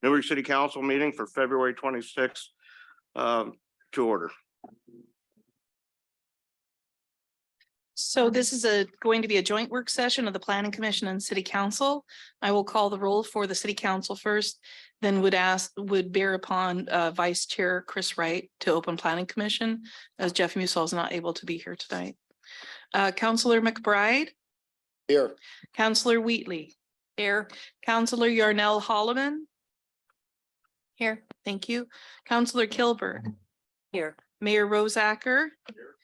Newburgh City Council meeting for February 26th to order. So this is going to be a joint work session of the Planning Commission and City Council. I will call the roll for the City Council first, then would bear upon Vice Chair Chris Wright to open Planning Commission, as Jeff Musall is not able to be here tonight. Councillor McBride. Here. Councillor Wheatley. Here. Councillor Yarnell Holloman. Here. Thank you. Councillor Kilburn. Here. Mayor Rosacker. Here.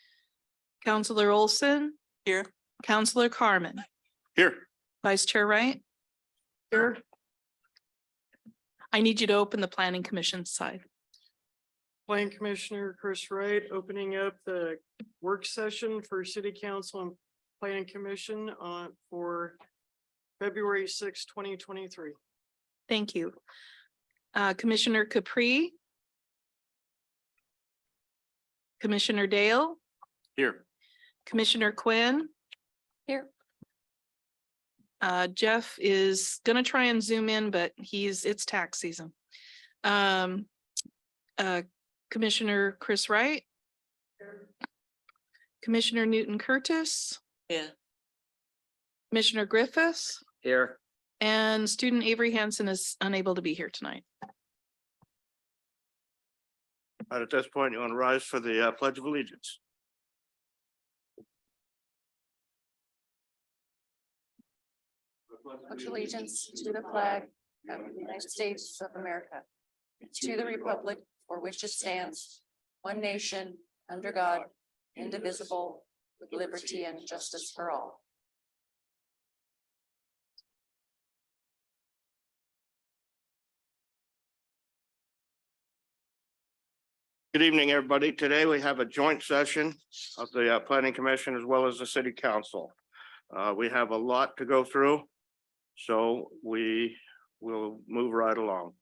Councillor Olson. Here. Councillor Carmen. Here. Vice Chair Wright. Here. I need you to open the Planning Commission side. Planning Commissioner Chris Wright opening up the work session for City Council and Planning Commission for February 6, 2023. Thank you. Commissioner Capri. Commissioner Dale. Here. Commissioner Quinn. Here. Jeff is gonna try and zoom in, but it's tax season. Commissioner Chris Wright. Here. Commissioner Newton Curtis. Yeah. Commissioner Griffiths. Here. And student Avery Hansen is unable to be here tonight. At this point, you want to rise for the Pledge of Allegiance. Pledge allegiance to the flag of the United States of America, to the republic for which it stands, one nation, under God, indivisible, with liberty and justice for all. Good evening, everybody. Today we have a joint session of the Planning Commission as well as the City Council. We have a lot to go through, so we will move right along.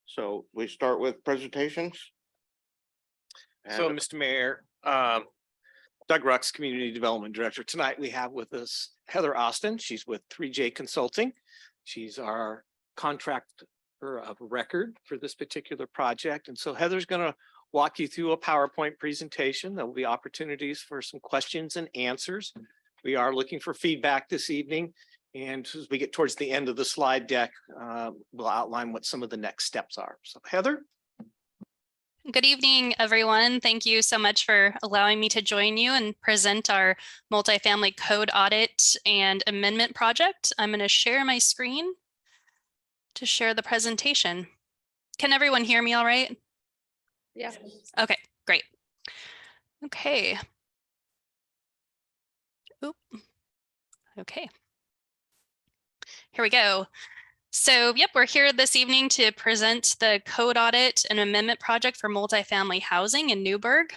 So we start with presentations. So, And- Mr. Mayor, Doug Rux, Community Development Director. Tonight we have with us Heather Austin. She's with 3J Consulting. She's our contractor of record for this particular project. And so Heather's going to walk you through a PowerPoint presentation. There will be opportunities for some questions and answers. We are looking for feedback this evening. And as we get towards the end of the slide deck, we'll outline what some of the next steps are. So Heather. Good evening, everyone. Thank you so much for allowing me to join you and present our multifamily code audit and amendment project. I'm going to share my screen to share the presentation. Can everyone hear me all right? Yeah. Okay, great. Okay. Oop. Okay. Here we go. So, yep, we're here this evening to present the code audit and amendment project for multifamily housing in Newburgh.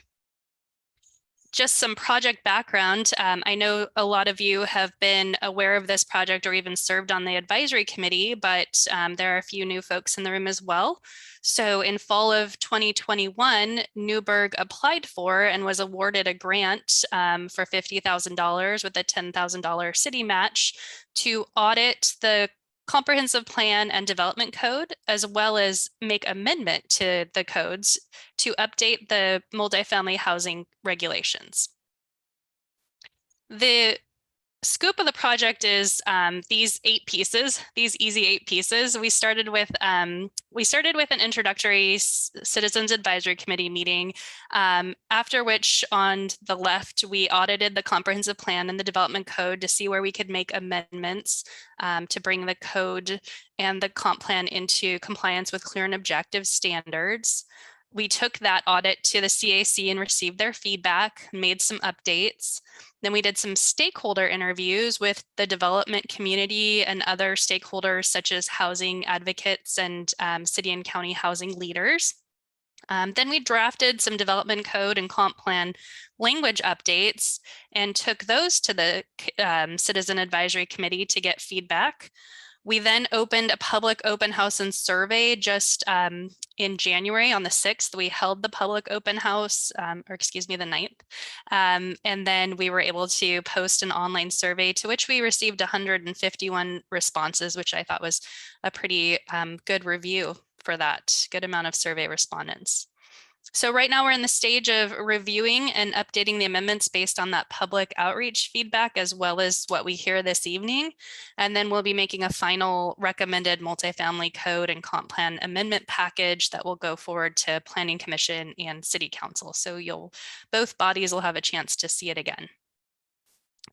Just some project background. I know a lot of you have been aware of this project or even served on the advisory committee, but there are a few new folks in the room as well. So in fall of 2021, Newburgh applied for and was awarded a grant for $50,000 with a $10,000 city match to audit the comprehensive plan and development code, as well as make amendment to the codes to update the multifamily housing regulations. The scope of the project is these easy 8 pieces. We started with an introductory citizens advisory committee meeting, after which on the left, we audited the comprehensive plan and the development code to see where we could make amendments to bring the code and the comp plan into compliance with clear and objective standards. We took that audit to the CAC and received their feedback, made some updates. Then we did some stakeholder interviews with the development community and other stakeholders such as housing advocates and city and county housing leaders. Then we drafted some development code and comp plan language updates and took those to the Citizen Advisory Committee to get feedback. We then opened a public open house and survey just in January on the 6th. We held the public open house, or excuse me, the 9th. And then we were able to post an online survey to which we received 151 responses, which I thought was a pretty good review for that, good amount of survey respondents. So right now we're in the stage of reviewing and updating the amendments based on that public outreach feedback, as well as what we hear this evening. And then we'll be making a final recommended multifamily code and comp plan amendment package that will go forward to Planning Commission and City Council. So both bodies will have a chance to see it again.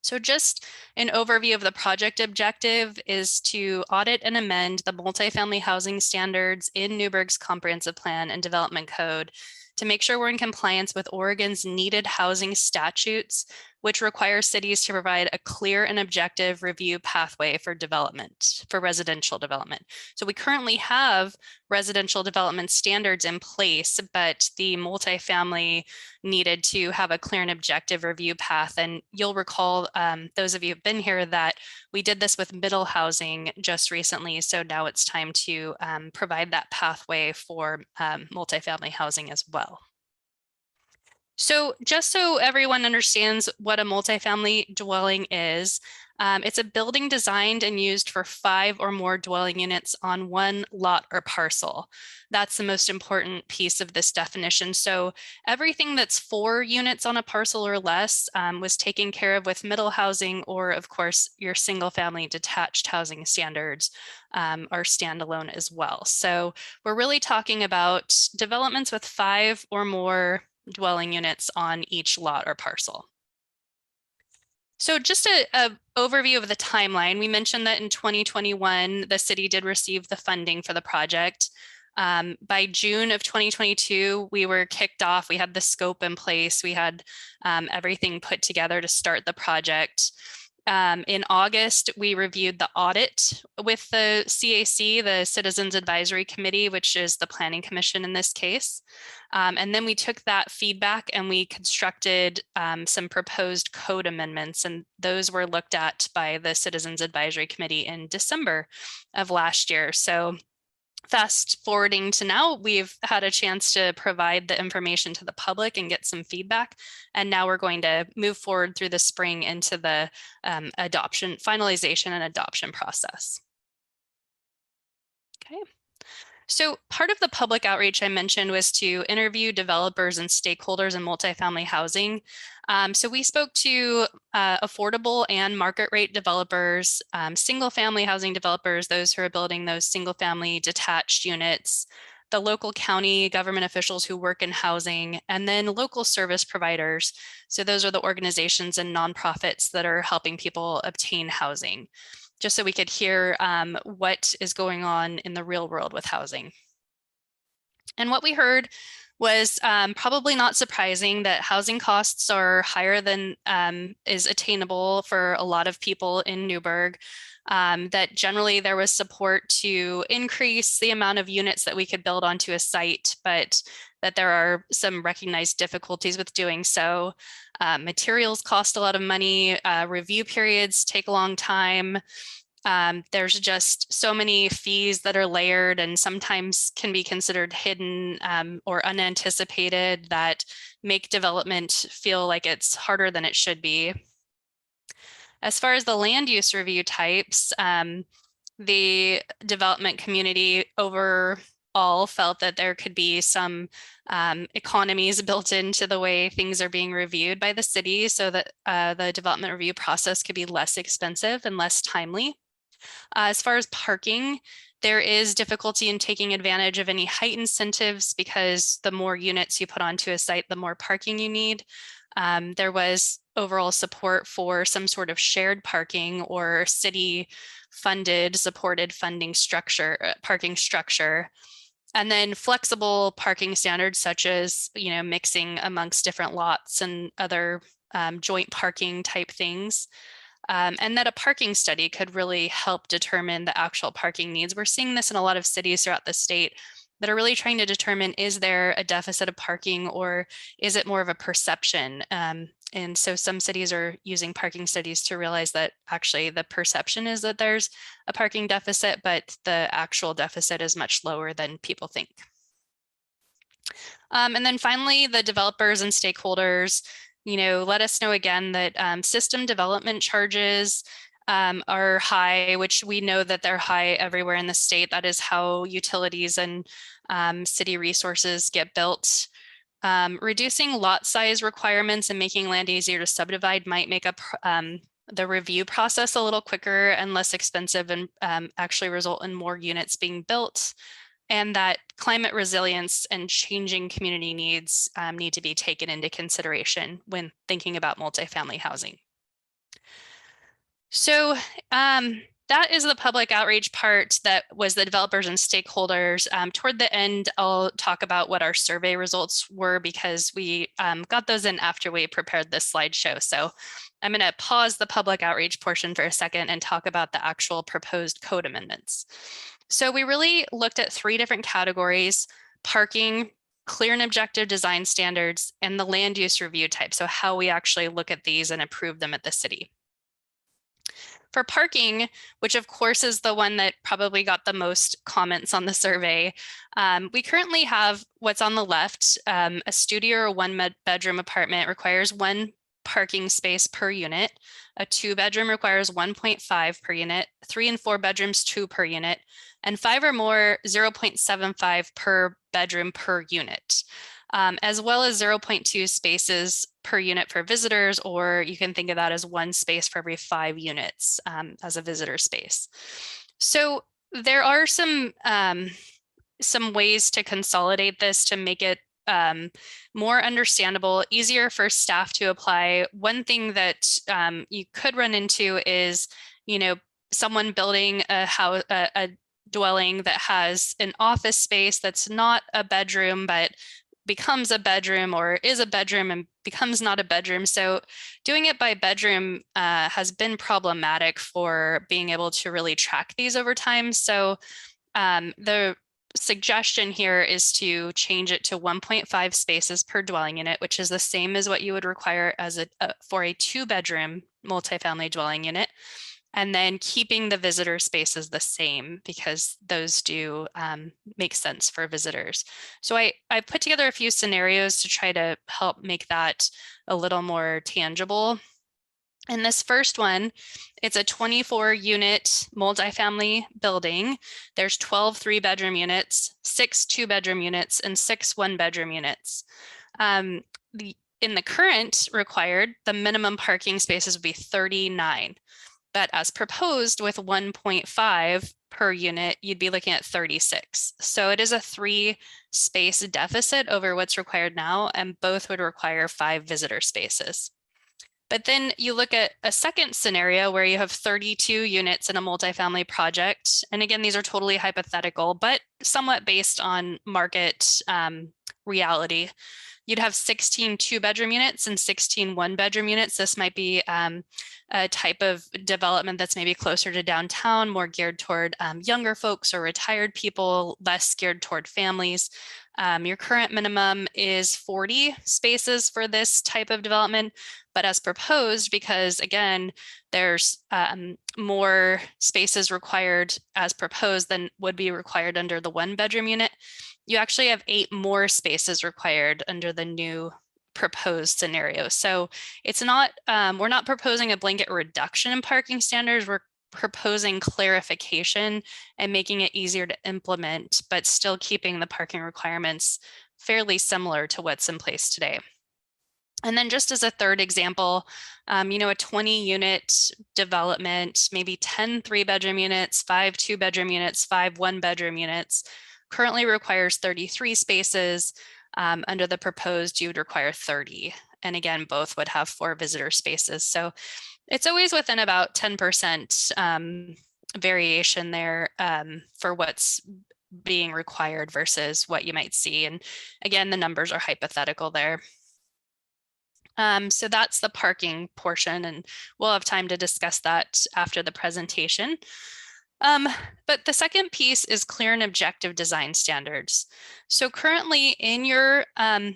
So just an overview of the project objective is to audit and amend the multifamily housing standards in Newburgh's Comprehensive Plan and Development Code to make sure we're in compliance with Oregon's needed housing statutes, which require cities to provide a clear and objective review pathway for development, for residential development. So we currently have residential development standards in place, but the multifamily needed to have a clear and objective review path. And you'll recall, those of you who've been here, that we did this with middle housing just recently. So now it's time to provide that pathway for multifamily housing as well. So just so everyone understands what a multifamily dwelling is, it's a building designed and used for 5 or more dwelling units on one lot or parcel. That's the most important piece of this definition. So everything that's 4 units on a parcel or less was taken care of with middle housing, or of course your single family detached housing standards are standalone as well. So we're really talking about developments with 5 or more dwelling units on each lot or parcel. So just a overview of the timeline. We mentioned that in 2021, the city did receive the funding for the project. By June of 2022, we were kicked off. We had the scope in place. We had everything put together to start the project. In August, we reviewed the audit with the CAC, the Citizens Advisory Committee, which is the Planning Commission in this case. And then we took that feedback and we constructed some proposed code amendments, and those were looked at by the Citizens Advisory Committee in December of last year. So fast forwarding to now, we've had a chance to provide the information to the public and get some feedback. And now we're going to move forward through the spring into the finalization and adoption process. Okay. So part of the public outreach I mentioned was to interview developers and stakeholders in multifamily housing. So we spoke to affordable and market rate developers, single family housing developers, those who are building those single family detached units, the local county government officials who work in housing, and then local service providers. So those are the organizations and nonprofits that are helping people obtain housing, just so we could hear what is going on in the real world with housing. And what we heard was probably not surprising that housing costs are higher than is attainable for a lot of people in Newburgh, that generally there was support to increase the amount of units that we could build onto a site, but that there are some recognized difficulties with doing so. Materials cost a lot of money, review periods take a long time. There's just so many fees that are layered and sometimes can be considered hidden or unanticipated that make development feel like it's harder than it should be. As far as the land use review types, the development community overall felt that there could be some economies built into the way things are being reviewed by the city, so that the development review process could be less expensive and less timely. As far as parking, there is difficulty in taking advantage of any height incentives because the more units you put onto a site, the more parking you need. There was overall support for some sort of shared parking or city funded, supported funding structure, parking structure. And then flexible parking standards such as, mixing amongst different lots and other joint parking type things. And that a parking study could really help determine the actual parking needs. We're seeing this in a lot of cities throughout the state that are really trying to determine, is there a deficit of parking or is it more of a perception? And so some cities are using parking studies to realize that actually the perception is that there's a parking deficit, but the actual deficit is much lower than people think. And then finally, the developers and stakeholders, let us know again that system development charges are high, which we know that they're high everywhere in the state. That is how utilities and city resources get built. Reducing lot size requirements and making land easier to subdivide might make the review process a little quicker and less expensive, and actually result in more units being built. And that climate resilience and changing community needs need to be taken into consideration when thinking about multifamily housing. So that is the public outreach part. That was the developers and stakeholders. Toward the end, I'll talk about what our survey results were, because we got those in after we prepared this slideshow. So I'm going to pause the public outreach portion for a second and talk about the actual proposed code amendments. So we really looked at 3 different categories: parking, clear and objective design standards, and the land use review type. So how we actually look at these and approve them at the city. For parking, which of course is the one that probably got the most comments on the survey, we currently have what's on the left. A studio or 1-bedroom apartment requires 1 parking space per unit. A 2-bedroom requires 1.5 per unit. 3 and 4 bedrooms, 2 per unit, and 5 or more, 0.75 per bedroom per unit. As well as 0.2 spaces per unit for visitors, or you can think of that as 1 space for every 5 units as a visitor space. So there are some ways to consolidate this to make it more understandable, easier for staff to apply. One thing that you could run into is, someone building a dwelling that has an office space that's not a bedroom, but becomes a bedroom, or is a bedroom and becomes not a bedroom. So doing it by bedroom has been problematic for being able to really track these over time. So the suggestion here is to change it to 1.5 spaces per dwelling unit, which is the same as what you would require as for a 2-bedroom multifamily dwelling unit. And then keeping the visitor spaces the same, because those do make sense for visitors. So I put together a few scenarios to try to help make that a little more tangible. In this first one, it's a 24-unit multifamily building. There's 12 3-bedroom units, 6 2-bedroom units, and 6 1-bedroom units. In the current required, the minimum parking spaces would be 39. But as proposed, with 1.5 per unit, you'd be looking at 36. So it is a 3-space deficit over what's required now, and both would require 5 visitor spaces. But then you look at a second scenario where you have 32 units in a multifamily project. And again, these are totally hypothetical, but somewhat based on market reality. You'd have 16 2-bedroom units and 16 1-bedroom units. This might be a type of development that's maybe closer to downtown, more geared toward younger folks or retired people, less geared toward families. Your current minimum is 40 spaces for this type of development, but as proposed, because again, there's more spaces required as proposed than would be required under the 1-bedroom unit, you actually have 8 more spaces required under the new proposed scenario. So it's not, we're not proposing a blanket reduction in parking standards. We're proposing clarification and making it easier to implement, but still keeping the parking requirements fairly similar to what's in place today. And then just as a third example, a 20-unit development, maybe 10 3-bedroom units, 5 2-bedroom units, 5 1-bedroom units, currently requires 33 spaces. Under the proposed, you would require 30. And again, both would have 4 visitor spaces. So it's always within about 10% variation there for what's being required versus what you might see. And again, the numbers are hypothetical there. So that's the parking portion, and we'll have time to discuss that after the presentation. But the second piece is clear and objective design standards. So currently in your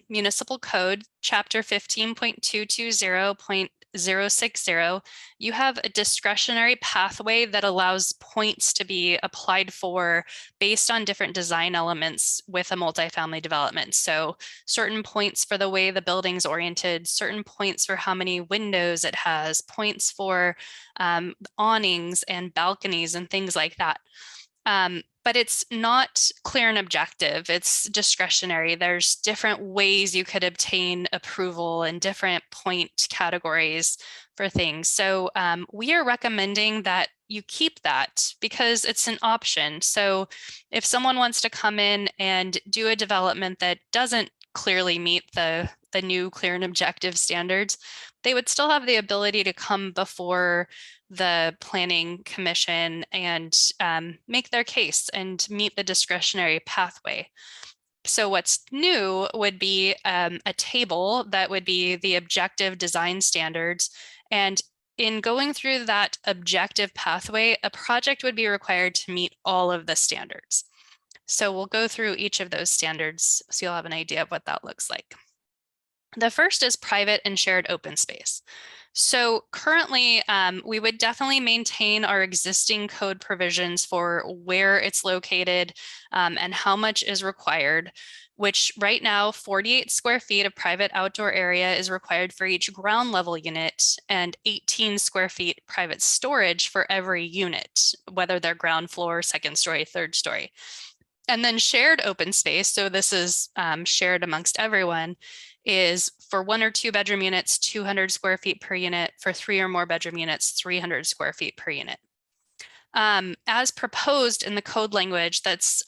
municipal code, chapter 15.220.060, you have a discretionary pathway that allows points to be applied for based on different design elements with a multifamily development. So certain points for the way the building's oriented, certain points for how many windows it has, points for awnings and balconies and things like that. But it's not clear and objective. It's discretionary. There's different ways you could obtain approval and different point categories for things. So we are recommending that you keep that because it's an option. So if someone wants to come in and do a development that doesn't clearly meet the new clear and objective standards, they would still have the ability to come before the planning commission and make their case and meet the discretionary pathway. So what's new would be a table that would be the objective design standards. And in going through that objective pathway, a project would be required to meet all of the standards. So we'll go through each of those standards so you'll have an idea of what that looks like. The first is private and shared open space. So currently, we would definitely maintain our existing code provisions for where it's located and how much is required, which right now 48 square feet of private outdoor area is required for each ground level unit and 18 square feet private storage for every unit, whether they're ground floor, second story, third story. And then shared open space, so this is shared amongst everyone, is for 1 or 2 bedroom units, 200 square feet per unit, for 3 or more bedroom units, 300 square feet per unit. As proposed in the code language that's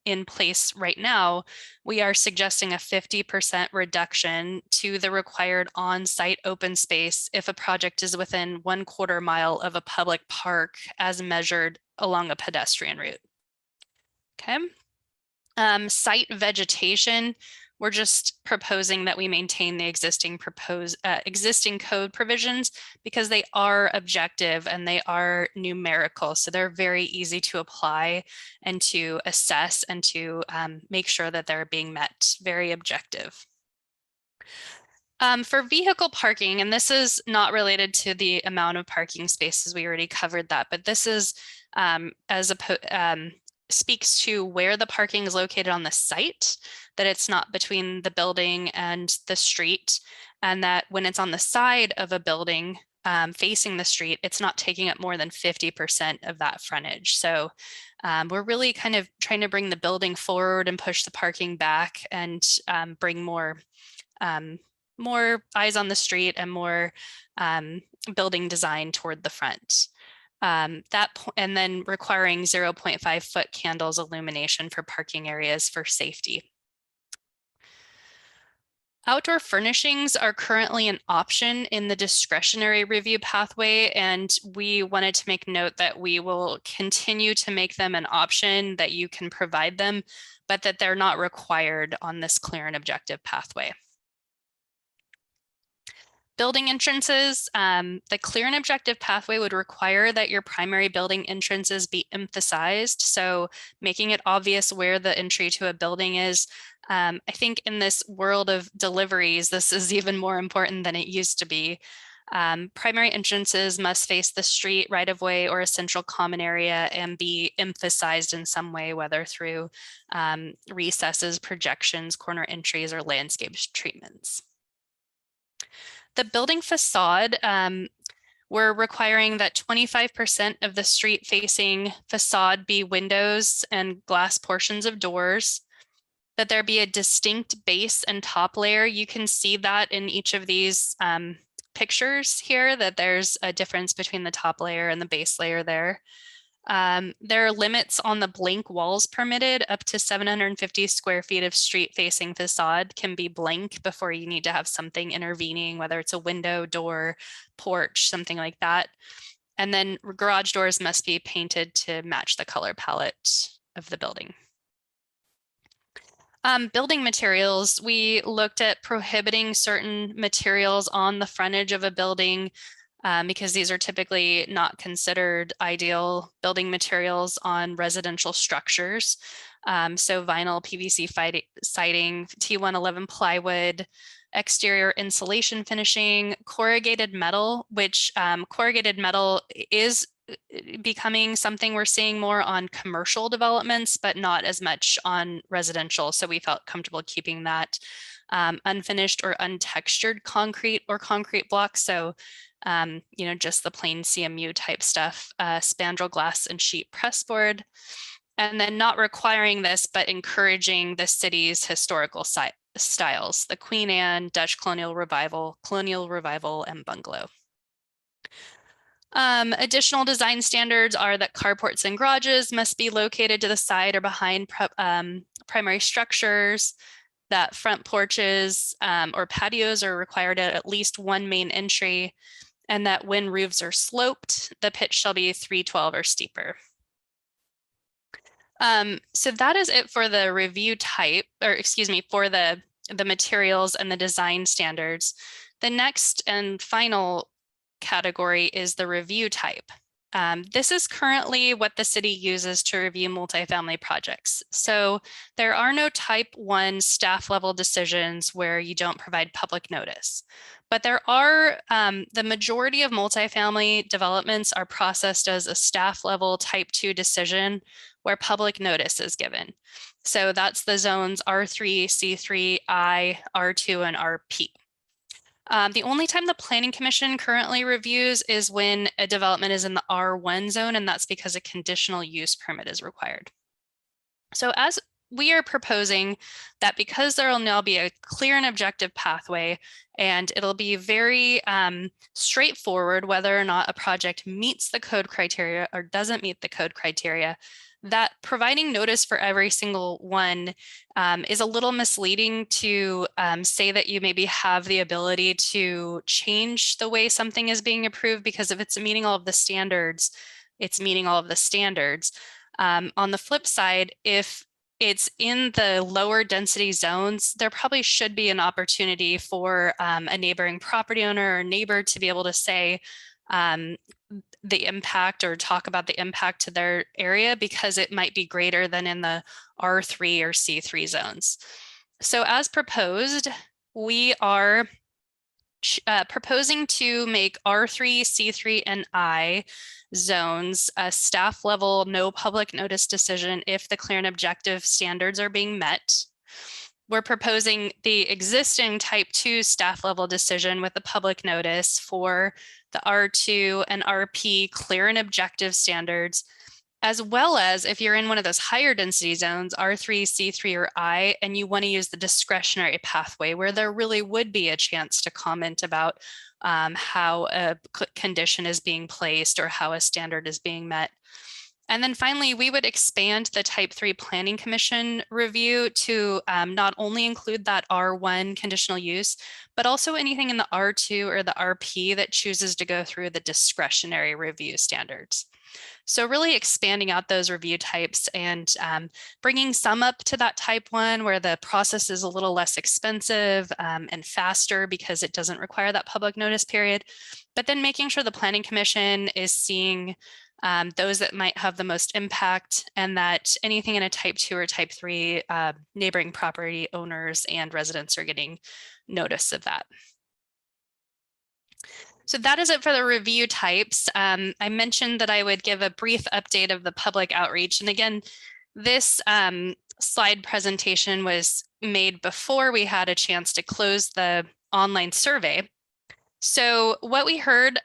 in place right now, we are suggesting a 50% reduction to the required on-site open space if a project is within 1/4 mile of a public park as measured along a pedestrian route. Okay. Site vegetation, we're just proposing that we maintain the existing code provisions because they are objective and they are numerical. So they're very easy to apply and to assess and to make sure that they're being met. Very objective. For vehicle parking, and this is not related to the amount of parking spaces, we already covered that, but this is speaks to where the parking is located on the site, that it's not between the building and the street, and that when it's on the side of a building facing the street, it's not taking up more than 50% of that frontage. So we're really kind of trying to bring the building forward and push the parking back and bring more eyes on the street and more building design toward the front. And then requiring 0.5 foot candles illumination for parking areas for safety. Outdoor furnishings are currently an option in the discretionary review pathway, and we wanted to make note that we will continue to make them an option that you can provide them, but that they're not required on this clear and objective pathway. Building entrances, the clear and objective pathway would require that your primary building entrances be emphasized. So making it obvious where the entry to a building is. I think in this world of deliveries, this is even more important than it used to be. Primary entrances must face the street, right of way, or a central common area and be emphasized in some way, whether through recesses, projections, corner entries, or landscape treatments. The building facade, we're requiring that 25% of the street facing facade be windows and glass portions of doors, that there be a distinct base and top layer. You can see that in each of these pictures here, that there's a difference between the top layer and the base layer there. There are limits on the blank walls permitted. Up to 750 square feet of street facing facade can be blank before you need to have something intervening, whether it's a window, door, porch, something like that. And then garage doors must be painted to match the color palette of the building. Building materials, we looked at prohibiting certain materials on the frontage of a building. because these are typically not considered ideal building materials on residential structures. So vinyl, PVC siding, T111 plywood, exterior insulation finishing, corrugated metal, which corrugated metal is becoming something we're seeing more on commercial developments, but not as much on residential. So we felt comfortable keeping that unfinished or untextured concrete or concrete blocks. So, just the plain CMU type stuff, spandrel glass and sheet pressboard. And then not requiring this, but encouraging the city's historical styles, the Queen Anne, Dutch Colonial Revival, and bungalow. Additional design standards are that carports and garages must be located to the side or behind primary structures, that front porches or patios are required at least one main entry, and that when roofs are sloped, the pitch shall be 312 or steeper. So that is it for the review type, or excuse me, for the materials and the design standards. The next and final category is the review type. This is currently what the city uses to review multifamily projects. So there are no type 1 staff level decisions where you don't provide public notice. But there are, the majority of multifamily developments are processed as a staff level type 2 decision where public notice is given. So that's the zones R3, C3, I, R2, and RP. The only time the Planning Commission currently reviews is when a development is in the R1 zone, and that's because a conditional use permit is required. So as we are proposing that, because there will now be a clear and objective pathway, and it'll be very straightforward whether or not a project meets the code criteria or doesn't meet the code criteria, that providing notice for every single one is a little misleading to say that you maybe have the ability to change the way something is being approved, because if it's meeting all of the standards, it's meeting all of the standards. On the flip side, if it's in the lower density zones, there probably should be an opportunity for a neighboring property owner or neighbor to be able to say the impact or talk about the impact to their area, because it might be greater than in the R3 or C3 zones. So as proposed, we are proposing to make R3, C3, and I zones a staff level, no public notice decision if the clear and objective standards are being met. We're proposing the existing type 2 staff level decision with a public notice for the R2 and RP clear and objective standards, as well as if you're in one of those higher density zones, R3, C3, or I, and you want to use the discretionary pathway where there really would be a chance to comment about how a condition is being placed or how a standard is being met. And then finally, we would expand the type 3 Planning Commission review to not only include that R1 conditional use, but also anything in the R2 or the RP that chooses to go through the discretionary review standards. So really expanding out those review types and bringing some up to that type 1 where the process is a little less expensive and faster because it doesn't require that public notice period, but then making sure the Planning Commission is seeing those that might have the most impact, and that anything in a type 2 or type 3 neighboring property owners and residents are getting notice of that. So that is it for the review types. I mentioned that I would give a brief update of the public outreach. And again, this slide presentation was made before we had a chance to close the online survey. So what we heard,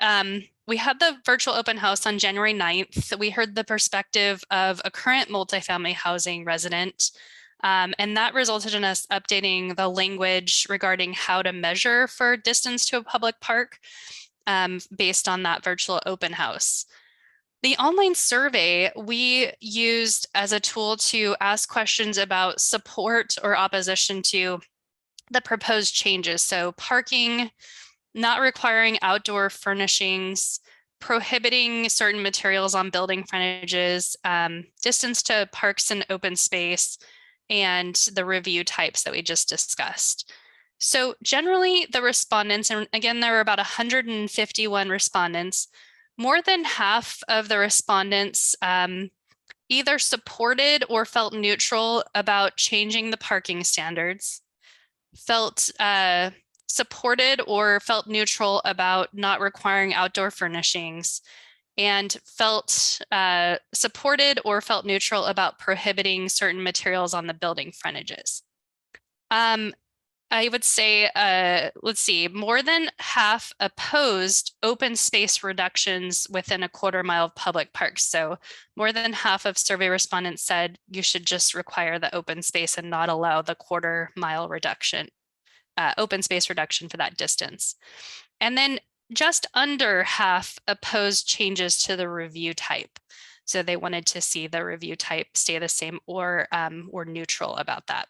we had the virtual open house on January 9th. We heard the perspective of a current multifamily housing resident, and that resulted in us updating the language regarding how to measure for distance to a public park based on that virtual open house. The online survey we used as a tool to ask questions about support or opposition to the proposed changes. So parking, not requiring outdoor furnishings, prohibiting certain materials on building frontages, distance to parks and open space, and the review types that we just discussed. So generally the respondents, and again, there were about 151 respondents, more than half of the respondents either supported or felt neutral about changing the parking standards, felt supported or felt neutral about not requiring outdoor furnishings, and felt supported or felt neutral about prohibiting certain materials on the building frontages. I would say, let's see, more than half opposed open space reductions within a quarter mile of public parks. So more than half of survey respondents said you should just require the open space and not allow the quarter mile reduction, open space reduction for that distance. And then just under half opposed changes to the review type. So they wanted to see the review type stay the same or neutral about that.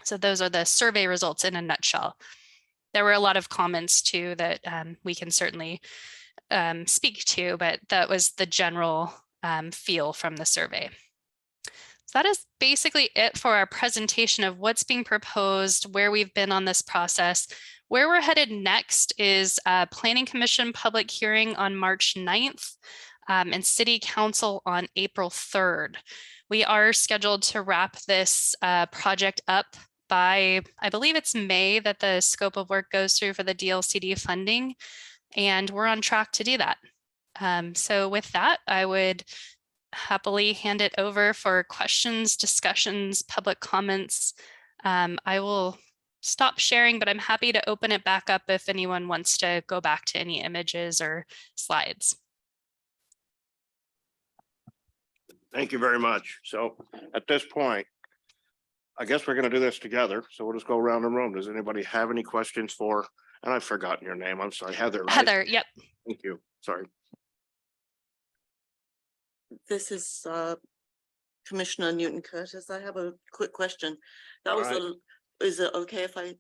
So those are the survey results in a nutshell. There were a lot of comments too that we can certainly speak to, but that was the general feel from the survey. So that is basically it for our presentation of what's being proposed, where we've been on this process. Where we're headed next is Planning Commission public hearing on March 9th and City Council on April 3rd. We are scheduled to wrap this project up by, I believe it's May that the scope of work goes through for the DLCD funding, and we're on track to do that. So with that, I would happily hand it over for questions, discussions, public comments. I will stop sharing, but I'm happy to open it back up if anyone wants to go back to any images or slides. Thank you very much. So at this point, I guess we're going to do this together. So we'll just go around the room. Does anybody have any questions for, and I've forgotten your name. I'm sorry, Heather. Right? Heather, yep. Thank you. Sorry. This is Commissioner Newton Curtis. I have a quick question. That was Alright. is it okay if I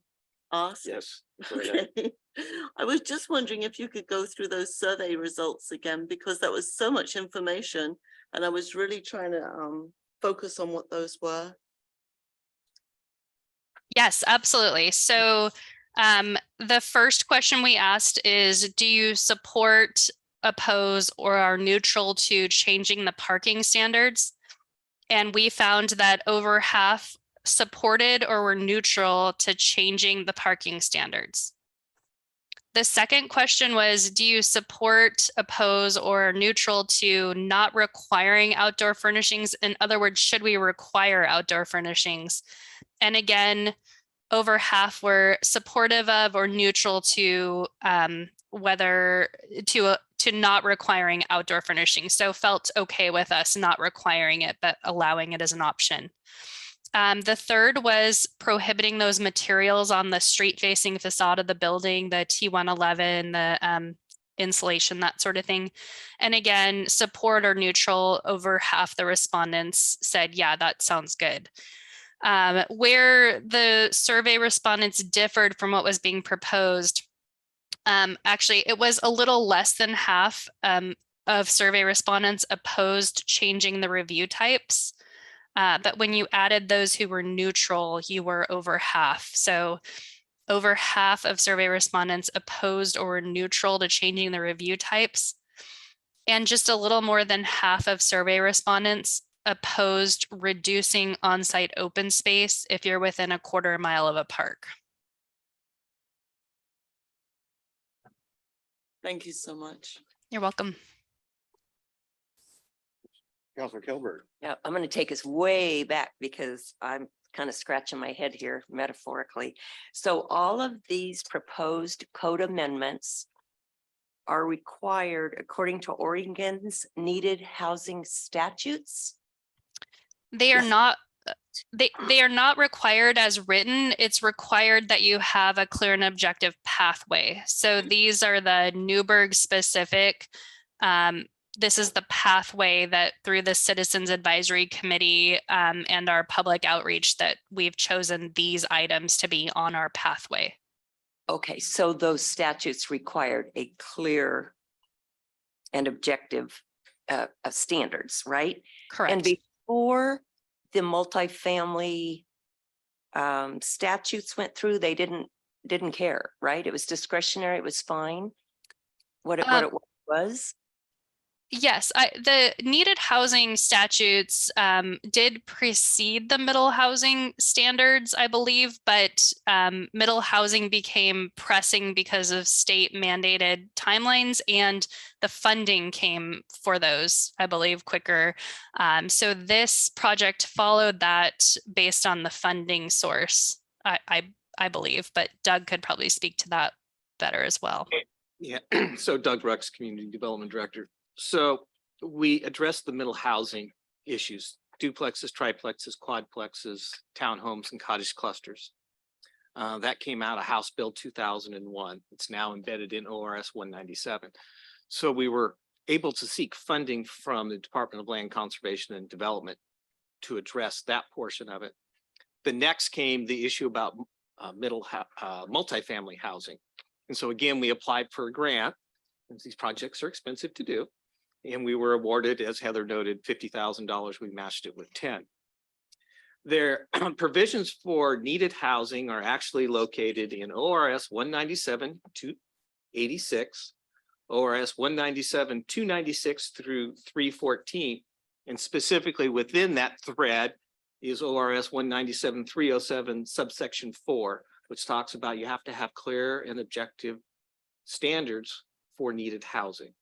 ask? Yes. Go ahead. Okay. I was just wondering if you could go through those survey results again, because that was so much information and I was really trying to focus on what those were. Yes, absolutely. So the first question we asked is, do you support, oppose, or are neutral to changing the parking standards? And we found that over half supported or were neutral to changing the parking standards. The second question was, do you support, oppose, or are neutral to not requiring outdoor furnishings? In other words, should we require outdoor furnishings? And again, over half were supportive of or neutral to whether to not requiring outdoor furnishings. So felt okay with us not requiring it, but allowing it as an option. The third was prohibiting those materials on the street facing facade of the building, the T111, the insulation, that sort of thing. And again, support or neutral, over half the respondents said, yeah, that sounds good. Where the survey respondents differed from what was being proposed, actually, it was a little less than half of survey respondents opposed changing the review types. But when you added those who were neutral, you were over half. So over half of survey respondents opposed or were neutral to changing the review types. And just a little more than half of survey respondents opposed reducing on-site open space if you're within a quarter mile of a park. Thank you so much. You're welcome. Councilor Kilberg. Yeah, I'm going to take us way back because I'm kind of scratching my head here metaphorically. So all of these proposed code amendments are required according to Oregon's needed housing statutes. They are not. They are not required as written. It's required that you have a clear and objective pathway. So these are the Newburgh specific. This is the pathway that through the Citizens Advisory Committee and our public outreach that we've chosen these items to be on our pathway. Okay, so those statutes required a clear and objective standards, right? Correct. And before the multifamily statutes went through, they didn't care, right? It was discretionary, it was fine. What it was. Yes, the needed housing statutes did precede the middle housing standards, I believe, but middle housing became pressing because of state mandated timelines, and the funding came for those, I believe, quicker. So this project followed that based on the funding source, I believe, but Doug could probably speak to that better as well. Yeah, so Doug Rux, Community Development Director. So we addressed the middle housing issues, duplexes, triplexes, quadplexes, townhomes, and cottage clusters. That came out of House Bill 2001. It's now embedded in ORS 197. So we were able to seek funding from the Department of Land Conservation and Development to address that portion of it. The next came the issue about multifamily housing. And so again, we applied for a grant, and these projects are expensive to do. And we were awarded, as Heather noted, $50,000. We matched it with 10. Their provisions for needed housing are actually located in ORS 197-286, ORS 197-296 through 314. And specifically within that thread is ORS 197-307 subsection 4, which talks about you have to have clear and objective standards for needed housing.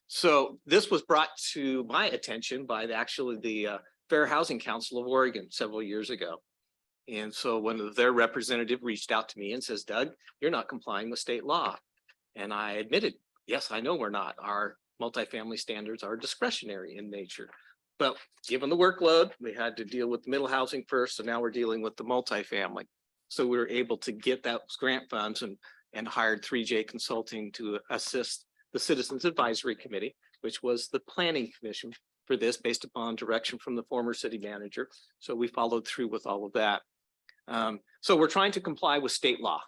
So this was brought to my attention by the Fair Housing Council of Oregon several years ago. And so one of their representative reached out to me and says, Doug, you're not complying with state law. And I admitted, yes, I know we're not. Our multifamily standards are discretionary in nature. But given the workload, we had to deal with middle housing first. So now we're dealing with the multifamily. So we were able to get those grant funds and hired 3J Consulting to assist the Citizens Advisory Committee, which was the planning commission for this based upon direction from the former city manager. So we followed through with all of that. So we're trying to comply with state law.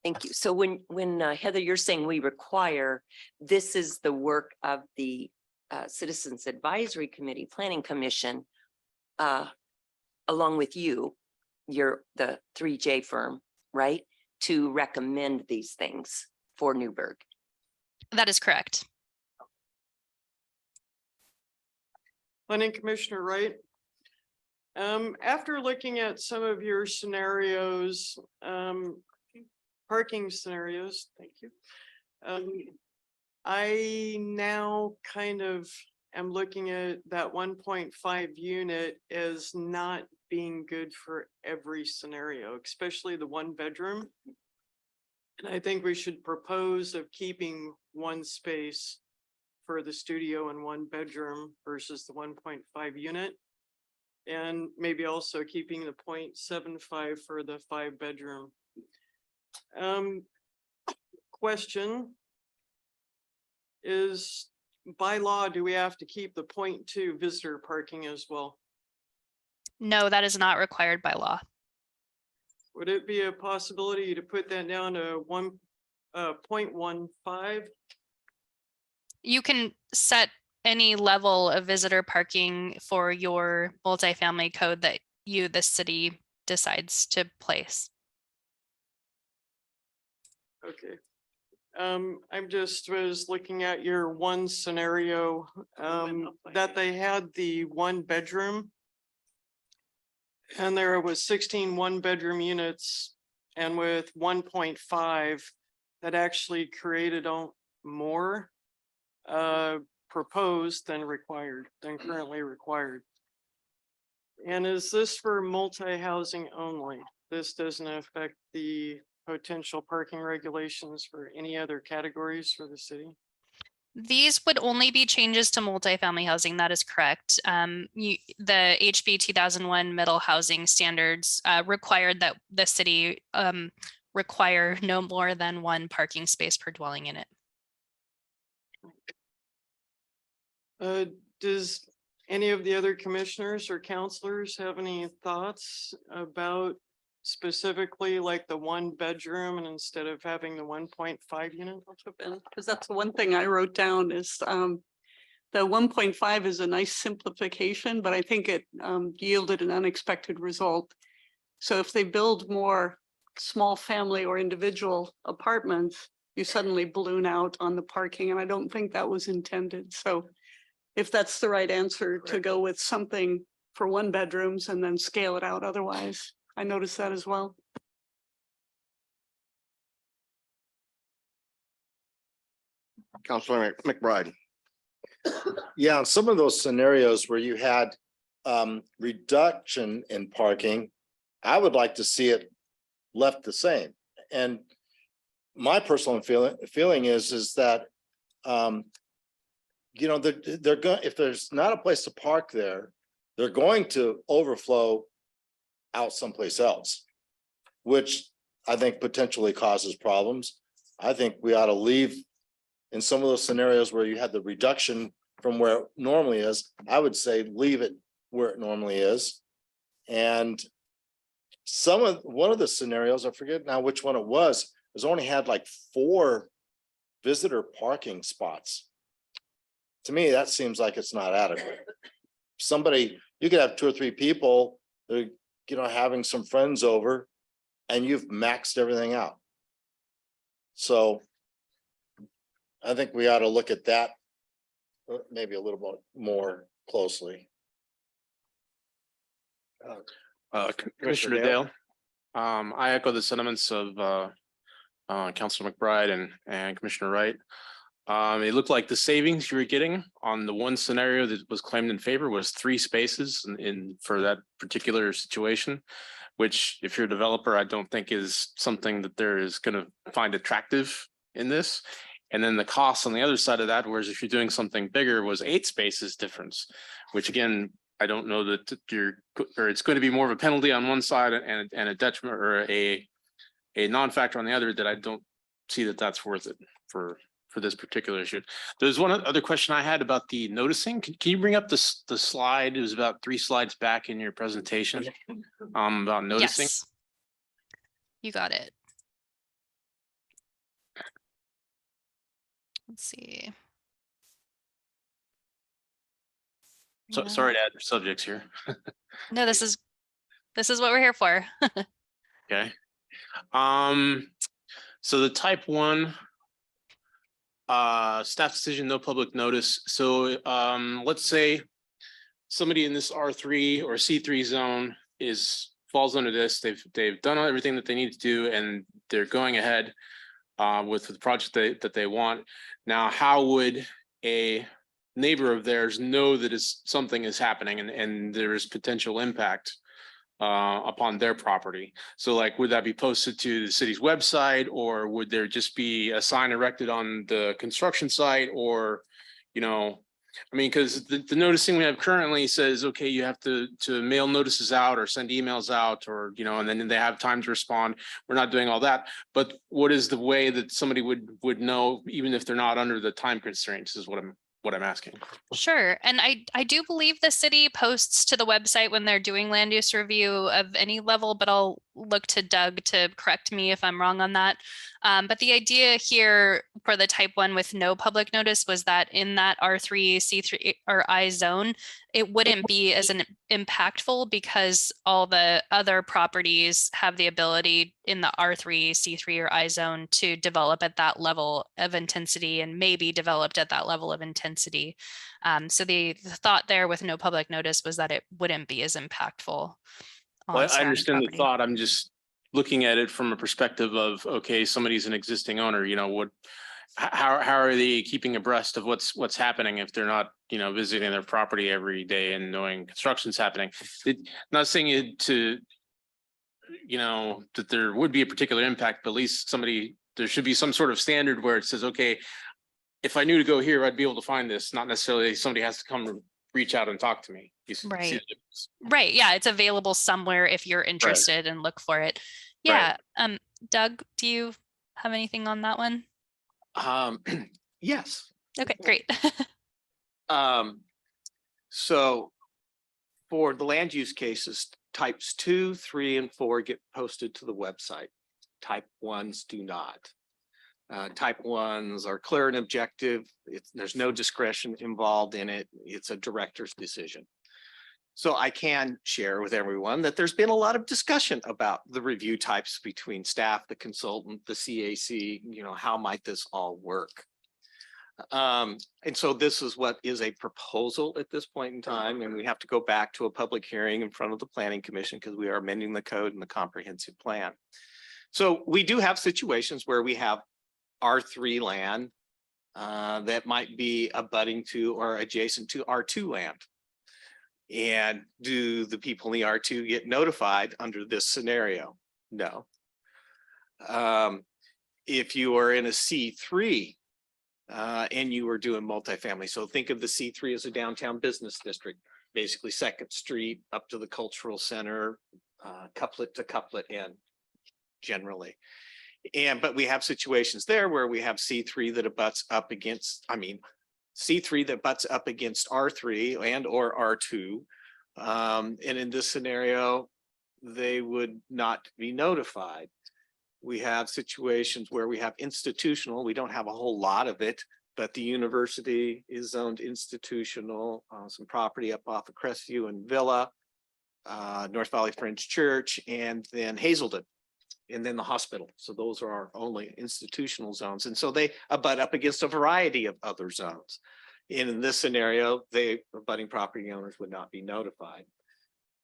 Thank you. So when Heather, you're saying we require, this is the work of the Citizens Advisory Committee, Planning Commission, along with you, you're the 3J firm, right? To recommend these things for Newburgh. That is correct. Planning Commissioner Wright. After looking at some of your scenarios, parking scenarios, thank you. I now kind of am looking at that 1.5 unit as not being good for every scenario, especially the 1 bedroom. And I think we should propose of keeping 1 space for the studio and 1 bedroom versus the 1.5 unit. And maybe also keeping the 0.75 for the 5 bedroom. Question is, by law, do we have to keep the 0.2 visitor parking as well? No, that is not required by law. Would it be a possibility to put that down to 0.15? You can set any level of visitor parking for your multifamily code that you, the city, decides to place. Okay. I'm just was looking at your 1 scenario, that they had the 1 bedroom. And there was 16 1-bedroom units, and with 1.5, that actually created more proposed than currently required. And is this for multi-housing only? This doesn't affect the potential parking regulations for any other categories for the city? These would only be changes to multifamily housing. That is correct. The HB 2001 middle housing standards required that the city require no more than 1 parking space per dwelling unit. Does any of the other commissioners or counselors have any thoughts about specifically like the 1 bedroom and instead of having the 1.5 unit? Because that's the one thing I wrote down is the 1.5 is a nice simplification, but I think it yielded an unexpected result. So if they build more small family or individual apartments, you suddenly balloon out on the parking, and I don't think that was intended. So if that's the right answer, to go with something for 1 bedrooms and then scale it out otherwise. I noticed that as well. Councilor McBride. Yeah, in some of those scenarios where you had reduction in parking, I would like to see it left the same. And my personal feeling is that you know, they're going, if there's not a place to park there, they're going to overflow out someplace else, which I think potentially causes problems. I think we ought to leave in some of those scenarios where you had the reduction from where it normally is, I would say leave it where it normally is. And one of the scenarios, I forget now which one it was only had like 4 visitor parking spots. To me, that seems like it's not adequate. Somebody, you could have 2 or 3 people, you know, having some friends over, and you've maxed everything out. So I think we ought to look at that maybe a little bit more closely. Commissioner Dale. I echo the sentiments of Councilor McBride and Commissioner Wright. It looked like the savings you were getting on the one scenario that was claimed in favor was 3 spaces for that particular situation, which if you're a developer, I don't think is something that there is going to find attractive in this. And then the cost on the other side of that, whereas if you're doing something bigger, was 8 spaces difference, which again, I don't know that it's going to be more of a penalty on one side and a detriment or a non-factor on the other, that I don't see that that's worth it for this particular issue. There's one other question I had about the noticing. Can you bring up the slide? It was about 3 slides back in your presentation about noticing. Yes. You got it. Let's see. So No. sorry to add your subjects here. No, this is what we're here for. Okay. So the type 1 staff decision, no public notice. So let's say somebody in this R3 or C3 zone falls under this. They've done everything that they need to do, and they're going ahead with the project that they want. Now, how would a neighbor of theirs know that something is happening and there is potential impact upon their property? So like, would that be posted to the city's website, or would there just be a sign erected on the construction site? Or, you know, I mean, because the noticing we have currently says, okay, you have to mail notices out or send emails out, or, you know, and then they have time to respond. We're not doing all that. But what is the way that somebody would know, even if they're not under the time constraints, is what I'm asking. Sure. And I do believe the city posts to the website when they're doing land use review of any level, but I'll look to Doug to correct me if I'm wrong on that. But the idea here for the type 1 with no public notice was that in that R3, C3 or I zone, it wouldn't be as impactful because all the other properties have the ability in the R3, C3 or I zone to develop at that level of intensity and maybe developed at that level of intensity. So the thought there with no public notice was that it wouldn't be as impactful. Well, I understand the thought. I'm just looking at it from a perspective of, okay, somebody's an existing owner, you know, how are they keeping abreast of what's happening if they're not, you know, visiting their property every day and knowing construction's happening? Not saying it to, you know, that there would be a particular impact, but at least there should be some sort of standard where it says, okay, if I knew to go here, I'd be able to find this, not necessarily somebody has to come reach out and talk to me. Right. Right. Yeah. It's available somewhere if you're interested and look for it. Yeah. Right. Doug, do you have anything on that one? Yes. Okay, great. So for the land use cases, types 2, 3, and 4 get posted to the website. Type 1s do not. Type ones are clear and objective. There's no discretion involved in it. It's a director's decision. So I can share with everyone that there's been a lot of discussion about the review types between staff, the consultant, the CAC, how might this all work? And so this is what is a proposal at this point in time, and we have to go back to a public hearing in front of the Planning Commission because we are amending the code and the comprehensive plan. So we do have situations where we have R3 land that might be abutting to or adjacent to R2 land. And do the people in the R2 get notified under this scenario? No. If you are in a C3 and you are doing multifamily, so think of the C3 as a downtown business district, basically 2nd Street up to the cultural center, couplet to couplet end generally. But we have situations there where we have C3 that abuts up against, C3 that butts up against R3 and or R2. And in this scenario, they would not be notified. We have situations where we have institutional, we don't have a whole lot of it, but the university is zoned institutional, some property up off of Crestview and Villa, North Valley Friends Church, and then Hazelden. And then the hospital. So those are our only institutional zones. And so they abut up against a variety of other zones. And in this scenario, the abutting property owners would not be notified.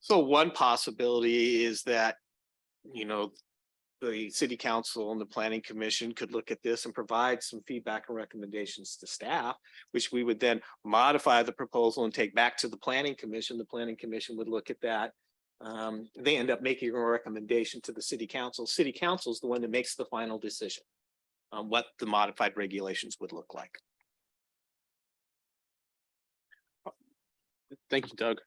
So one possibility is that, the city council and the planning commission could look at this and provide some feedback and recommendations to staff, which we would then modify the proposal and take back to the planning commission. The planning commission would look at that. They end up making a recommendation to the city council. City council is the one that makes the final decision on what the modified regulations would look like. Thank you, Doug.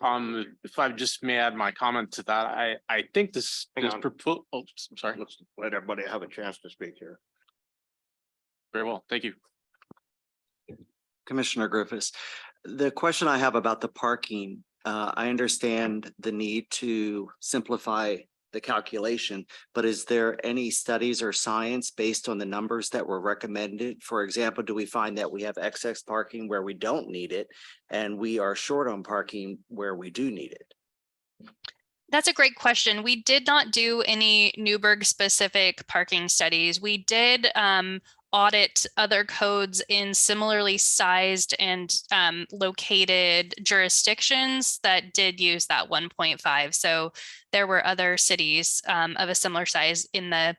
If I just may add my comment to that, I think this Hang on. proposal, I'm sorry. Let's let everybody have a chance to speak here. Very well, thank you. Commissioner Griffiths, the question I have about the parking, I understand the need to simplify the calculation, but is there any studies or science based on the numbers that were recommended? For example, do we find that we have excess parking where we don't need it and we are short on parking where we do need it? That's a great question. We did not do any Newburgh specific parking studies. We did audit other codes in similarly sized and located jurisdictions that did use that 1.5. So there were other cities of a similar size in the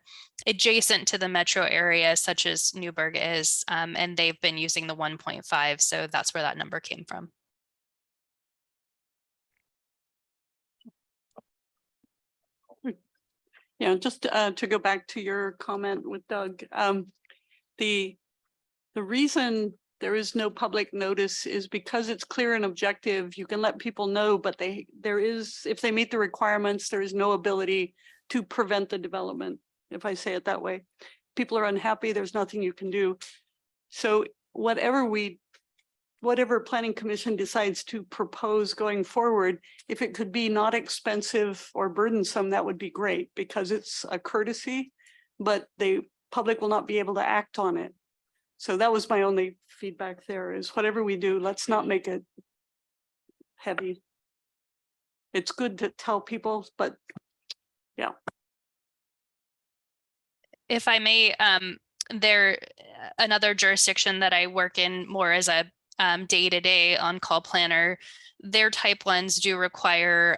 adjacent to the metro area, such as Newburgh is, and they've been using the 1.5. So that's where that number came from. Yeah, just to go back to your comment with Doug, the reason there is no public notice is because it's clear and objective. You can let people know, but if they meet the requirements, there is no ability to prevent the development, if I say it that way. People are unhappy, there's nothing you can do. So whatever planning commission decides to propose going forward, if it could be not expensive or burdensome, that would be great because it's a courtesy, but the public will not be able to act on it. So that was my only feedback there is whatever we do, let's not make it heavy. It's good to tell people, but yeah. If I may, another jurisdiction that I work in more as a day-to-day on-call planner, their type ones do require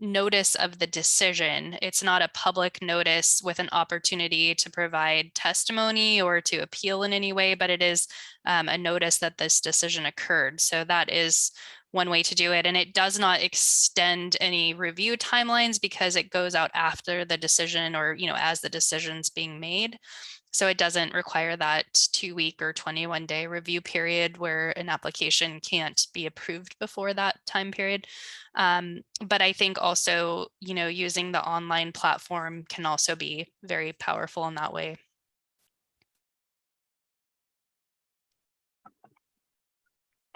notice of the decision. It's not a public notice with an opportunity to provide testimony or to appeal in any way, but it is a notice that this decision occurred. So that is one way to do it. And it does not extend any review timelines because it goes out after the decision or, as the decision's being made. So it doesn't require that 2-week or 21-day review period where an application can't be approved before that time period. But I think also, using the online platform can also be very powerful in that way.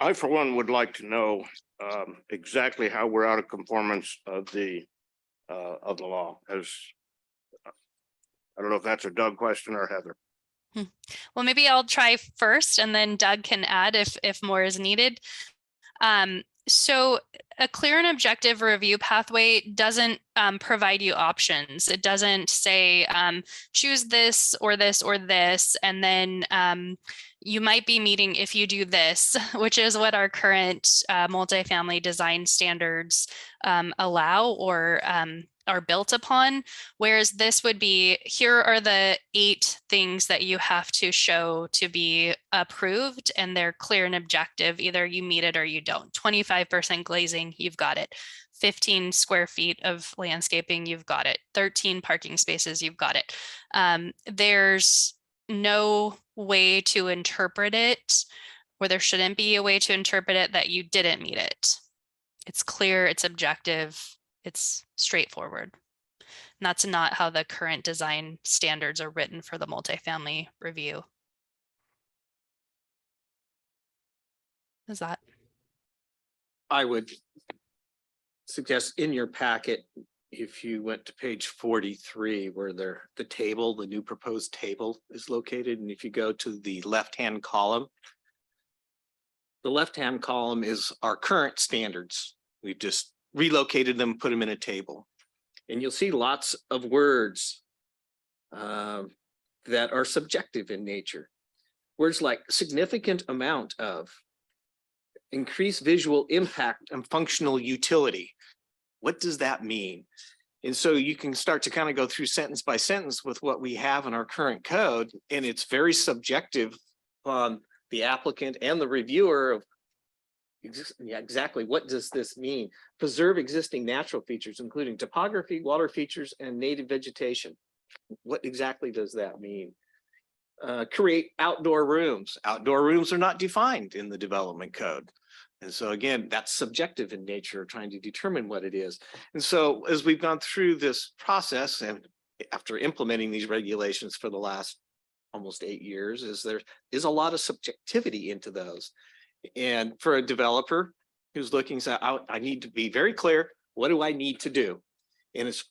I, for one, would like to know exactly how we're out of conformance of the law. As I don't know if that's a Doug question or Heather. Well, maybe I'll try first and then Doug can add if more is needed. So a clear and objective review pathway doesn't provide you options. It doesn't say choose this or this or this, and then you might be meeting if you do this, which is what our current multifamily design standards allow or are built upon. Whereas this would be, here are the 8 things that you have to show to be approved, and they're clear and objective. Either you meet it or you don't. 25% glazing, you've got it. 15 square feet of landscaping, you've got it. 13 parking spaces, you've got it. There's no way to interpret it, or there shouldn't be a way to interpret it that you didn't meet it. It's clear, it's objective, it's straightforward. And that's not how the current design standards are written for the multifamily review. Is that? I would suggest in your packet, if you went to page 43, where the table, the new proposed table is located, and if you go to the left-hand column, the left-hand column is our current standards. We've just relocated them, put them in a table. And you'll see lots of words that are subjective in nature. Words like significant amount of, increased visual impact and functional utility. What does that mean? And so you can start to kind of go through sentence by sentence with what we have in our current code, and it's very subjective on the applicant and the reviewer of exactly what does this mean? Preserve existing natural features, including topography, water features, and native vegetation. What exactly does that mean? Create outdoor rooms. Outdoor rooms are not defined in the development code. And so again, that's subjective in nature, trying to determine what it is. And so as we've gone through this process and after implementing these regulations for the last almost 8 years, there is a lot of subjectivity into those. And for a developer who's looking out, I need to be very clear, what do I need to do? And it's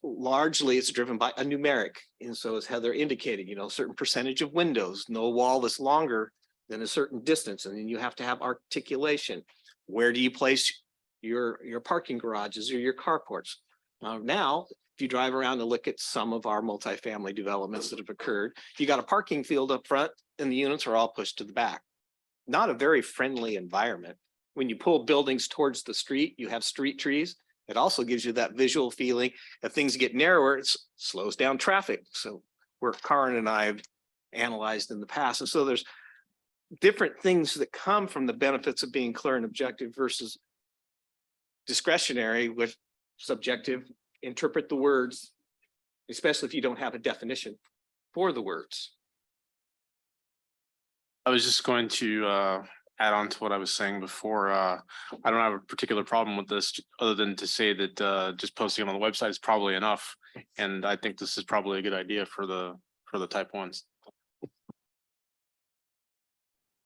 driven by a numeric. And so as Heather indicated, a certain percentage of windows, no wall that's longer than a certain distance. And then you have to have articulation. Where do you place your parking garages or your carports? Now, if you drive around and look at some of our multifamily developments that have occurred, you got a parking field up front and the units are all pushed to the back. Not a very friendly environment. When you pull buildings towards the street, you have street trees. It also gives you that visual feeling. If things get narrower, it slows down traffic. So where Karin and I have analyzed in the past. And so there's different things that come from the benefits of being clear and objective versus discretionary with subjective. Interpret the words, especially if you don't have a definition for the words. I was just going to add on to what I was saying before. I don't have a particular problem with this, other than to say that just posting it on the website is probably enough. And I think this is probably a good idea for the type 1s.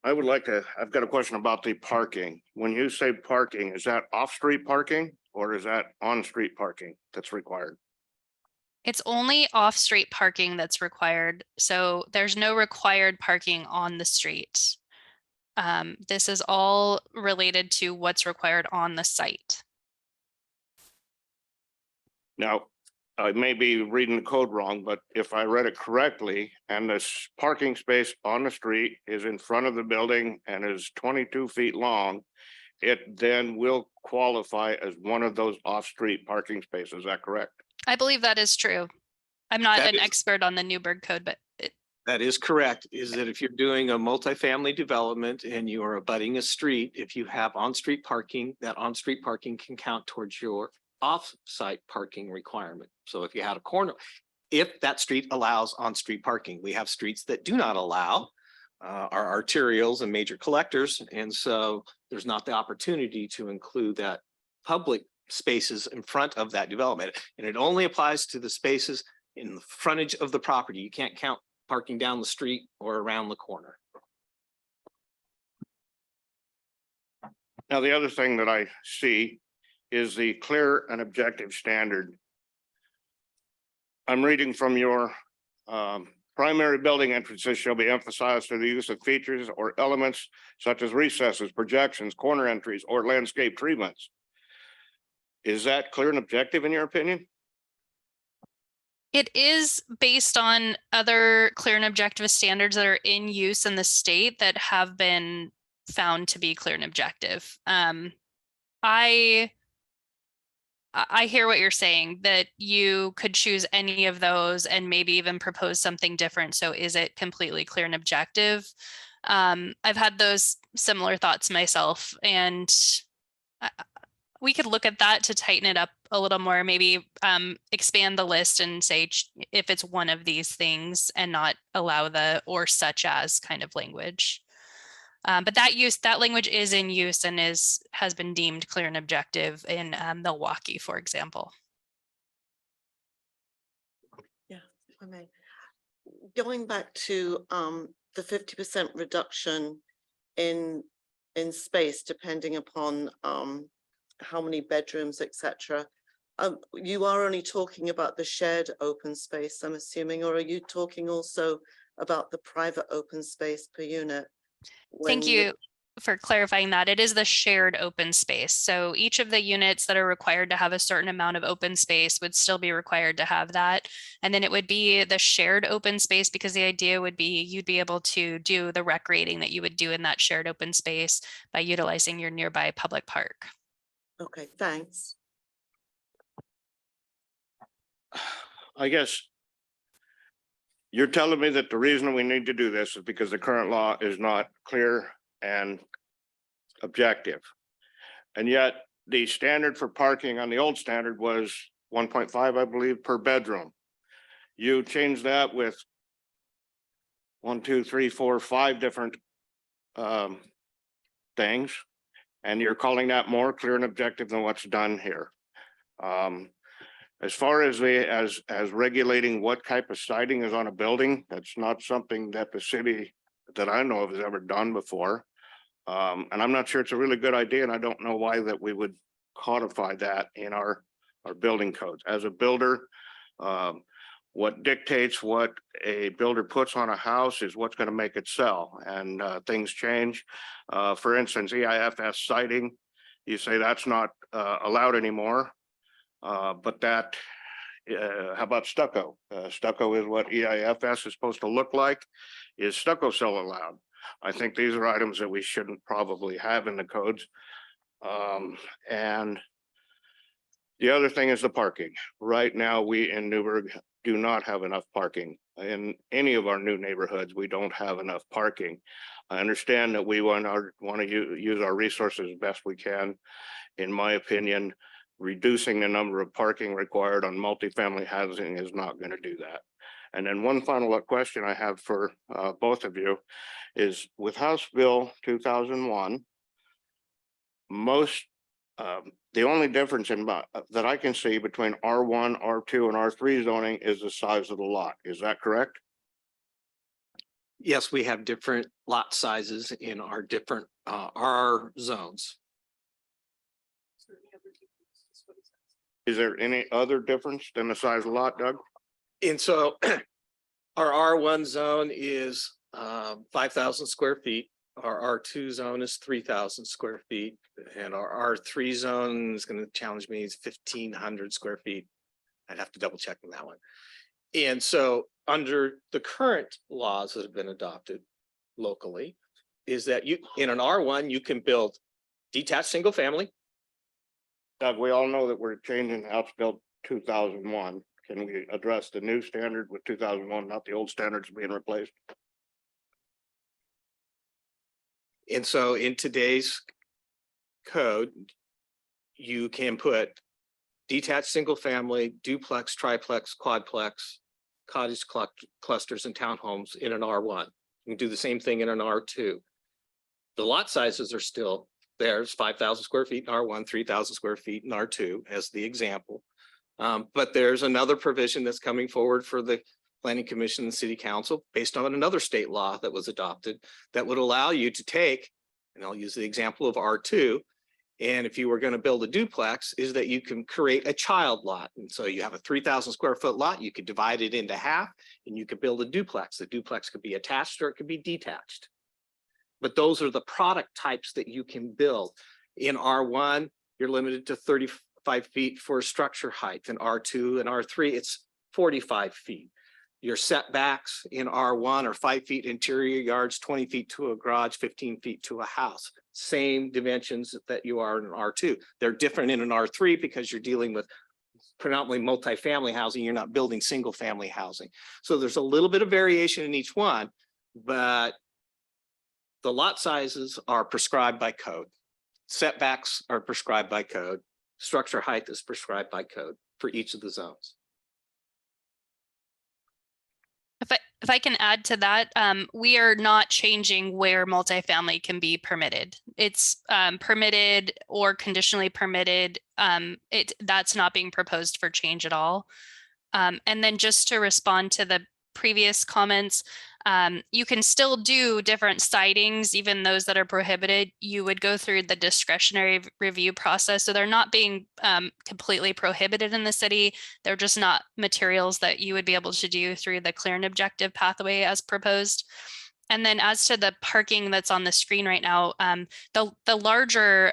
I've got a question about the parking. When you say parking, is that off-street parking or is that on-street parking that's required? It's only off-street parking that's required. So there's no required parking on the street. This is all related to what's required on the site. Now, I may be reading the code wrong, but if I read it correctly, and this parking space on the street is in front of the building and is 22 feet long, it then will qualify as one of those off-street parking spaces. Is that correct? I believe that is true. I'm not That an is- expert on the Newburgh code, but That is correct, is that if you're doing a multifamily development and you are abutting a street, if you have on-street parking, that on-street parking can count towards your off-site parking requirement. So if you had a corner, if that street allows on-street parking, we have streets that do not allow our arterials and major collectors. And so there's not the opportunity to include that public spaces in front of that development. And it only applies to the spaces in the frontage of the property. You can't count parking down the street or around the corner. Now, the other thing that I see is the clear and objective standard. I'm reading from your Primary building entrances shall be emphasized through the use of features or elements such as recesses, projections, corner entries, or landscape treatments. Is that clear and objective in your opinion? It is based on other clear and objective standards that are in use in the state that have been found to be clear and objective. I hear what you're saying, that you could choose any of those and maybe even propose something different. So is it completely clear and objective? I've had those similar thoughts myself, and we could look at that to tighten it up a little more, maybe expand the list and say if it's one of these things and not allow the or such as kind of language. But that language is in use and has been deemed clear and objective in Milwaukee, for example. Yeah, if I may. Going back to the 50% reduction in space, depending upon how many bedrooms, etc. You are only talking about the shared open space, I'm assuming, or are you talking also about the private open space per unit? Thank you for clarifying that. It is the shared open space. So each of the units that are required to have a certain amount of open space would still be required to have that. And then it would be the shared open space, because the idea would be you'd be able to do the recreating that you would do in that shared open space by utilizing your nearby public park. Okay, thanks. I guess you're telling me that the reason we need to do this is because the current law is not clear and objective. And yet the standard for parking on the old standard was 1.5, I believe, per bedroom. You changed that with 1, 2, 3, 4, 5 different things, and you're calling that more clear and objective than what's done here. As far as regulating what type of siding is on a building, that's not something that the city that I know of has ever done before. And I'm not sure it's a really good idea, and I don't know why that we would codify that in our building codes. As a builder, what dictates what a builder puts on a house is what's going to make it sell, and things change. For instance, EIFS siding, you say that's not allowed anymore. But that, how about stucco? Stucco is what EIFS is supposed to look like. Is stucco still allowed? I think these are items that we shouldn't probably have in the codes. And the other thing is the parking. Right now, we in Newburgh do not have enough parking. In any of our new neighborhoods, we don't have enough parking. I understand that we want to use our resources as best we can. In my opinion, reducing the number of parking required on multifamily housing is not going to do that. And then one final question I have for both of you is, with House Bill 2001, the only difference that I can see between R1, R2, and R3 zoning is the size of the lot. Is that correct? Yes, we have different lot sizes in our different R zones. Is there any other difference than the size of the lot, Doug? And so our R1 zone is 5,000 square feet. Our R2 zone is 3,000 square feet, and our R3 zone is going to challenge me, is 1,500 square feet. I'd have to double check on that one. And so under the current laws that have been adopted locally, is that you, in an R1, you can build detached single family. Doug, we all know that we're changing House Bill 2001. Can we address the new standard with 2001, not the old standards being replaced? And so in today's code, you can put detached single family, duplex, triplex, quadplex, cottage clusters, and townhomes in an R1. You can do the same thing in an R2. The lot sizes are still, there's 5,000 square feet in R1, 3,000 square feet in R2 as the example. But there's another provision that's coming forward for the Planning Commission and City Council based on another state law that was adopted that would allow you to take, and I'll use the example of R2, And if you were going to build a duplex, is that you can create a child lot. And so you have a 3,000 square foot lot, you could divide it into half and you could build a duplex. The duplex could be attached or it could be detached. But those are the product types that you can build. In R1, you're limited to 35 feet for structure height. In R2 and R3, it's 45 feet. Your setbacks in R1 are 5 feet interior yards, 20 feet to a garage, 15 feet to a house. Same dimensions that you are in R2. They're different in an R3 because you're dealing with predominantly multifamily housing. You're not building single family housing. So there's a little bit of variation in each one, but the lot sizes are prescribed by code. Setbacks are prescribed by code. Structure height is prescribed by code for each of the zones. If I can add to that, we are not changing where multifamily can be permitted. It's permitted or conditionally permitted. That's not being proposed for change at all. And then just to respond to the previous comments, you can still do different sightings, even those that are prohibited. You would go through the discretionary review process. So they're not being completely prohibited in the city. They're just not materials that you would be able to do through the clear and objective pathway as proposed. And then as to the parking that's on the screen right now, the larger,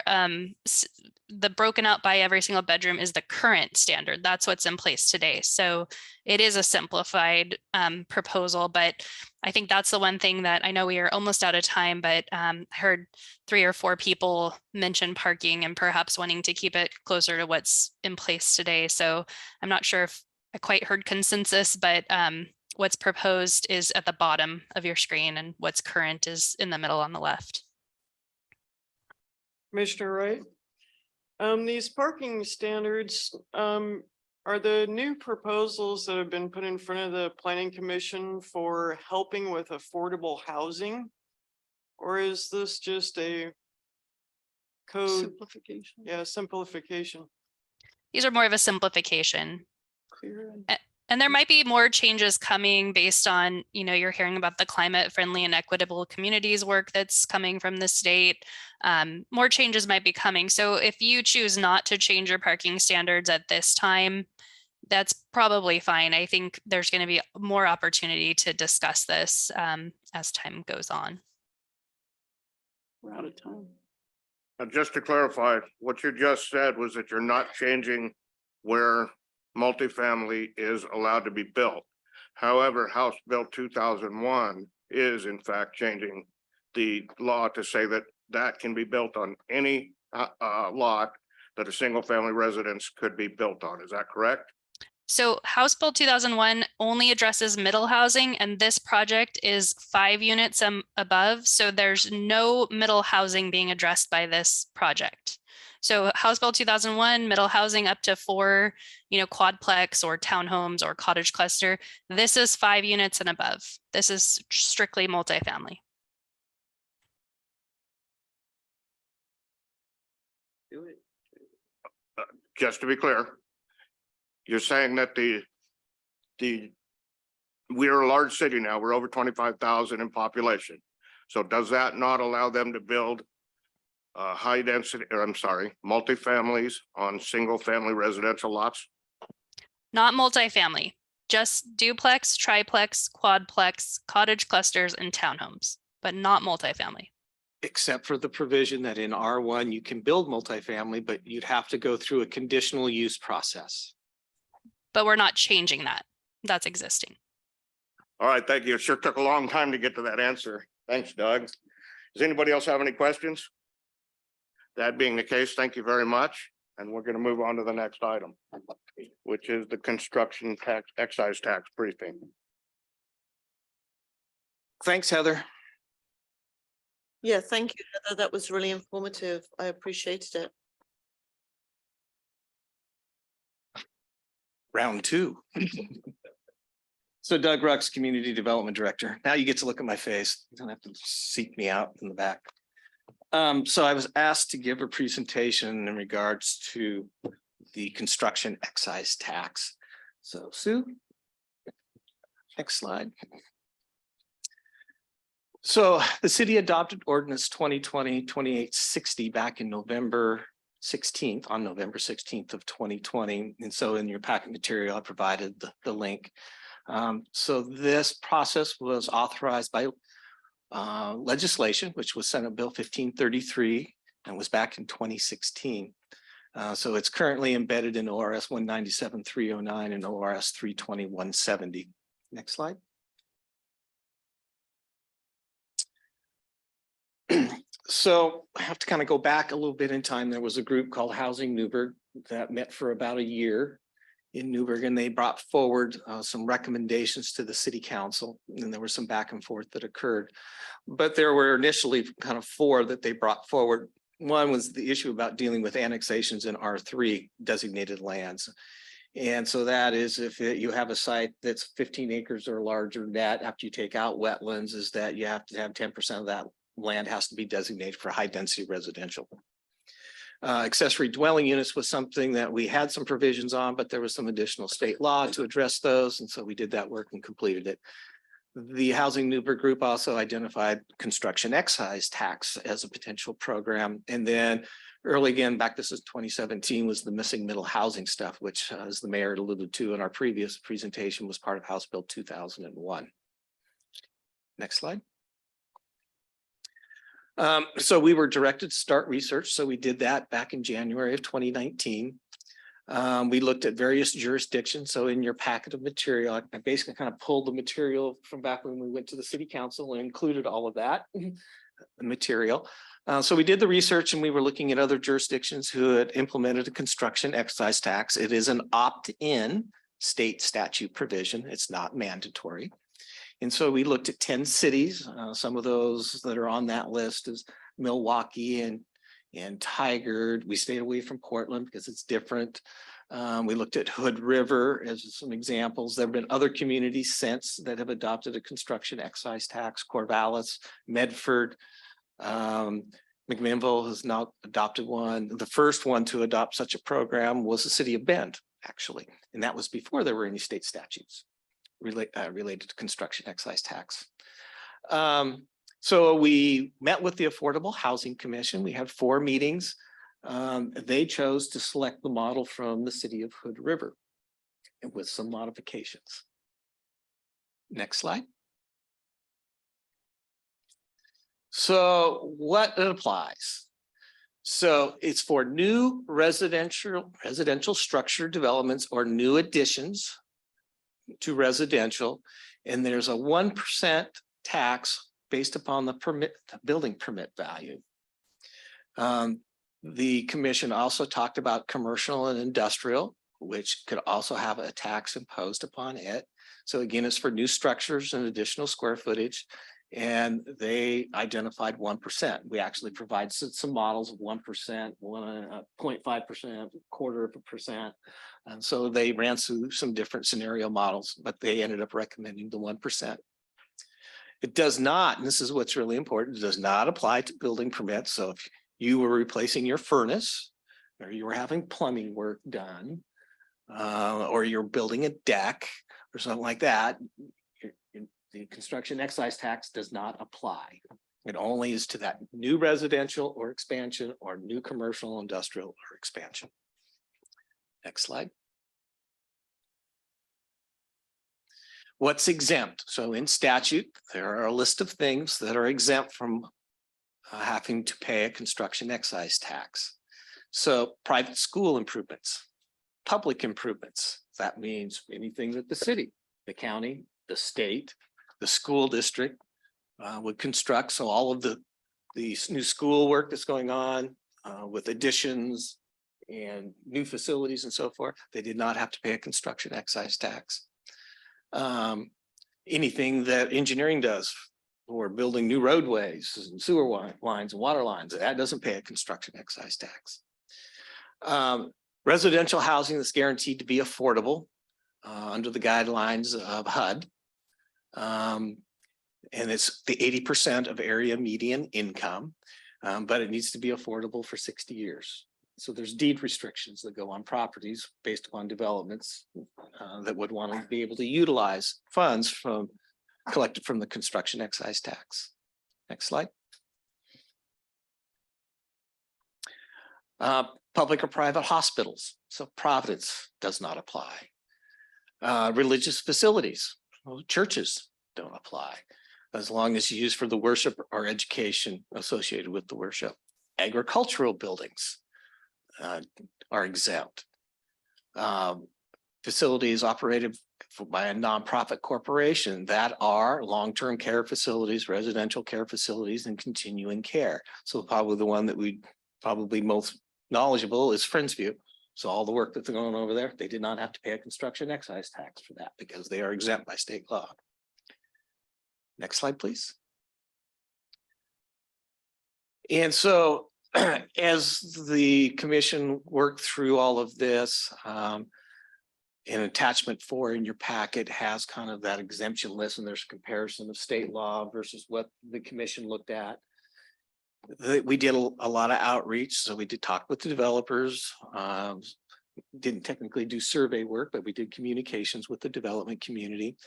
the broken out by every single bedroom is the current standard. That's what's in place today. So it is a simplified proposal, but I think that's the one thing that I know we are almost out of time, but I heard 3 or 4 people mention parking and perhaps wanting to keep it closer to what's in place today. So I'm not sure if I quite heard consensus, but what's proposed is at the bottom of your screen and what's current is in the middle on the left. Commissioner Wright? These parking standards, are the new proposals that have been put in front of the planning commission for helping with affordable housing? Or is this just a code, Simplification. simplification? These are more of a simplification. Clear and And there might be more changes coming based on, you're hearing about the climate friendly and equitable communities work that's coming from the state. More changes might be coming. So if you choose not to change your parking standards at this time, that's probably fine. I think there's going to be more opportunity to discuss this as time goes on. we're out of time. Now, just to clarify, what you just said was that you're not changing where multifamily is allowed to be built. However, House Bill 2001 is in fact changing the law to say that that can be built on any lot that a single family residence could be built on. Is that correct? So House Bill 2001 only addresses middle housing, and this project is 5 units above. So there's no middle housing being addressed by this project. So House Bill 2001, middle housing up to 4, quadplex or townhomes or cottage cluster. This is 5 units and above. This is strictly multifamily. Do it. Just to be clear, you're saying that we're a large city now, we're over 25,000 in population. So does that not allow them to build high density, or I'm sorry, multifamilies on single family residential lots? Not multifamily, just duplex, triplex, quadplex, cottage clusters, and townhomes, but not multifamily. Except for the provision that in R1, you can build multifamily, but you'd have to go through a conditional use process. But we're not changing that. That's existing. All right, thank you. It sure took a long time to get to that answer. Thanks, Doug. Does anybody else have any questions? That being the case, thank you very much. And we're going to move on to the next item, which is the construction tax, excise tax briefing. Thanks, Heather. Yeah, thank you, Heather. That was really informative. I appreciated it. Round 2. So Doug Rux, Community Development Director. Now you get to look at my face. You don't have to seek me out in the back. So I was asked to give a presentation in regards to the construction excise tax. So Sue, next slide. So the city adopted ordinance 2020-2860 back in November on November 16th of 2020. And so in your packet material, I provided the link. So this process was authorized by legislation, which was Senate Bill 1533 and was back in 2016. So it's currently embedded in ORS 197-309 and ORS 320-170. Next slide. So I have to kind of go back a little bit in time. There was a group called Housing Newburgh that met for about a year in Newburgh, and they brought forward some recommendations to the city council, and there was some back and forth that occurred. But there were initially kind of 4 that they brought forward. One was the issue about dealing with annexations in R3 designated lands. And so that is if you have a site that's 15 acres or larger, that after you take out wetlands, is that you have to have 10% of that land has to be designated for high density residential. Accessory dwelling units was something that we had some provisions on, but there was some additional state law to address those. And so we did that work and completed it. The Housing Newburgh group also identified construction excise tax as a potential program. And then early again, back this is 2017, was the missing middle housing stuff, which as the mayor alluded to in our previous presentation was part of House Bill 2001. Next slide. So we were directed to start research. So we did that back in January of 2019. We looked at various jurisdictions. So in your packet of material, I basically kind of pulled the material from back when we went to the city council and included all of that material. So we did the research and we were looking at other jurisdictions who had implemented a construction excise tax. It is an opt-in state statute provision. It's not mandatory. And so we looked at 10 cities. Some of those that are on that list is Milwaukee and Tigard. We stayed away from Portland because it's different. We looked at Hood River as some examples. There have been other communities since that have adopted a construction excise tax. Corvallis, Medford, McMinnville has now adopted one. The first one to adopt such a program was the city of Bend, actually. And that was before there were any state statutes related to construction excise tax. So we met with the Affordable Housing Commission. We had 4 meetings. They chose to select the model from the city of Hood River and with some modifications. Next slide. So what applies? So it's for new residential structure developments or new additions to residential, and there's a 1% tax based upon the building permit value. The commission also talked about commercial and industrial, which could also have a tax imposed upon it. So again, it's for new structures and additional square footage, and they identified 1%. We actually provide some models of 1%, 0.5%, 1/4%. And so they ran through some different scenario models, but they ended up recommending the 1%. It does not, and this is what's really important, it does not apply to building permits. So if you were replacing your furnace, or you were having plumbing work done, or you're building a deck or something like that, the construction excise tax does not apply. It only is to that new residential or expansion or new commercial, industrial or expansion. Next slide. What's exempt? So in statute, there are a list of things that are exempt from having to pay a construction excise tax. So private school improvements, public improvements. That means anything that the city, the county, the state, the school district would construct. So all of the new school work that's going on with additions and new facilities and so forth, they did not have to pay a construction excise tax. Anything that engineering does, or building new roadways and sewer lines and water lines, that doesn't pay a construction excise tax. Residential housing that's guaranteed to be affordable under the guidelines of HUD. And it's the 80% of area median income, but it needs to be affordable for 60 years. So there's deed restrictions that go on properties based upon developments that would want to be able to utilize funds collected from the construction excise tax. Next slide. Public or private hospitals, so Providence does not apply. Religious facilities, well, churches don't apply, as long as used for the worship or education associated with the worship. Agricultural buildings are exempt. Facilities operated by a nonprofit corporation that are long-term care facilities, residential care facilities, and continuing care. So probably the one that we probably most knowledgeable is Friendsview. So all the work that's going on over there, they did not have to pay a construction excise tax for that because they are exempt by state law. Next slide, please. And so as the commission worked through all of this, in attachment 4 in your packet has kind of that exemption list, and there's a comparison of state law versus what the commission looked at. We did a lot of outreach, so we did talk with the developers. Didn't technically do survey work, but we did communications with the development community.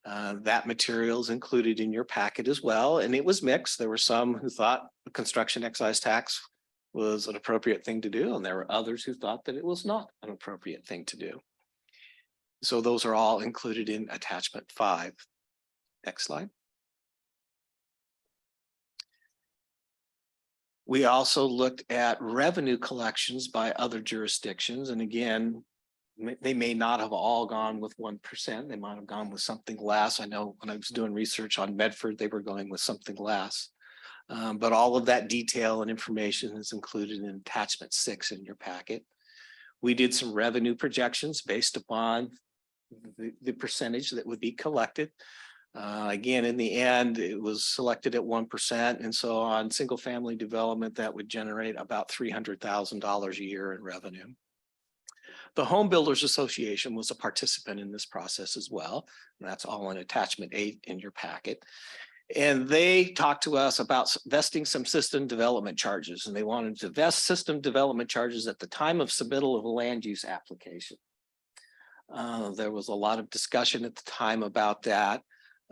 That material is included in your packet as well, and it was mixed. There were some who thought the construction excise tax was an appropriate thing to do, and there were others who thought that it was not an appropriate thing to do. So those are all included in attachment 5. Next slide. We also looked at revenue collections by other jurisdictions. And again, they may not have all gone with 1%. They might have gone with something less. I know when I was doing research on Medford, they were going with something less. But all of that detail and information is included in attachment 6 in your packet. We did some revenue projections based upon the percentage that would be collected. Again, in the end, it was selected at 1%. And so on single family development, that would generate about $300,000 a year in revenue. The Home Builders Association was a participant in this process as well. And that's all in attachment 8 in your packet. And they talked to us about vesting some system development charges, and they wanted to vest system development charges at the time of submittal of a land use application. There was a lot of discussion at the time about that.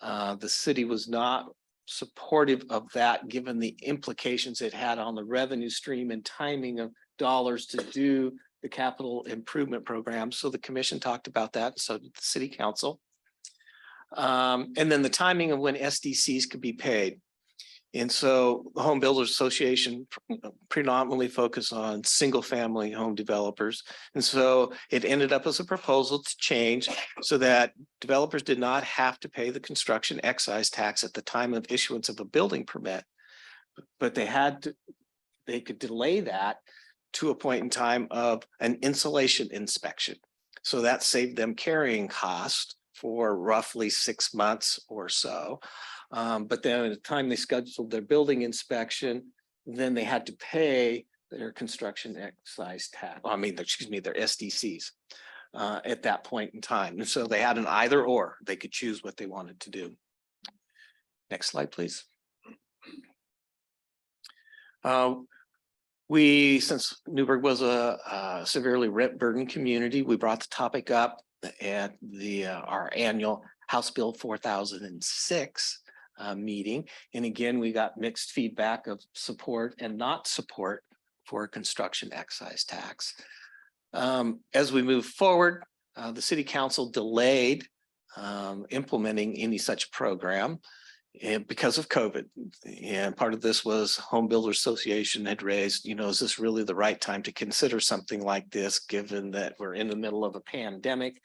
The city was not supportive of that, given the implications it had on the revenue stream and timing of dollars to do the capital improvement program. So the commission talked about that, so did the city council. And then the timing of when SDCs could be paid. And so the Home Builders Association predominantly focused on single family home developers. And so it ended up as a proposal to change so that developers did not have to pay the construction excise tax at the time of issuance of a building permit, but they could delay that to a point in time of an insulation inspection. So that saved them carrying cost for roughly 6 months or so. But then at the time they scheduled their building inspection, then they had to pay their construction excise tax, their SDCs at that point in time. And so they had an either or, they could choose what they wanted to do. Next slide, please. Since Newburgh was a severely rent burdened community, we brought the topic up at our annual House Bill 4006 meeting. And again, we got mixed feedback of support and not support for a construction excise tax. As we move forward, the city council delayed implementing any such program because of COVID. And part of this was Home Builders Association had raised, is this really the right time to consider something like this, given that we're in the middle of a pandemic?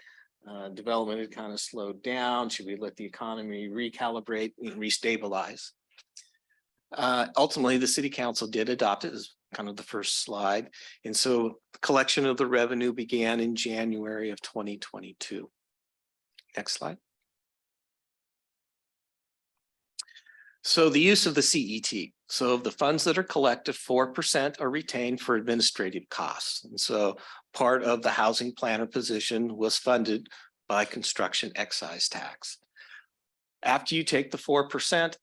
Development had kind of slowed down. Should we let the economy recalibrate and restabilize? Ultimately, the city council did adopt it as kind of the first slide. And so collection of the revenue began in January of 2022. Next slide. So the use of the CET. So of the funds that are collected, 4% are retained for administrative costs. And so part of the housing planner position was funded by construction excise tax. After you take the 4%,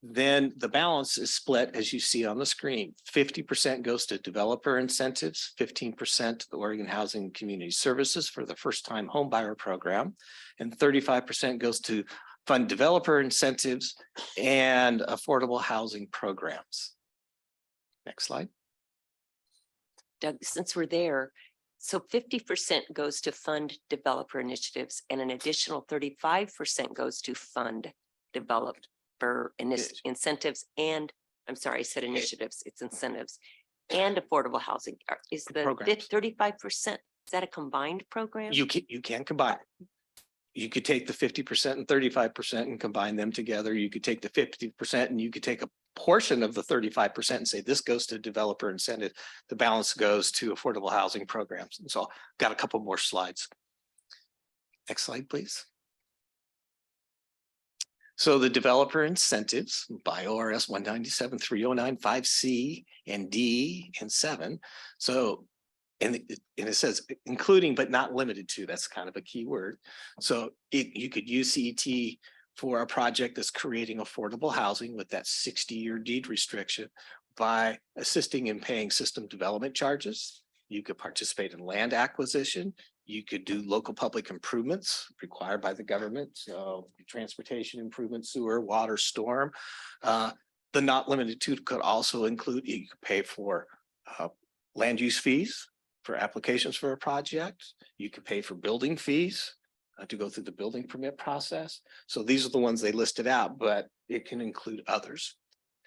then the balance is split as you see on the screen. 50% goes to developer incentives, 15% to the Oregon Housing and Community Services for the first time home buyer program, and 35% goes to fund developer incentives and affordable housing programs. Next slide. Doug, since we're there, so 50% goes to fund developer initiatives and an additional 35% goes to fund developer incentives and, I'm sorry, I said initiatives, it's incentives and affordable housing. Is the Programs. 35%, is that a combined program? You can combine. You could take the 50% and 35% and combine them together. You could take the 50% and you could take a portion of the 35% and say this goes to developer incentive. The balance goes to affordable housing programs. And so got a couple more slides. Next slide, please. So the developer incentives by ORS 197-3095C and D and 7. So and it says including but not limited to, that's kind of a key word. So you could use CET for a project that's creating affordable housing with that 60-year deed restriction by assisting in paying system development charges. You could participate in land acquisition. You could do local public improvements required by the government. So transportation improvement, sewer, water, storm. The not limited to could also include, you could pay for land use fees for applications for a project. You could pay for building fees to go through the building permit process. So these are the ones they listed out, but it can include others.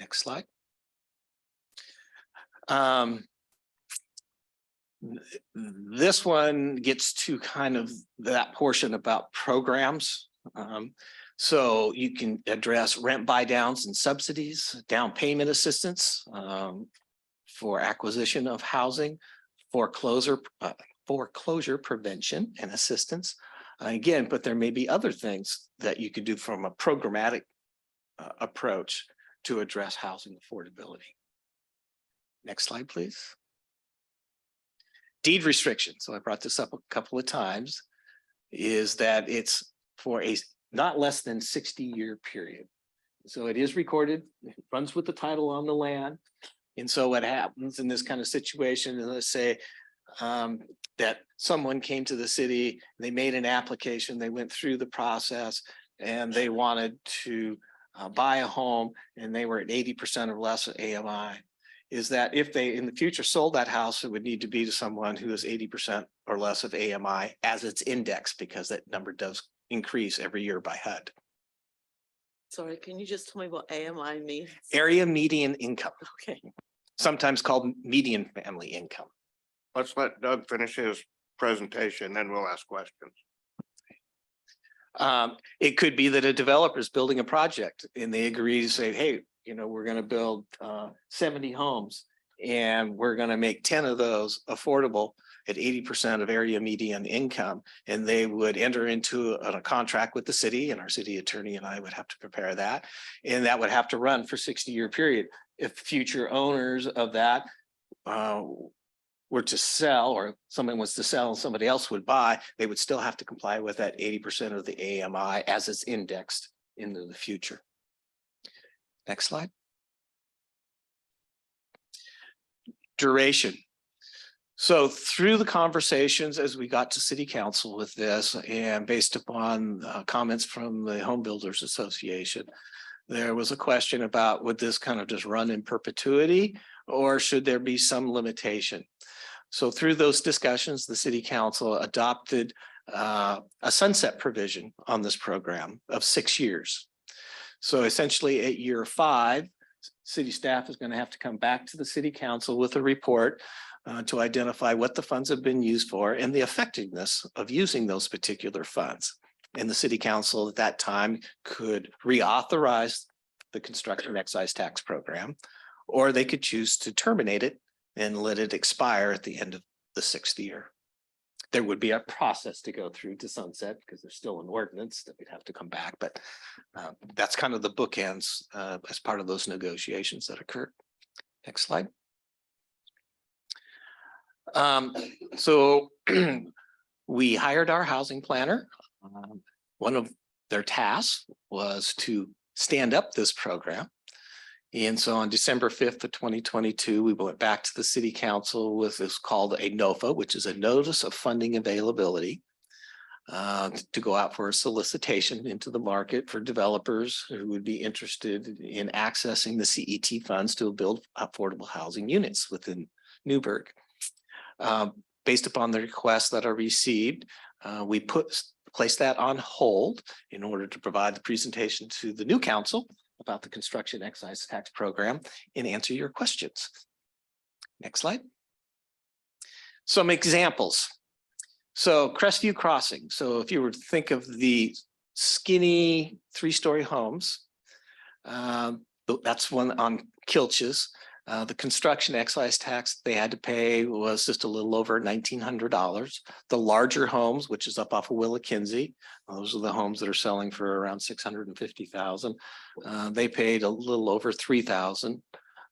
Next slide. This one gets to kind of that portion about programs. So you can address rent buy downs and subsidies, down payment assistance for acquisition of housing, foreclosure prevention and assistance. Again, but there may be other things that you could do from a programmatic approach to address housing affordability. Next slide, please. Deed restriction. So I brought this up a couple of times, is that it's for a not less than 60-year period. So it is recorded, it runs with the title on the land. And so what happens in this kind of situation, and let's say that someone came to the city, they made an application, they went through the process and they wanted to buy a home and they were at 80% or less of AMI, is that if they in the future sold that house, it would need to be to someone who is 80% or less of AMI as its index, because that number does increase every year by HUD. Sorry, can you just tell me what AMI means? Area median income, Okay. sometimes called median family income. Let's let Doug finish his presentation, then we'll ask questions. It could be that a developer is building a project and they agree to say, hey, you know, we're going to build 70 homes and we're going to make 10 of those affordable at 80% of area median income. And they would enter into a contract with the city, and our city attorney and I would have to prepare that. And that would have to run for 60-year period. If future owners of that were to sell, or someone was to sell and somebody else would buy, they would still have to comply with that 80% of the AMI as it's indexed into the future. Next slide. Duration. So through the conversations as we got to City Council with this, and based upon comments from the Home Builders Association, there was a question about, would this kind of just run in perpetuity, or should there be some limitation? So through those discussions, the City Council adopted a sunset provision on this program of 6 years. So essentially at year 5, city staff is going to have to come back to the City Council with a report to identify what the funds have been used for and the effectiveness of using those particular funds. And the City Council at that time could reauthorize the construction excise tax program, or they could choose to terminate it and let it expire at the end of the 6th year. There would be a process to go through to sunset because there's still an ordinance that we'd have to come back, but that's kind of the bookends as part of those negotiations that occurred. Next slide. So we hired our housing planner. One of their tasks was to stand up this program. And so on December 5th of 2022, we went back to the City Council with this called a NOFA, which is a Notice of Funding Availability, to go out for a solicitation into the market for developers who would be interested in accessing the CET funds to build affordable housing units within Newburgh. Based upon the requests that are received, we place that on hold in order to provide the presentation to the new council about the construction excise tax program and answer your questions. Next slide. Some examples. So Crestview Crossing. So if you were to think of the skinny 3-story homes, that's one on Kilches. The construction excise tax they had to pay was just a little over $1,900. The larger homes, which is up off of Willa Kinsey, those are the homes that are selling for around $650,000. They paid a little over $3,000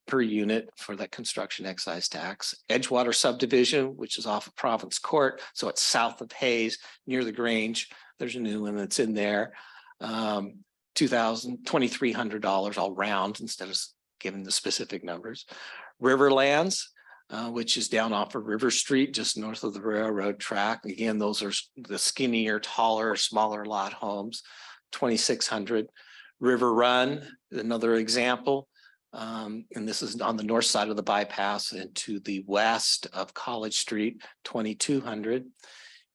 per unit for that construction excise tax. Edgewater subdivision, which is off of Province Court, so it's south of Hayes, near the Grange. There's a new one that's in there. $2,300, I'll round instead of giving the specific numbers. Riverlands, which is down off of River Street, just north of the railroad track. Again, those are the skinnier, taller, smaller lot homes, $2,600. River Run, another example. And this is on the north side of the bypass and to the west of College Street, $2,200.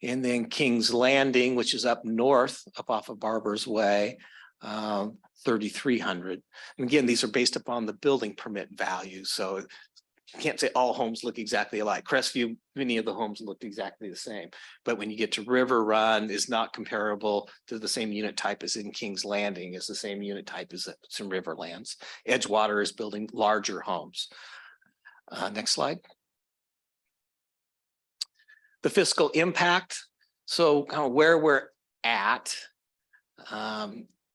And then King's Landing, which is up north, up off of Barber's Way, $3,300. And again, these are based upon the building permit value. So you can't say all homes look exactly alike. Crestview, many of the homes looked exactly the same. But when you get to River Run, is not comparable to the same unit type as in King's Landing, is the same unit type as some Riverlands. Edgewater is building larger homes. Next slide. The fiscal impact. So kind of where we're at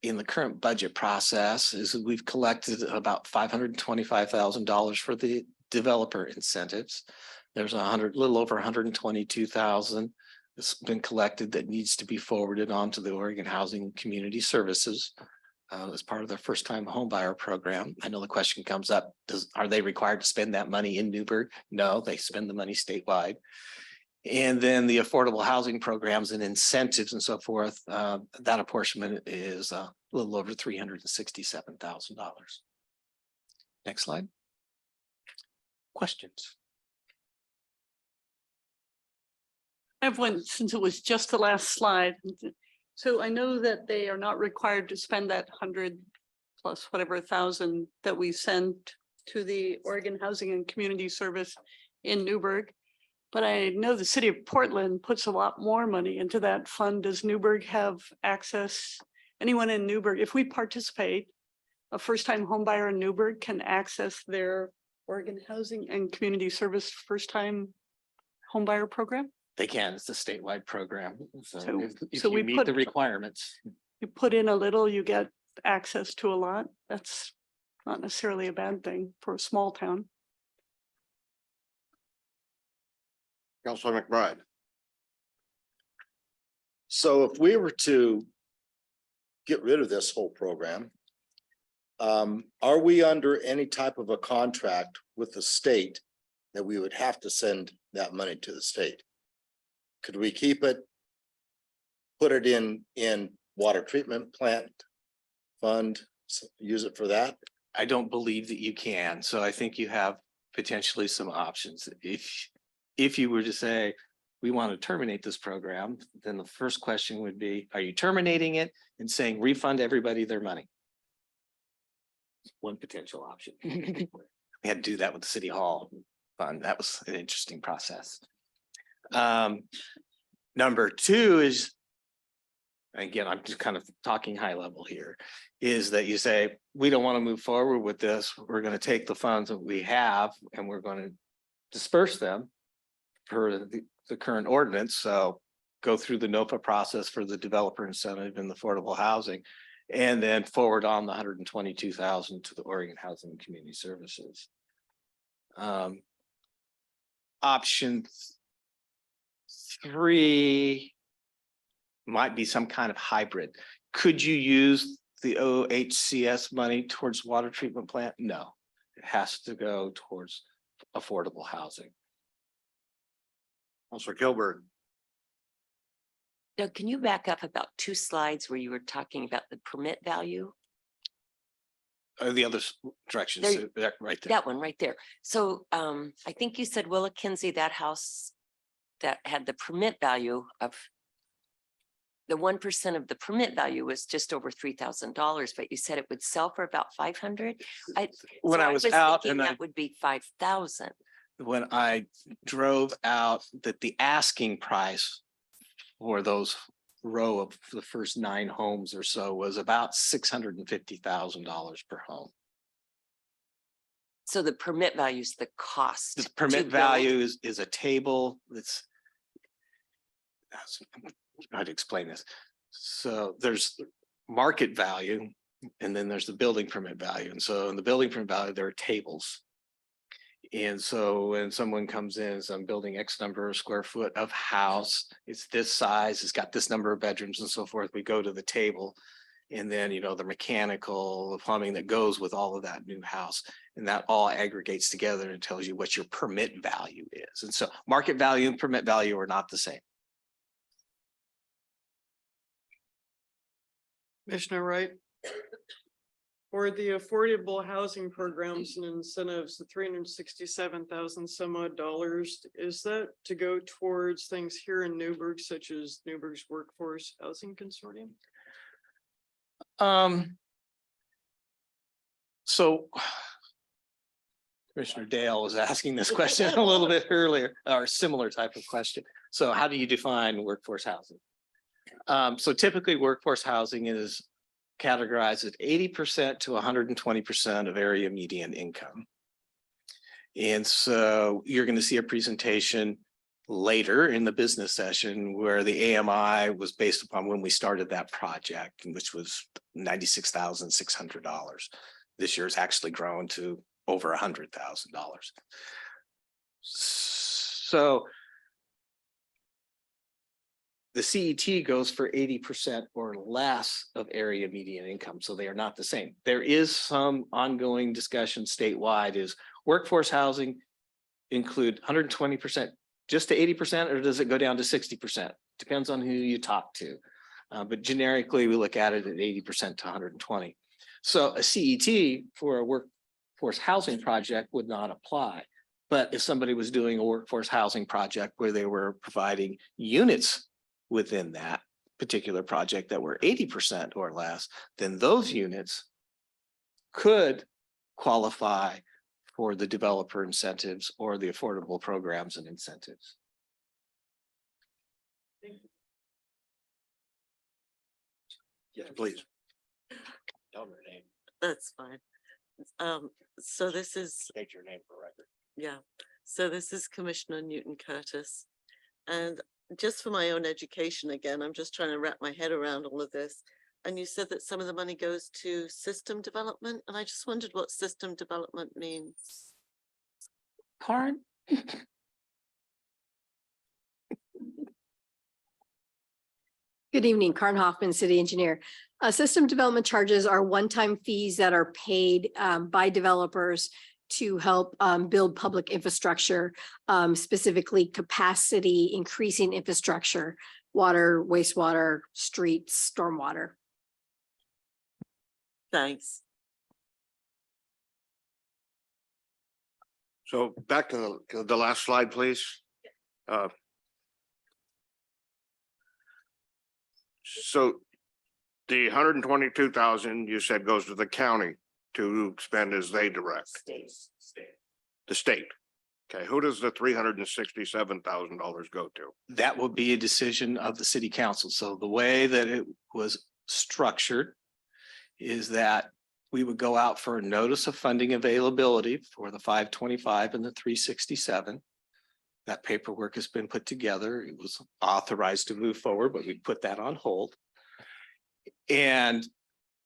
in the current budget process is we've collected about $525,000 for the developer incentives. There's little over 122,000 that's been collected that needs to be forwarded on to the Oregon Housing and Community Services as part of their first time home buyer program. I know the question comes up, are they required to spend that money in Newburgh? No, they spend the money statewide. And then the affordable housing programs and incentives and so forth, that apportionment is a little over $367,000. Next slide. Questions? I have one, since it was just the last slide. So I know that they are not required to spend that 100 plus whatever thousand that we send to the Oregon Housing and Community Service in Newburgh. But I know the city of Portland puts a lot more money into that fund. Does Newburgh have access? Anyone in Newburgh, if we participate, a first-time homebuyer in Newburgh can access their Oregon Housing and Community Service first-time homebuyer program? They can, it's a statewide program. So So- if so you we meet put- the requirements. You put in a little, you get access to a lot. That's not necessarily a bad thing for a small town. Councilor McBride. So if we were to get rid of this whole program, are we under any type of a contract with the state that we would have to send that money to the state? Could we keep it, put it in water treatment plant fund, use it for that? I don't believe that you can. So I think you have potentially some options. If you were to say, we want to terminate this program, then the first question would be, are you terminating it and saying refund everybody their money? One potential option. We had to do that with the City Hall fund. That was an interesting process. Number two is, again, I'm just kind of talking high level here, is that you say, we don't want to move forward with this. We're going to take the funds that we have and we're going to disperse them per the current ordinance. So go through the NOPA process for the developer incentive and the affordable housing, and then forward on the 122,000 to the Oregon Housing and Community Services. Option 3 might be some kind of hybrid. Could you use the OHCS money towards water treatment plant? No, it has to go towards affordable housing. Councilor Kilburg. Doug, can you back up about 2 slides where you were talking about the permit value? The other directions, There- right there. That one right there. So I think you said Willa Kinsey, that house that had the permit value of the 1% of the permit value was just over $3,000, but you said it would sell for about 500. When I was out and That would be 5,000. when I drove out, that the asking price for those row of the first 9 homes or so was about $650,000 per home. So the permit value is the cost. The to permit build. value is a table how to explain this. So there's market value and then there's the building permit value. And so in the building permit value, there are tables. And so when someone comes in, so I'm building X number of square foot of house, it's this size, it's got this number of bedrooms and so forth. We go to the table. And then, you know, the mechanical, the plumbing that goes with all of that new house. And that all aggregates together and tells you what your permit value is. And so market value and permit value are not the same. Commissioner Wright. For the affordable housing programs and incentives, the 367,000 some odd dollars, is that to go towards things here in Newburgh, such as Newburgh's Workforce Housing Consortium? So Commissioner Dale was asking this question a little bit earlier, or similar type of question. So how do you define workforce housing? So typically workforce housing is categorized at 80% to 120% of area median income. And so you're going to see a presentation later in the business session where the AMI was based upon when we started that project, which was $96,600. This year's actually grown to over $100,000. So the CET goes for 80% or less of area median income, so they are not the same. There is some ongoing discussion statewide, is workforce housing include 120% just to 80%, or does it go down to 60%? Depends on who you talk to. But generically, we look at it at 80% to 120. So a CET for a workforce housing project would not apply. But if somebody was doing a workforce housing project where they were providing units within that particular project that were 80% or less, then those units could qualify for the developer incentives or the affordable programs and incentives. Yeah, please. Tell me your name, That's fine. So this is, state your name for record. yeah, so this is Commissioner Newton Curtis. And just for my own education, again, I'm just trying to wrap my head around all of this. And you said that some of the money goes to system development, and I just wondered what system development means. Karen? Good evening, Karen Hoffman, city engineer. System development charges are one-time fees that are paid by developers to help build public infrastructure, specifically capacity increasing infrastructure, water, wastewater, streets, stormwater. Thanks. So back to the last slide, please. So the 122,000 you said goes to the county to spend as they direct, the state. Okay, who does the $367,000 go to? That would be a decision of the city council. So the way that it was structured is that we would go out for a notice of funding availability for the 525 and the 367. That paperwork has been put together. It was authorized to move forward, but we put that on hold. And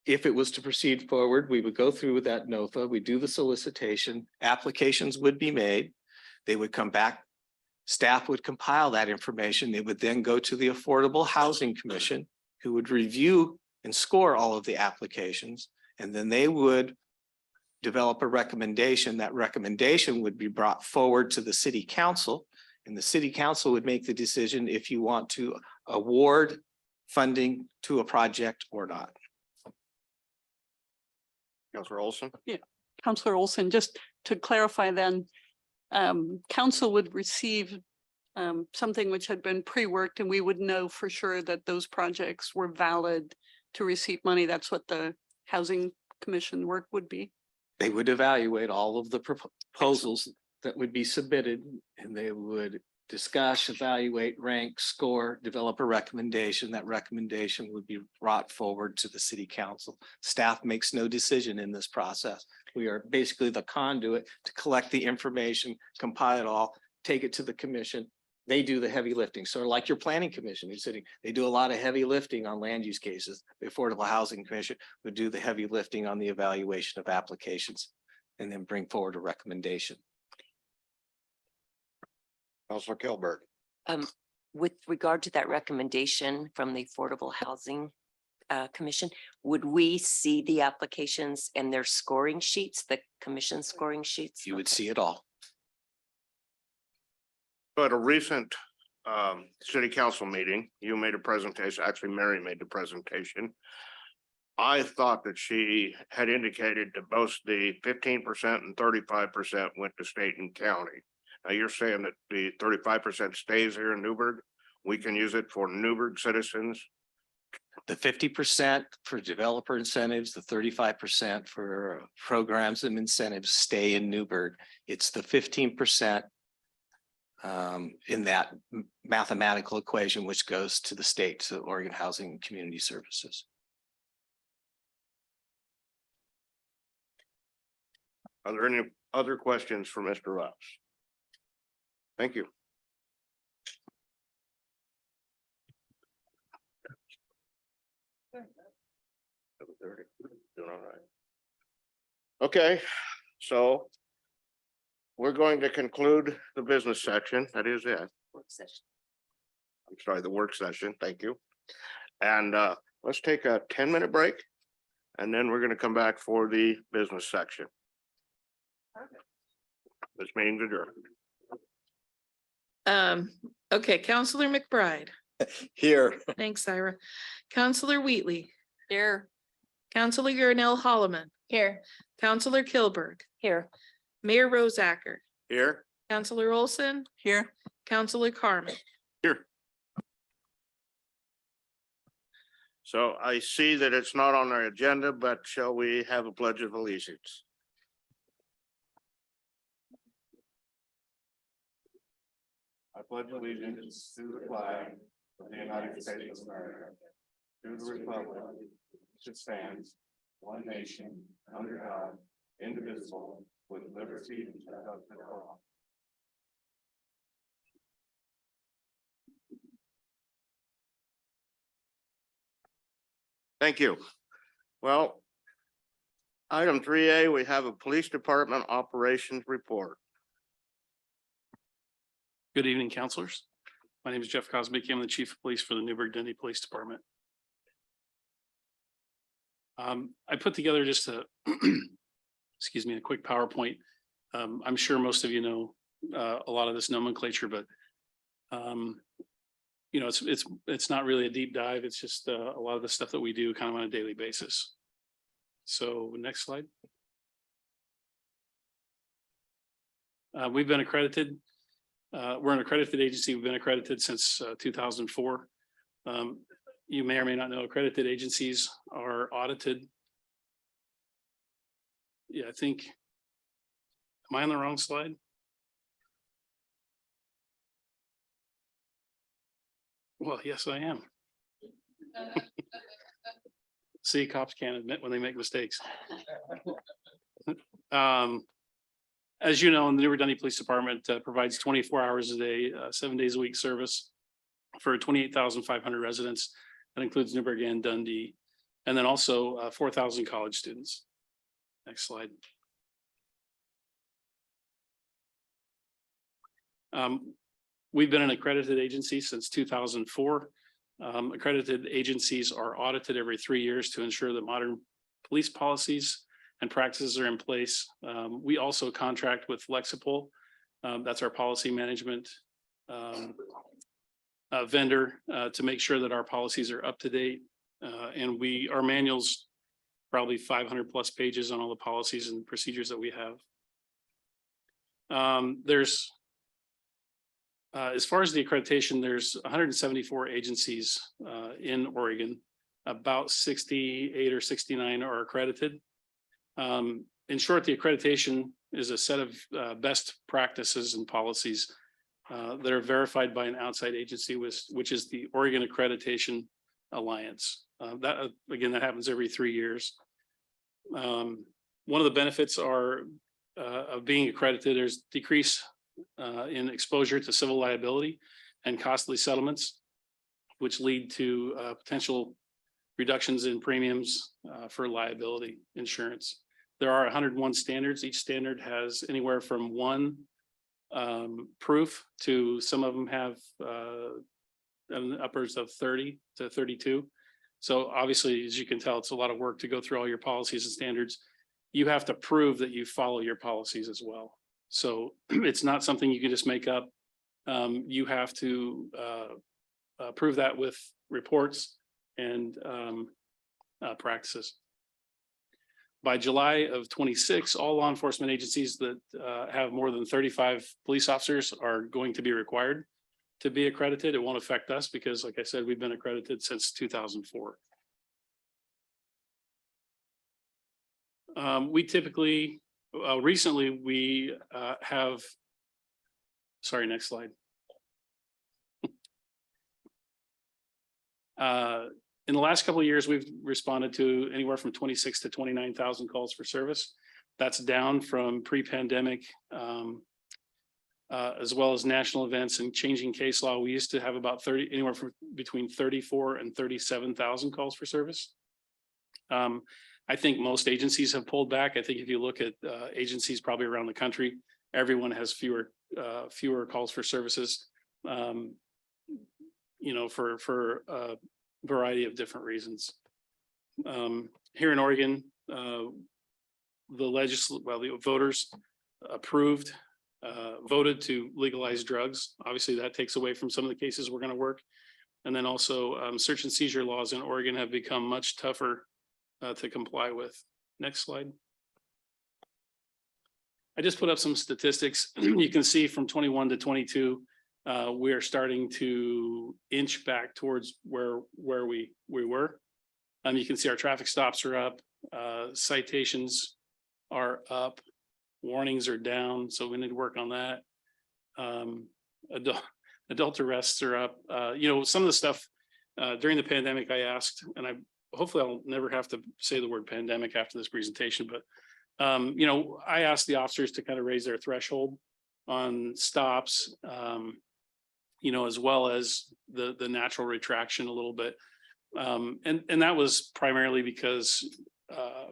if it was to proceed forward, we would go through with that NOFA, we do the solicitation, applications would be made. They would come back, staff would compile that information. It would then go to the Affordable Housing Commission, who would review and score all of the applications. And then they would develop a recommendation. That recommendation would be brought forward to the city council, and the city council would make the decision if you want to award funding to a project or not. Counselor Olson? Counselor Olson, just to clarify then, council would receive something which had been pre-worked and we would know for sure that those projects were valid to receive money. That's what the housing commission work would be. They would evaluate all of the proposals that would be submitted and they would discuss, evaluate, rank, score, develop a recommendation. That recommendation would be brought forward to the city council. Staff makes no decision in this process. We are basically the conduit to collect the information, compile it all, take it to the commission. They do the heavy lifting. So like your planning commission is sitting, they do a lot of heavy lifting on land use cases. The Affordable Housing Commission would do the heavy lifting on the evaluation of applications and then bring forward a recommendation. Counselor Kilberg? With regard to that recommendation from the Affordable Housing Commission, would we see the applications and their scoring sheets, the commission scoring sheets? You would see it all. At a recent city council meeting, you made a presentation, actually Mary made the presentation. I thought that she had indicated that both the 15% and 35% went to state and county. Now you're saying that the 35% stays here in Newburgh? We can use it for Newburgh citizens? The 50% for developer incentives, the 35% for programs and incentives stay in Newburgh. It's the 15% in that mathematical equation, which goes to the state, to Oregon Housing and Community Services. Are there any other questions for Mr. Rouse? Thank you. Doing all right. Okay, so we're going to conclude the business section. That is it. Work session. I'm sorry, the work session. Thank you. And let's take a 10-minute break. And then we're going to come back for the business section. This meeting's adjourned. Okay, Counselor McBride. Here. Thanks, Ira. Counselor Wheatley. Here. Counselor Yarnell Holloman. Here. Counselor Kilberg. Here. Mayor Rosacker. Here. Counselor Olson. Here. Counselor Carmen. Here. So I see that it's not on our agenda, but shall we have a pledge of allegiance? I pledge allegiance to the flag of the United States of America, to the republic which stands one nation under God, indivisible, with liberty and justice for all. Thank you. Well, item 3A, we have a police department operations report. Good evening, counselors. My name is Jeff Kosmicki. I'm the chief of police for the Newburgh Dundee Police Department. I put together just a, excuse me, a quick PowerPoint. I'm sure most of you know a lot of this nomenclature, but you know, it's not really a deep dive. It's just a lot of the stuff that we do kind of on a daily basis. So next slide. We've been accredited. We're an accredited agency. We've been accredited since 2004. You may or may not know accredited agencies are audited. Yeah, I think, am I on the wrong slide? Well, yes, I am. See, cops can't admit when they make mistakes. As you know, the Newburgh Dundee Police Department provides 24 hours a day, 7 days a week service for 28,500 residents. That includes Newburgh and Dundee, and then also 4,000 college students. Next slide. We've been an accredited agency since 2004. Accredited agencies are audited every 3 years to ensure that modern police policies and practices are in place. We also contract with Lexipol. That's our policy management vendor to make sure that our policies are up to date. And our manuals probably 500+ pages on all the policies and procedures that we have. There's as far as the accreditation, there's 174 agencies in Oregon. About 68 or 69 are accredited. In short, the accreditation is a set of best practices and policies that are verified by an outside agency, which is the Oregon Accreditation Alliance. That again, that happens every 3 years. One of the benefits are of being accredited. There's decrease in exposure to civil liability and costly settlements, which lead to potential reductions in premiums for liability insurance. There are 101 standards. Each standard has anywhere from 1 proof to some of them have upwards of 30 to 32. So obviously, as you can tell, it's a lot of work to go through all your policies and standards. You have to prove that you follow your policies as well. So it's not something you can just make up. You have to prove that with reports and practices. By July of 26, all law enforcement agencies that have more than 35 police officers are going to be required to be accredited. It won't affect us because, like I said, we've been accredited since 2004. We typically, recently, we have, sorry, next slide. In the last couple of years, we've responded to anywhere from 26 to 29,000 calls for service. That's down from pre-pandemic, as well as national events and changing case law. We used to have about anywhere from between 34 and 37,000 calls for service. I think most agencies have pulled back. I think if you look at agencies probably around the country, everyone has fewer calls for services, you know, for a variety of different reasons. Here in Oregon, the voters approved, voted to legalize drugs. Obviously, that takes away from some of the cases we're going to work. And then also search and seizure laws in Oregon have become much tougher to comply with. Next slide. I just put up some statistics. You can see from 21 to 22, we are starting to inch back towards where we were. You can see our traffic stops are up, citations are up, warnings are down, so we need to work on that. Adult arrests are up. You know, some of the stuff during the pandemic I asked, and hopefully I'll never have to say the word pandemic after this presentation, but you know, I asked the officers to kind of raise their threshold on stops, you know, as well as the natural retraction a little bit. And that was primarily because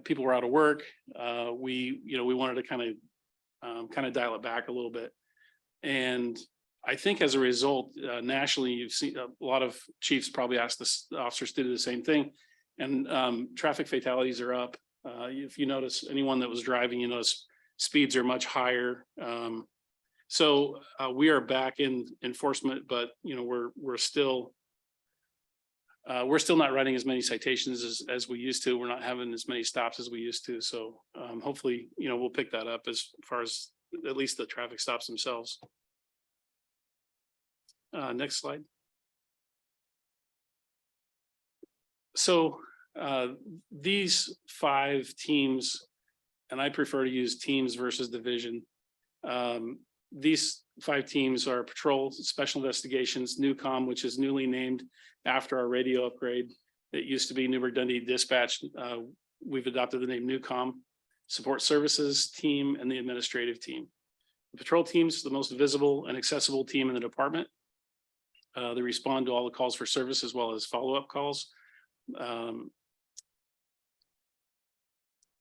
people were out of work. We wanted to kind of dial it back a little bit. And I think as a result, nationally, you've seen a lot of chiefs probably asked the officers to do the same thing. And traffic fatalities are up. If you notice, anyone that was driving, you notice speeds are much higher. So we are back in enforcement, but you know, we're still not writing as many citations as we used to. We're not having as many stops as we used to. So hopefully, you know, we'll pick that up as far as at least the traffic stops themselves. Next slide. So these 5 teams, and I prefer to use teams versus division. These 5 teams are Patrol, Special Investigations, NewCom, which is newly named after our radio upgrade. It used to be Newburgh Dundee Dispatch. We've adopted the name NewCom, Support Services Team, and the Administrative Team. The Patrol team is the most visible and accessible team in the department. They respond to all the calls for service as well as follow-up calls.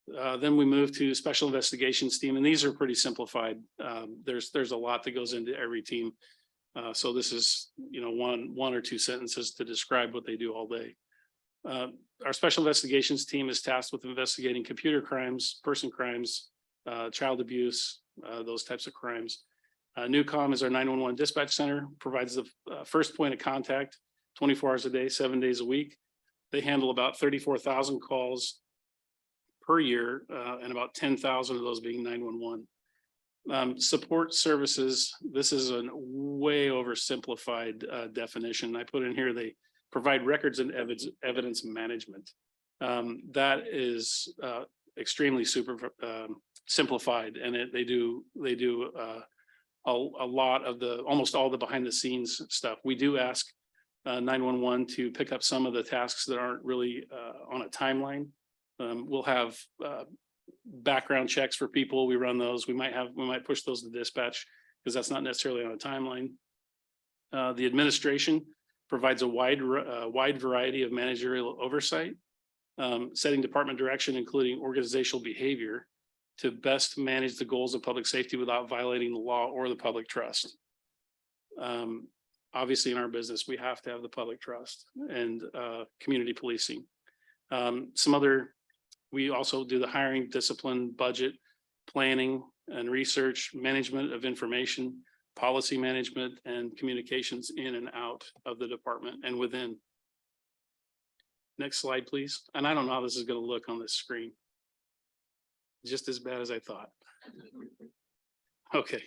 Then we move to Special Investigations Team, and these are pretty simplified. There's a lot that goes into every team. So this is, you know, one or 2 sentences to describe what they do all day. Our Special Investigations Team is tasked with investigating computer crimes, person crimes, child abuse, those types of crimes. NewCom is our 911 dispatch center, provides the first point of contact 24 hours a day, 7 days a week. They handle about 34,000 calls per year, and about 10,000 of those being 911. Support services, this is a way oversimplified definition. I put in here, they provide records and evidence management. That is extremely simplified, and they do a lot of almost all the behind the scenes stuff. We do ask 911 to pick up some of the tasks that aren't really on a timeline. We'll have background checks for people. We run those. We might push those to dispatch because that's not necessarily on a timeline. The administration provides a wide variety of managerial oversight, setting department direction, including organizational behavior, to best manage the goals of public safety without violating the law or the public trust. Obviously, in our business, we have to have the public trust and community policing. We also do the hiring, discipline, budget, planning, and research, management of information, policy management, and communications in and out of the department and within. Next slide, please. And I don't know how this is going to look on this screen. Just as bad as I thought. Okay.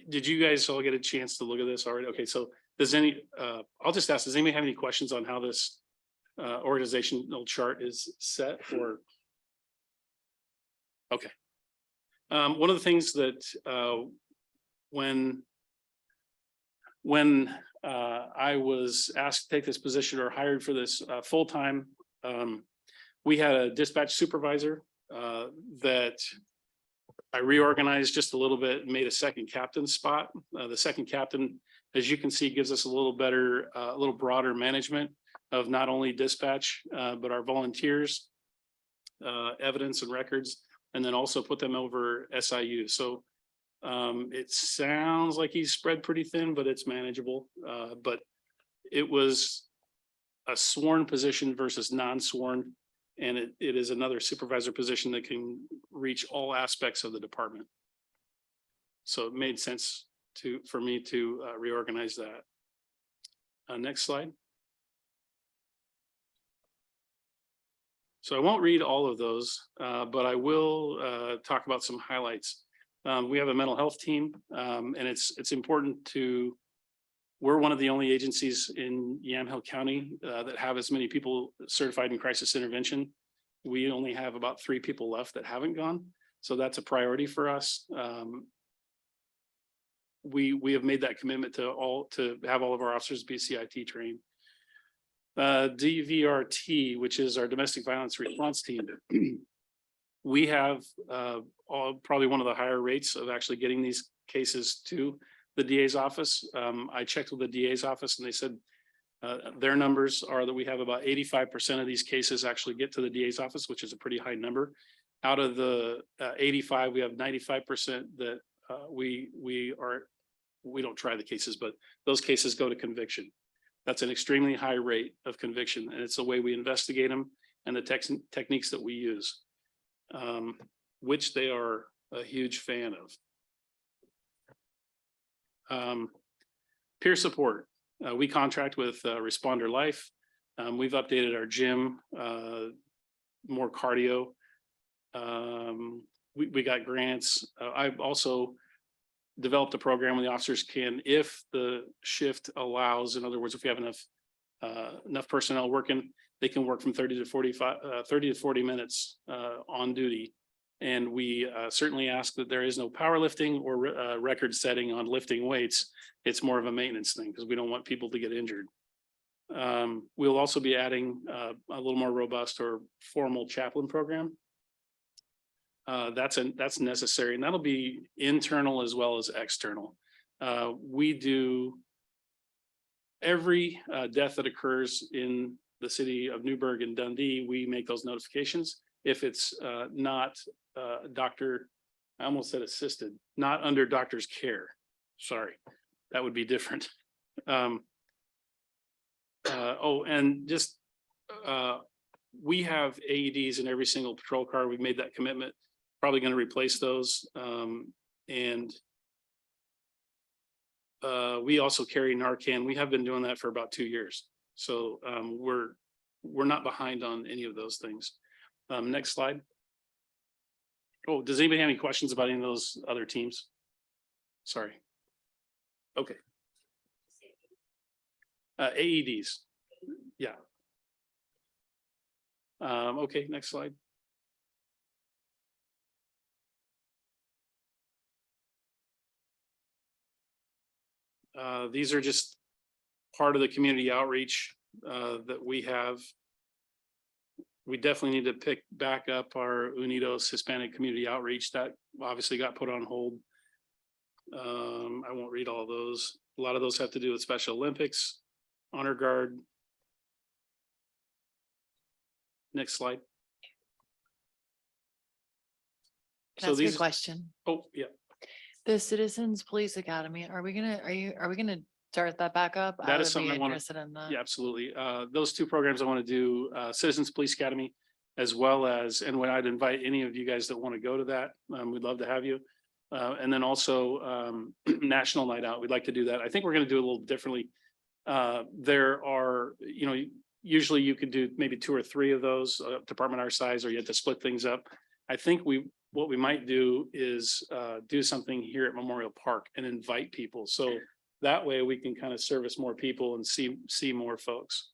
Did you guys all get a chance to look at this already? Okay, so I'll just ask, does anybody have any questions on how this organizational chart is set or? Okay. One of the things that when I was asked to take this position or hired for this full-time, we had a dispatch supervisor that I reorganized just a little bit and made a second captain spot. The second captain, as you can see, gives us a little better, a little broader management of not only dispatch, but our volunteers, evidence and records, and then also put them over SIU. So it sounds like he's spread pretty thin, but it's manageable. But it was a sworn position versus non-sworn. And it is another supervisor position that can reach all aspects of the department. So it made sense for me to reorganize that. Next slide. So I won't read all of those, but I will talk about some highlights. We have a mental health team, and it's important to. We're one of the only agencies in Yamhill County that have as many people certified in crisis intervention. We only have about 3 people left that haven't gone. So that's a priority for us. We have made that commitment to have all of our officers be CIT trained. DVRT, which is our domestic violence response team. We have probably one of the higher rates of actually getting these cases to the DA's office. I checked with the DA's office and they said their numbers are that we have about 85% of these cases actually get to the DA's office, which is a pretty high number. Out of the 85, we have 95% that we don't try the cases, but those cases go to conviction. That's an extremely high rate of conviction, and it's the way we investigate them and the techniques that we use, which they are a huge fan of. Peer support. We contract with Responder Life. We've updated our gym, more cardio. We got grants. I've also developed a program where the officers can, if the shift allows, in other words, if we have enough personnel working, they can work from 30 to 40 minutes on duty. And we certainly ask that there is no powerlifting or record setting on lifting weights. It's more of a maintenance thing because we don't want people to get injured. We'll also be adding a little more robust or formal chaplain program. That's necessary, and that'll be internal as well as external. We do every death that occurs in the city of Newburgh and Dundee, we make those notifications. If it's not doctor, I almost said assisted, not under doctor's care. Sorry, that would be different. And just we have AEDs in every single patrol car. We've made that commitment. Probably going to replace those. We also carry Narcan. We have been doing that for about 2 years. So we're not behind on any of those things. Next slide. Oh, does anybody have any questions about any of those other teams? Sorry. Okay. AEDs. Yeah. Okay, next slide. These are just part of the community outreach that we have. We definitely need to pick back up our Unidos Hispanic Community Outreach that obviously got put on hold. I won't read all those. A lot of those have to do with Special Olympics, Honor Guard. Next slide. Can I So ask you a these, question? oh, yeah. The Citizens Police Academy, are we gonna start that back up? That is would something be I wanna- interested in that. Yeah, absolutely. Those two programs I want to do, Citizens Police Academy, as well as, and when I'd invite any of you guys that want to go to that, we'd love to have you. And then also National Night Out, we'd like to do that. I think we're going to do it a little differently. There are, usually you could do maybe 2 or 3 of those, department our size, or you have to split things up. I think what we might do is do something here at Memorial Park and invite people. So that way we can kind of service more people and see more folks.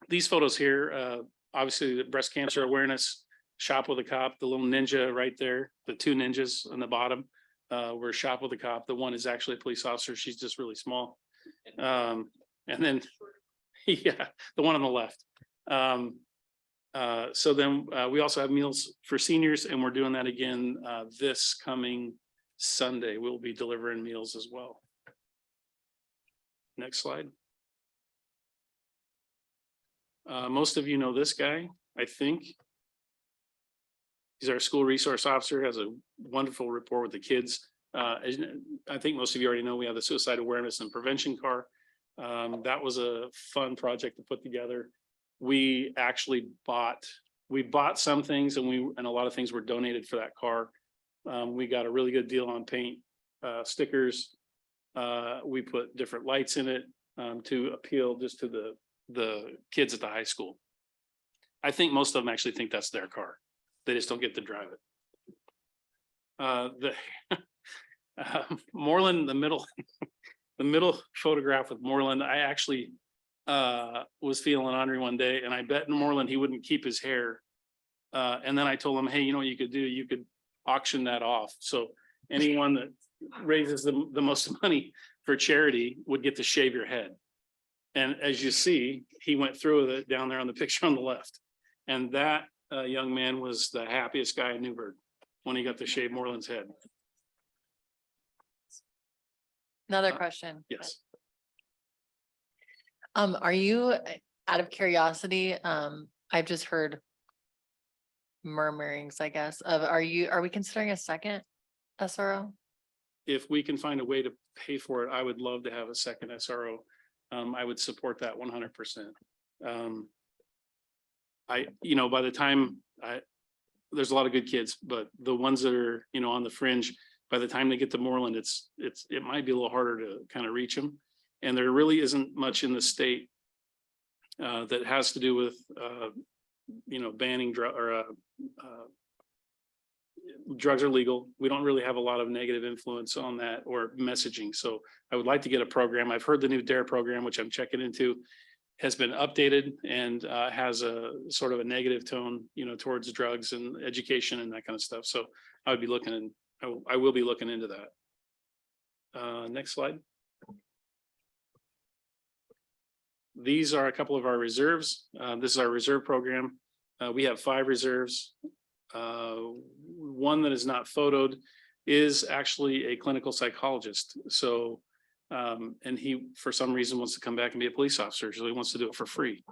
These photos here, obviously the breast cancer awareness, Shop with a Cop, the little ninja right there, the 2 ninjas on the bottom, were Shop with a Cop. The one is actually a police officer. She's just really small. And then, yeah, the one on the left. So then we also have Meals for Seniors, and we're doing that again this coming Sunday. We'll be delivering meals as well. Next slide. Most of you know this guy, I think. He's our school resource officer, has a wonderful rapport with the kids. I think most of you already know we have the suicide awareness and prevention car. That was a fun project to put together. We actually bought some things, and a lot of things were donated for that car. We got a really good deal on paint, stickers. We put different lights in it to appeal just to the kids at the high school. I think most of them actually think that's their car. They just don't get to drive it. Moreland, the middle photograph with Moreland, I actually was feeling ornery one day, and I bet in Moreland he wouldn't keep his hair. And then I told him, hey, you know what you could do? You could auction that off. So anyone that raises the most money for charity would get to shave your head. And as you see, he went through with it down there on the picture on the left. And that young man was the happiest guy in Newburgh when he got to shave Moreland's head. Another question. Yes. Are you, out of curiosity, I've just heard murmurings, I guess, are we considering a second SRO? If we can find a way to pay for it, I would love to have a second SRO. I would support that 100%. By the time there's a lot of good kids, but the ones that are, on the fringe, by the time they get to Moreland, it might be a little harder to kind of reach them. And there really isn't much in the state that has to do with, banning drugs are legal. We don't really have a lot of negative influence on that or messaging. So I would like to get a program. I've heard the new DARE program, which I'm checking into, has been updated and has a sort of a negative tone, towards drugs and education and that kind of stuff. So I would be looking I will be looking into that. Next slide. These are a couple of our reserves. This is our reserve program. We have 5 reserves. One that is not photoed is actually a clinical psychologist. So, and he, for some reason, wants to come back and be a police officer. So he wants to do it for free.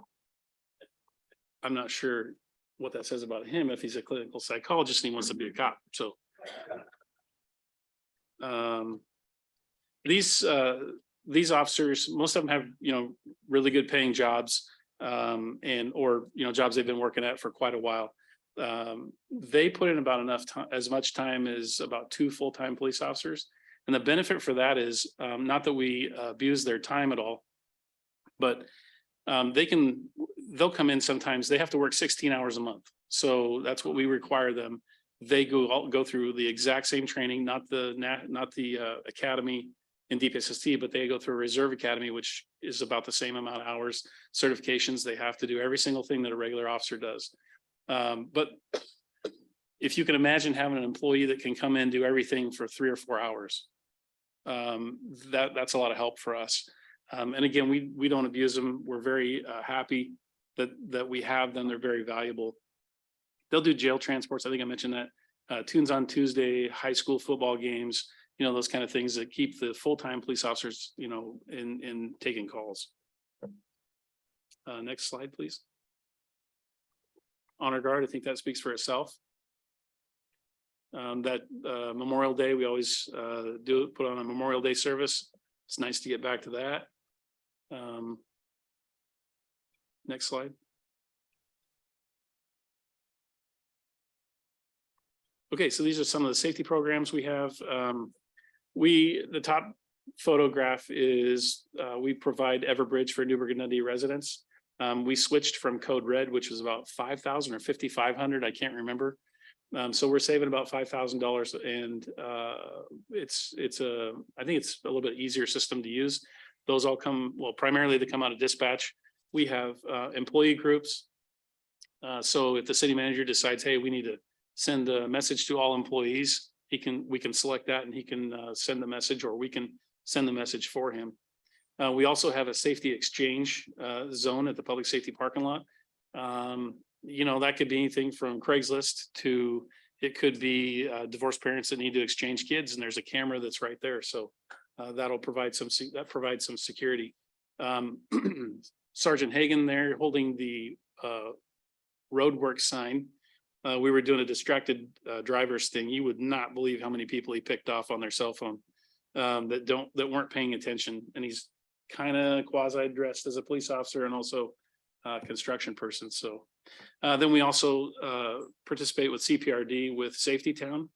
I'm not sure what that says about him if he's a clinical psychologist and he wants to be a cop. So these officers, most of them have, really good paying jobs or jobs they've been working at for quite a while. They put in about enough time, as much time as about 2 full-time police officers. And the benefit for that is not that we abuse their time at all, but they'll come in sometimes, they have to work 16 hours a month. So that's what we require them. They go through the exact same training, not the academy in DPSST, but they go through a reserve academy, which is about the same amount of hours, certifications. They have to do every single thing that a regular officer does. But if you can imagine having an employee that can come in, do everything for 3 or 4 hours, that's a lot of help for us. And again, we don't abuse them. We're very happy that we have them. They're very valuable. They'll do jail transports. I think I mentioned that. Tunes on Tuesday, high school football games, those kind of things that keep the full-time police officers, in taking calls. Next slide, please. Honor Guard, I think that speaks for itself. That Memorial Day, we always put on a Memorial Day service. It's nice to get back to that. Next slide. Okay, so these are some of the safety programs we have. The top photograph is we provide Everbridge for New Burgundy residents. We switched from Code Red, which was about 5,000 or 5,500, I can't remember. So we're saving about $5,000, and I think it's a little bit easier system to use. Those all primarily they come out of dispatch. We have employee groups. So if the city manager decides, hey, we need to send a message to all employees, we can select that and he can send the message, or we can send the message for him. We also have a safety exchange zone at the public safety parking lot. That could be anything from Craigslist to, it could be divorced parents that need to exchange kids, and there's a camera that's right there. So that'll provide some security. Sergeant Hagan there holding the roadwork sign. We were doing a distracted drivers thing. You would not believe how many people he picked off on their cell phone that weren't paying attention. And he's kind of quasi dressed as a police officer and also a construction person. So then we also participate with CPRD with Safety Town.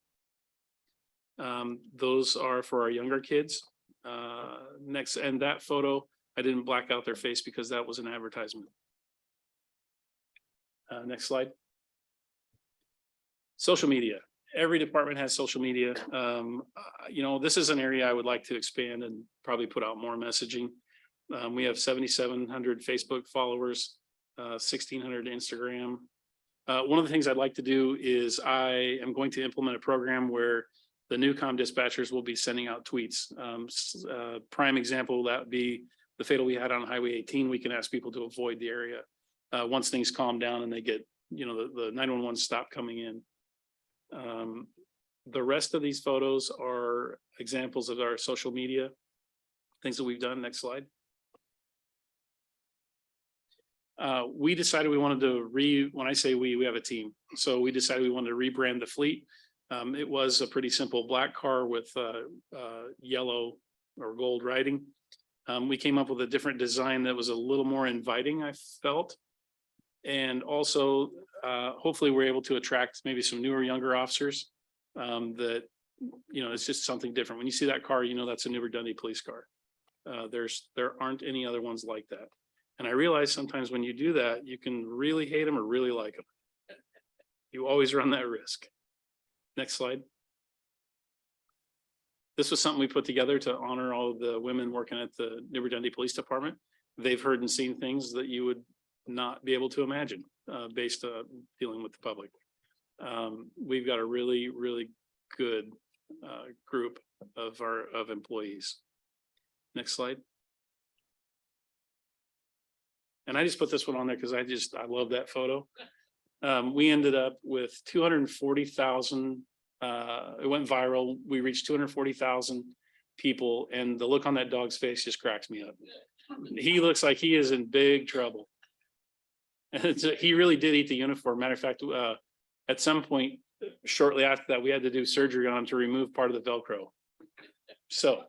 Those are for our younger kids. Next, and that photo, I didn't black out their face because that was an advertisement. Next slide. Social media. Every department has social media. This is an area I would like to expand and probably put out more messaging. We have 7,700 Facebook followers, 1,600 Instagram. One of the things I'd like to do is I am going to implement a program where the Newcom dispatchers will be sending out tweets. Prime example, that would be the fatal we had on Highway 18. We can ask people to avoid the area once things calm down and they get, the 911 stop coming in. The rest of these photos are examples of our social media, things that we've done. Next slide. We decided we wanted to when I say we have a team. So we decided we wanted to rebrand the fleet. It was a pretty simple black car with yellow or gold writing. We came up with a different design that was a little more inviting, I felt. And also, hopefully we're able to attract maybe some newer, younger officers that, it's just something different. When you see that car, that's a New Burgundy police car. There aren't any other ones like that. And I realize sometimes when you do that, you can really hate them or really like them. You always run that risk. Next slide. This was something we put together to honor all of the women working at the New Burgundy Police Department. They've heard and seen things that you would not be able to imagine based on dealing with the public. We've got a really, really good group of employees. Next slide. And I just put this one on there because I love that photo. We ended up with 240,000. It went viral. We reached 240,000 people, and the look on that dog's face just cracks me up. He looks like he is in big trouble. And he really did eat the uniform. Matter of fact, at some point shortly after that, we had to do surgery on him to remove part of the Velcro. So,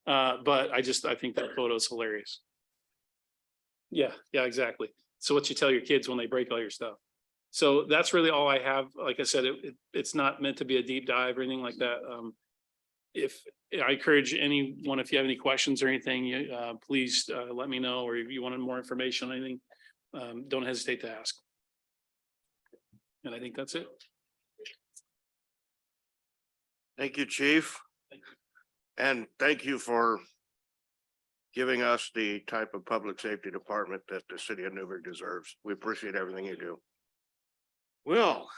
but I think that photo is hilarious. Yeah, exactly. So what you tell your kids when they break all your stuff. So that's really all I have. Like I said, it's not meant to be a deep dive or anything like that. if, I encourage anyone, if you have any questions or anything, please let me know, or if you wanted more information on anything, don't hesitate to ask. And I think that's it. Thank you, Chief. And thank you for giving us the type of public safety department that the city of Newburgh deserves. We appreciate everything you do. Well,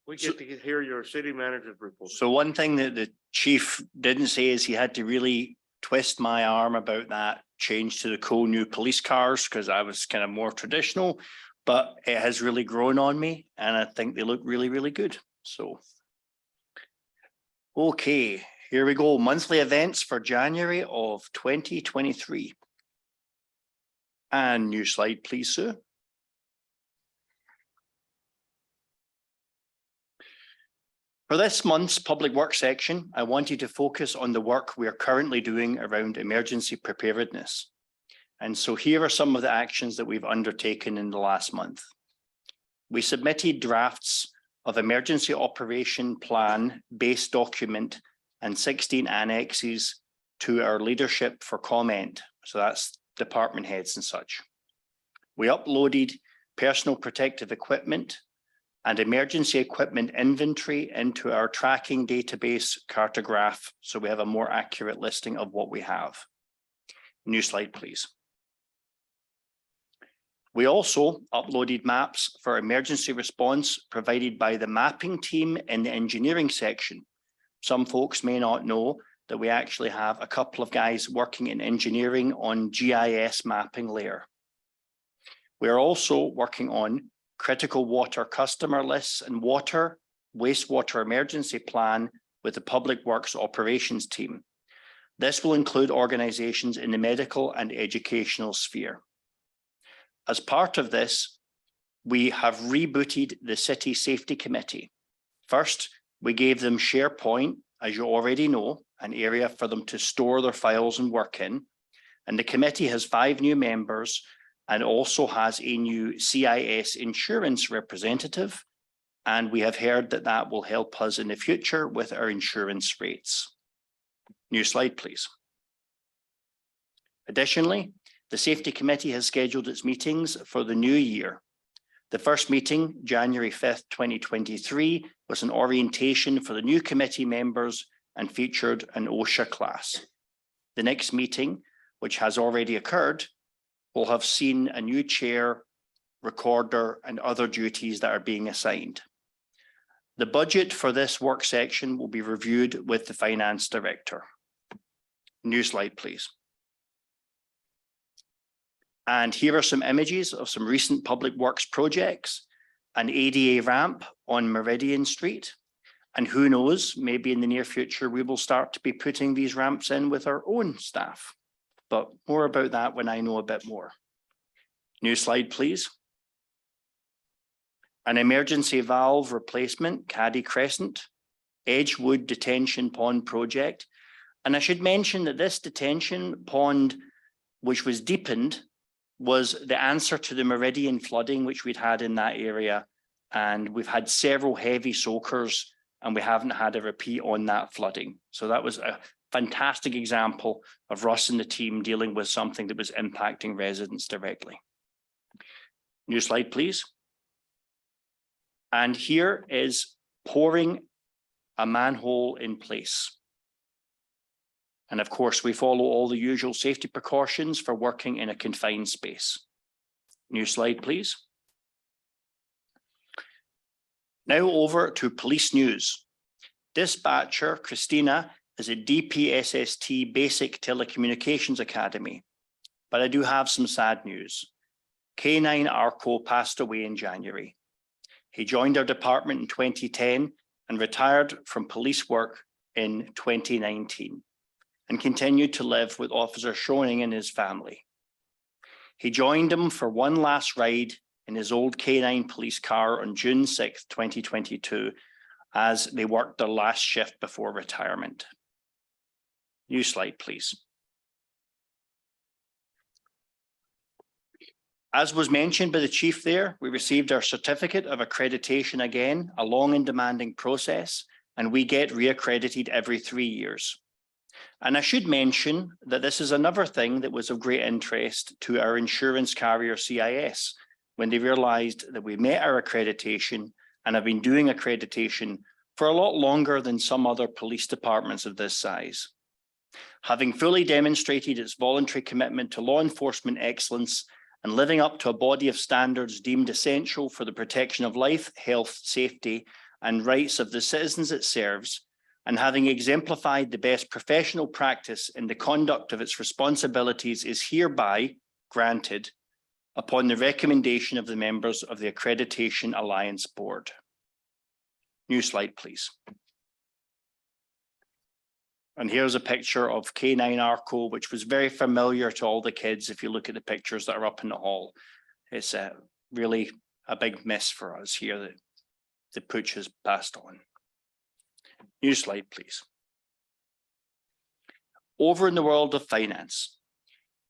we get to hear your city manager's report. So one thing that the chief didn't say is he had to really twist my arm about that change to the cool new police cars, because I was kind of more traditional, but it has really grown on me and I think they look really, really good. So. Okay, here we go. Monthly events for January of 2023. And new slide, please, Sue. For this month's public works section, I wanted to focus on the work we are currently doing around emergency preparedness. And so here are some of the actions that we've undertaken in the last month. We submitted drafts of emergency operation plan base document and 16 annexes to our leadership for comment. So that's department heads and such. We uploaded personal protective equipment and emergency equipment inventory into our tracking database Cartograph, so we have a more accurate listing of what we have. New slide, please. We also uploaded maps for emergency response provided by the mapping team in the engineering section. Some folks may not know that we actually have a couple of guys working in engineering on GIS mapping layer. We are also working on critical water customer lists and wastewater emergency plan with the Public Works operations team. This will include organizations in the medical and educational sphere. As part of this, we have rebooted the City Safety Committee. First, we gave them SharePoint, as you already know, an area for them to store their files and work in. And the committee has 5 new members and also has a new CIS insurance representative. And we have heard that that will help us in the future with our insurance rates. New slide, please. Additionally, the Safety Committee has scheduled its meetings for the new year. The first meeting, January 5th, 2023, was an orientation for the new committee members and featured an OSHA class. The next meeting, which has already occurred, will have seen a new chair, recorder, and other duties that are being assigned. The budget for this work section will be reviewed with the finance director. New slide, please. And here are some images of some recent public works projects, an ADA ramp on Meridian Street. And who knows, maybe in the near future, we will start to be putting these ramps in with our own staff. But more about that when I know a bit more. New slide, please. An emergency valve replacement, Caddy Crescent, Edgewood Detention Pond project. And I should mention that this detention pond, which was deepened, was the answer to the Meridian flooding, which we'd had in that area. And we've had several heavy soakers and we haven't had a repeat on that flooding. So that was a fantastic example of Russ and the team dealing with something that was impacting residents directly. New slide, please. And here is pouring a manhole in place. And of course, we follow all the usual safety precautions for working in a confined space. New slide, please. Now over to police news. Dispatcher Christina is a DPSST Basic Telecommunications Academy, but I do have some sad news. K9 Arco passed away in January. He joined our department in 2010 and retired from police work in 2019 and continued to live with Officer Schoening and his family. He joined him for one last ride in his old K9 police car on June 6th, 2022, as they worked their last shift before retirement. New slide, please. As was mentioned by the chief there, we received our certificate of accreditation again, a long and demanding process, and we get reaccredited every 3 years. And I should mention that this is another thing that was of great interest to our insurance carrier CIS when they realized that we met our accreditation and have been doing accreditation for a lot longer than some other police departments of this size. Having fully demonstrated its voluntary commitment to law enforcement excellence and living up to a body of standards deemed essential for the protection of life, health, safety, and rights of the citizens it serves, and having exemplified the best professional practice in the conduct of its responsibilities is hereby granted upon the recommendation of the members of the Accreditation Alliance Board. New slide, please. And here's a picture of K9 Arco, which was very familiar to all the kids if you look at the pictures that are up in the hall. It's really a big miss for us here that the pooch has passed on. New slide, please. Over in the world of finance.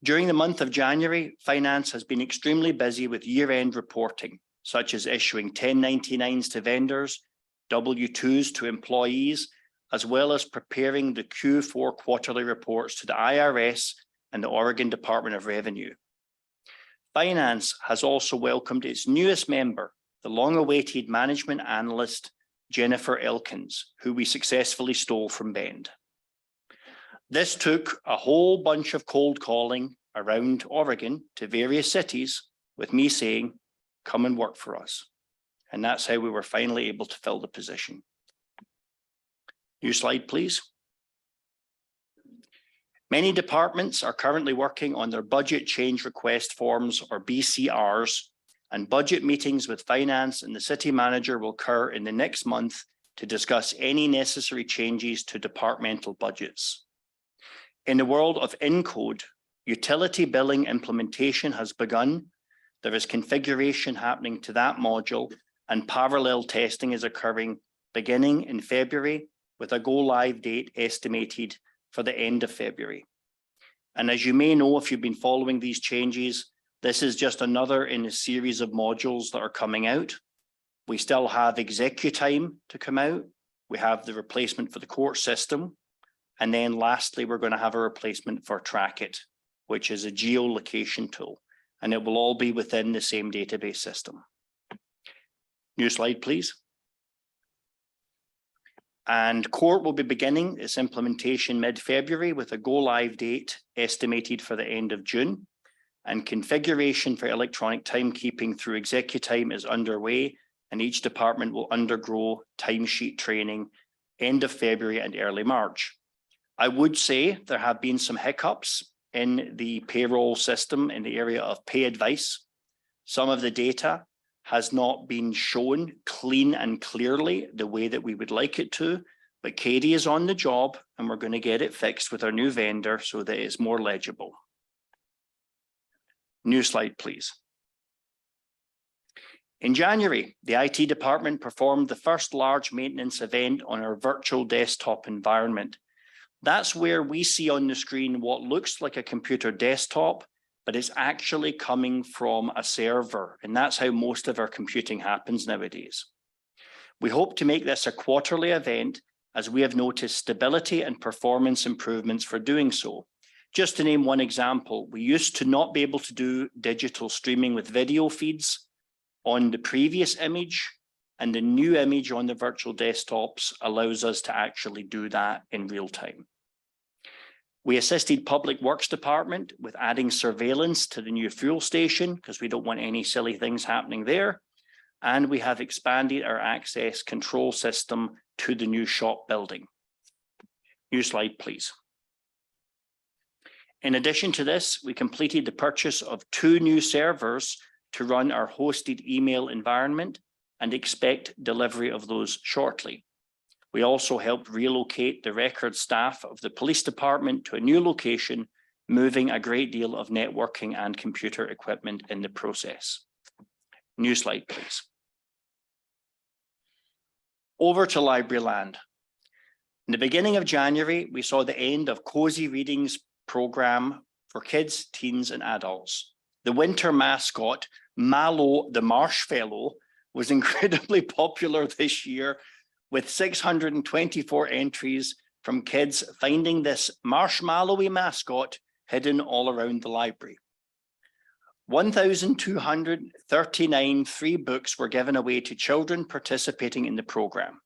During the month of January, finance has been extremely busy with year-end reporting, such as issuing 1099s to vendors, W-2s to employees, as well as preparing the Q4 quarterly reports to the IRS and the Oregon Department of Revenue. Finance has also welcomed its newest member, the long-awaited management analyst, Jennifer Elkins, who we successfully stole from Bend. This took a whole bunch of cold calling around Oregon to various cities with me saying, come and work for us. And that's how we were finally able to fill the position. New slide, please. Many departments are currently working on their budget change request forms, or BCRs, and budget meetings with finance and the city manager will occur in the next month to discuss any necessary changes to departmental budgets. In the world of Encode, utility billing implementation has begun. There is configuration happening to that module, and parallel testing is occurring beginning in February with a go-live date estimated for the end of February. And as you may know, if you've been following these changes, this is just another in a series of modules that are coming out. We still have ExecuTime to come out. We have the replacement for the court system. And then lastly, we're going to have a replacement for Trackit, which is a geolocation tool, and it will all be within the same database system. New slide, please. And court will be beginning its implementation mid-February with a go-live date estimated for the end of June. And configuration for electronic timekeeping through ExecuTime is underway, and each department will undergo timesheet training end of February and early March. I would say there have been some hiccups in the payroll system in the area of pay advice. Some of the data has not been shown clean and clearly the way that we would like it to, but Katie is on the job and we're going to get it fixed with our new vendor so that it's more legible. New slide, please. In January, the IT department performed the first large maintenance event on our virtual desktop environment. That's where we see on the screen what looks like a computer desktop, but it's actually coming from a server, and that's how most of our computing happens nowadays. We hope to make this a quarterly event, as we have noticed stability and performance improvements for doing so. Just to name one example, we used to not be able to do digital streaming with video feeds on the previous image, and the new image on the virtual desktops allows us to actually do that in real time. We assisted Public Works Department with adding surveillance to the new fuel station because we don't want any silly things happening there. And we have expanded our access control system to the new shop building. New slide, please. In addition to this, we completed the purchase of 2 new servers to run our hosted email environment and expect delivery of those shortly. We also helped relocate the record staff of the police department to a new location, moving a great deal of networking and computer equipment in the process. New slide, please. Over to Library Land. In the beginning of January, we saw the end of Cozy Readings program for kids, teens, and adults. The winter mascot, Mallow the Marshfellow, was incredibly popular this year with 624 entries from kids finding this marshmallowy mascot hidden all around the library. 1,239 free books were given away to children participating in the program.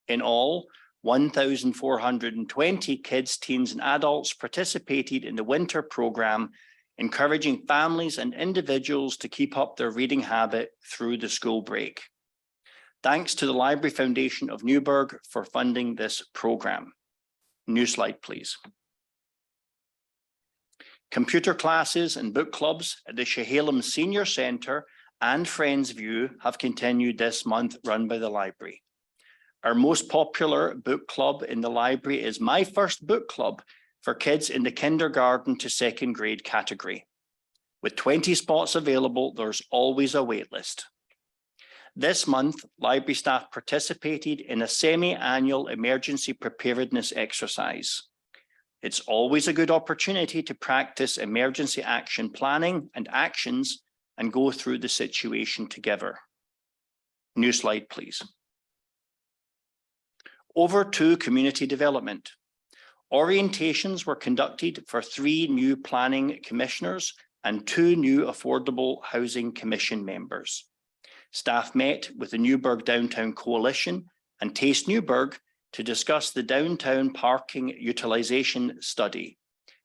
In all, 1,420 kids, teens, and adults participated in the winter program, encouraging families and individuals to keep up their reading habit through the school break. Thanks to the Library Foundation of Newburgh for funding this program. New slide, please. Computer classes and book clubs at the Chehalem Senior Centre and Friends View have continued this month, run by the library. Our most popular book club in the library is My First Book Club for kids in the kindergarten to second grade category. With 20 spots available, there's always a wait list. This month, library staff participated in a semi-annual emergency preparedness exercise. It's always a good opportunity to practice emergency action planning and actions and go through the situation together. New slide, please. Over to community development. Orientations were conducted for 3 new planning commissioners and 2 new affordable housing commission members. Staff met with the Newburgh Downtown Coalition and Taste Newburgh to discuss the downtown parking utilisation study.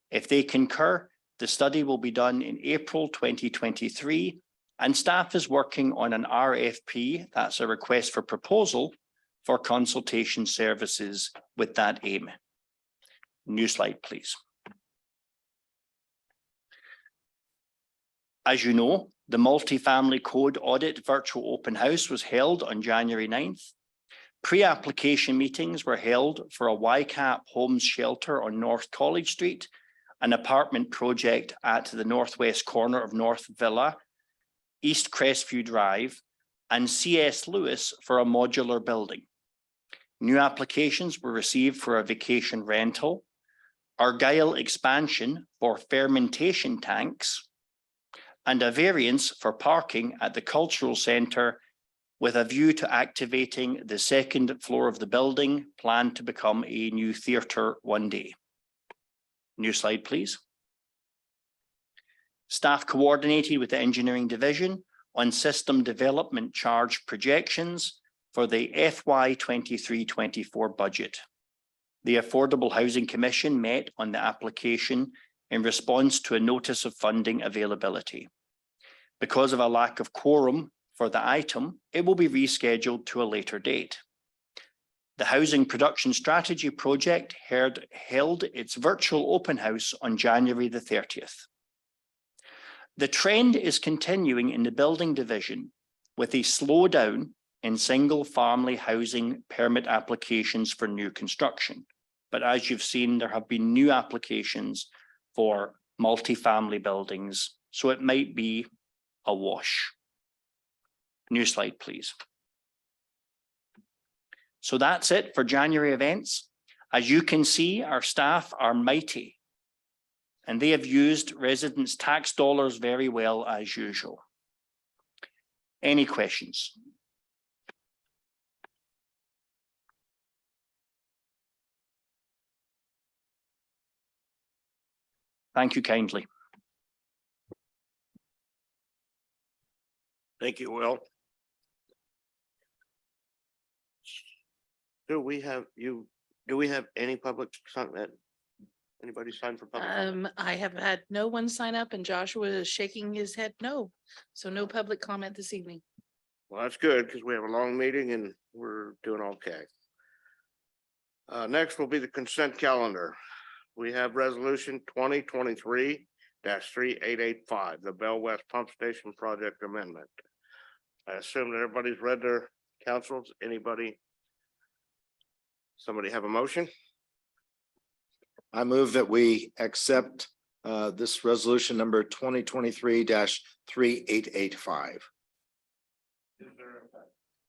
If they concur, the study will be done in April 2023, and staff is working on an RFP, that's a request for proposal, for consultation services with that aim. New slide, please. As you know, the Multifamily Code Audit Virtual Open House was held on January 9th. Pre-application meetings were held for a YCAP Homes Shelter on North College Street, an apartment project at the northwest corner of North Villa, East Crestview Drive, and C.S. Lewis for a modular building. New applications were received for a vacation rental, Argyle expansion for fermentation tanks, and a variance for parking at the Cultural Centre with a view to activating the second floor of the building, planned to become a new theatre one day. New slide, please. Staff coordinated with the engineering division on system development charge projections for the FY 23-24 budget. The Affordable Housing Commission met on the application in response to a notice of funding availability. Because of a lack of quorum for the item, it will be rescheduled to a later date. The Housing Production Strategy Project held its virtual open house on January the 30th. The trend is continuing in the building division with a slowdown in single-family housing permit applications for new construction. But as you've seen, there have been new applications for multifamily buildings, so it might be a wash. New slide, please. So that's it for January events. As you can see, our staff are mighty, and they have used residents' tax dollars very well as usual. Any questions? Thank you kindly. Thank you, Will. Do we have any public comment? Anybody sign for public? comment? I have had no one sign up and Joshua is shaking his head no. So no public comment this evening. Well, that's good because we have a long meeting and we're doing okay. Next will be the consent calendar. We have resolution 2023-3885, the Bell West Pump Station Project Amendment. I assume that everybody's read their councils. Somebody have a motion? I move that we accept this resolution number 2023-3885.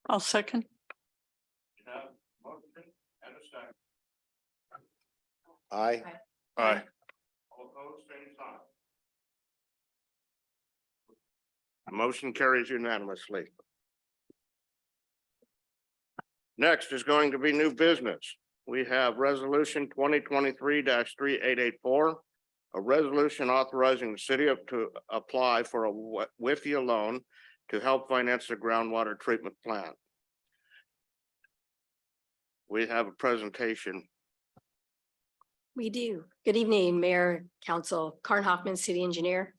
I'll second. Aye. Aye. All opposed, same sign. Motion carries unanimously. Next is going to be new business. we have resolution 2023-3884. A resolution authorizing the city to apply for a WIFIA loan to help finance the groundwater treatment plant. We have a presentation. We do. Good evening, Mayor, Council, Karn Hoffman, City Engineer.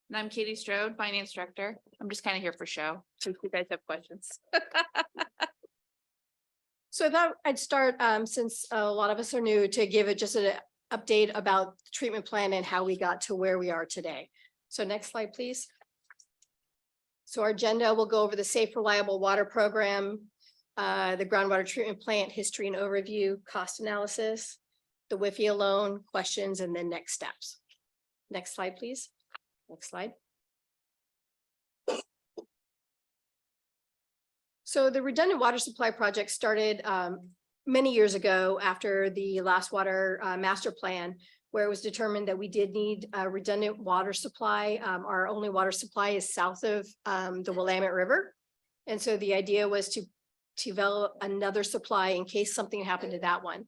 And I'm Katie Strode, Finance Director. I'm just kind of here for show, so if you guys have questions. So I thought I'd start, since a lot of us are new, to give it just an update about the treatment plan and how we got to where we are today. So next slide, please. So our agenda will go over the safe, reliable water program, the groundwater treatment plant history and overview, cost analysis, the WIFIA loan, questions, and then next steps. Next slide, please. Next slide. So the redundant water supply project started many years ago after the last water master plan, where it was determined that we did need a redundant water supply. Our only water supply is south of the Willamette River. And so the idea was to develop another supply in case something happened to that one.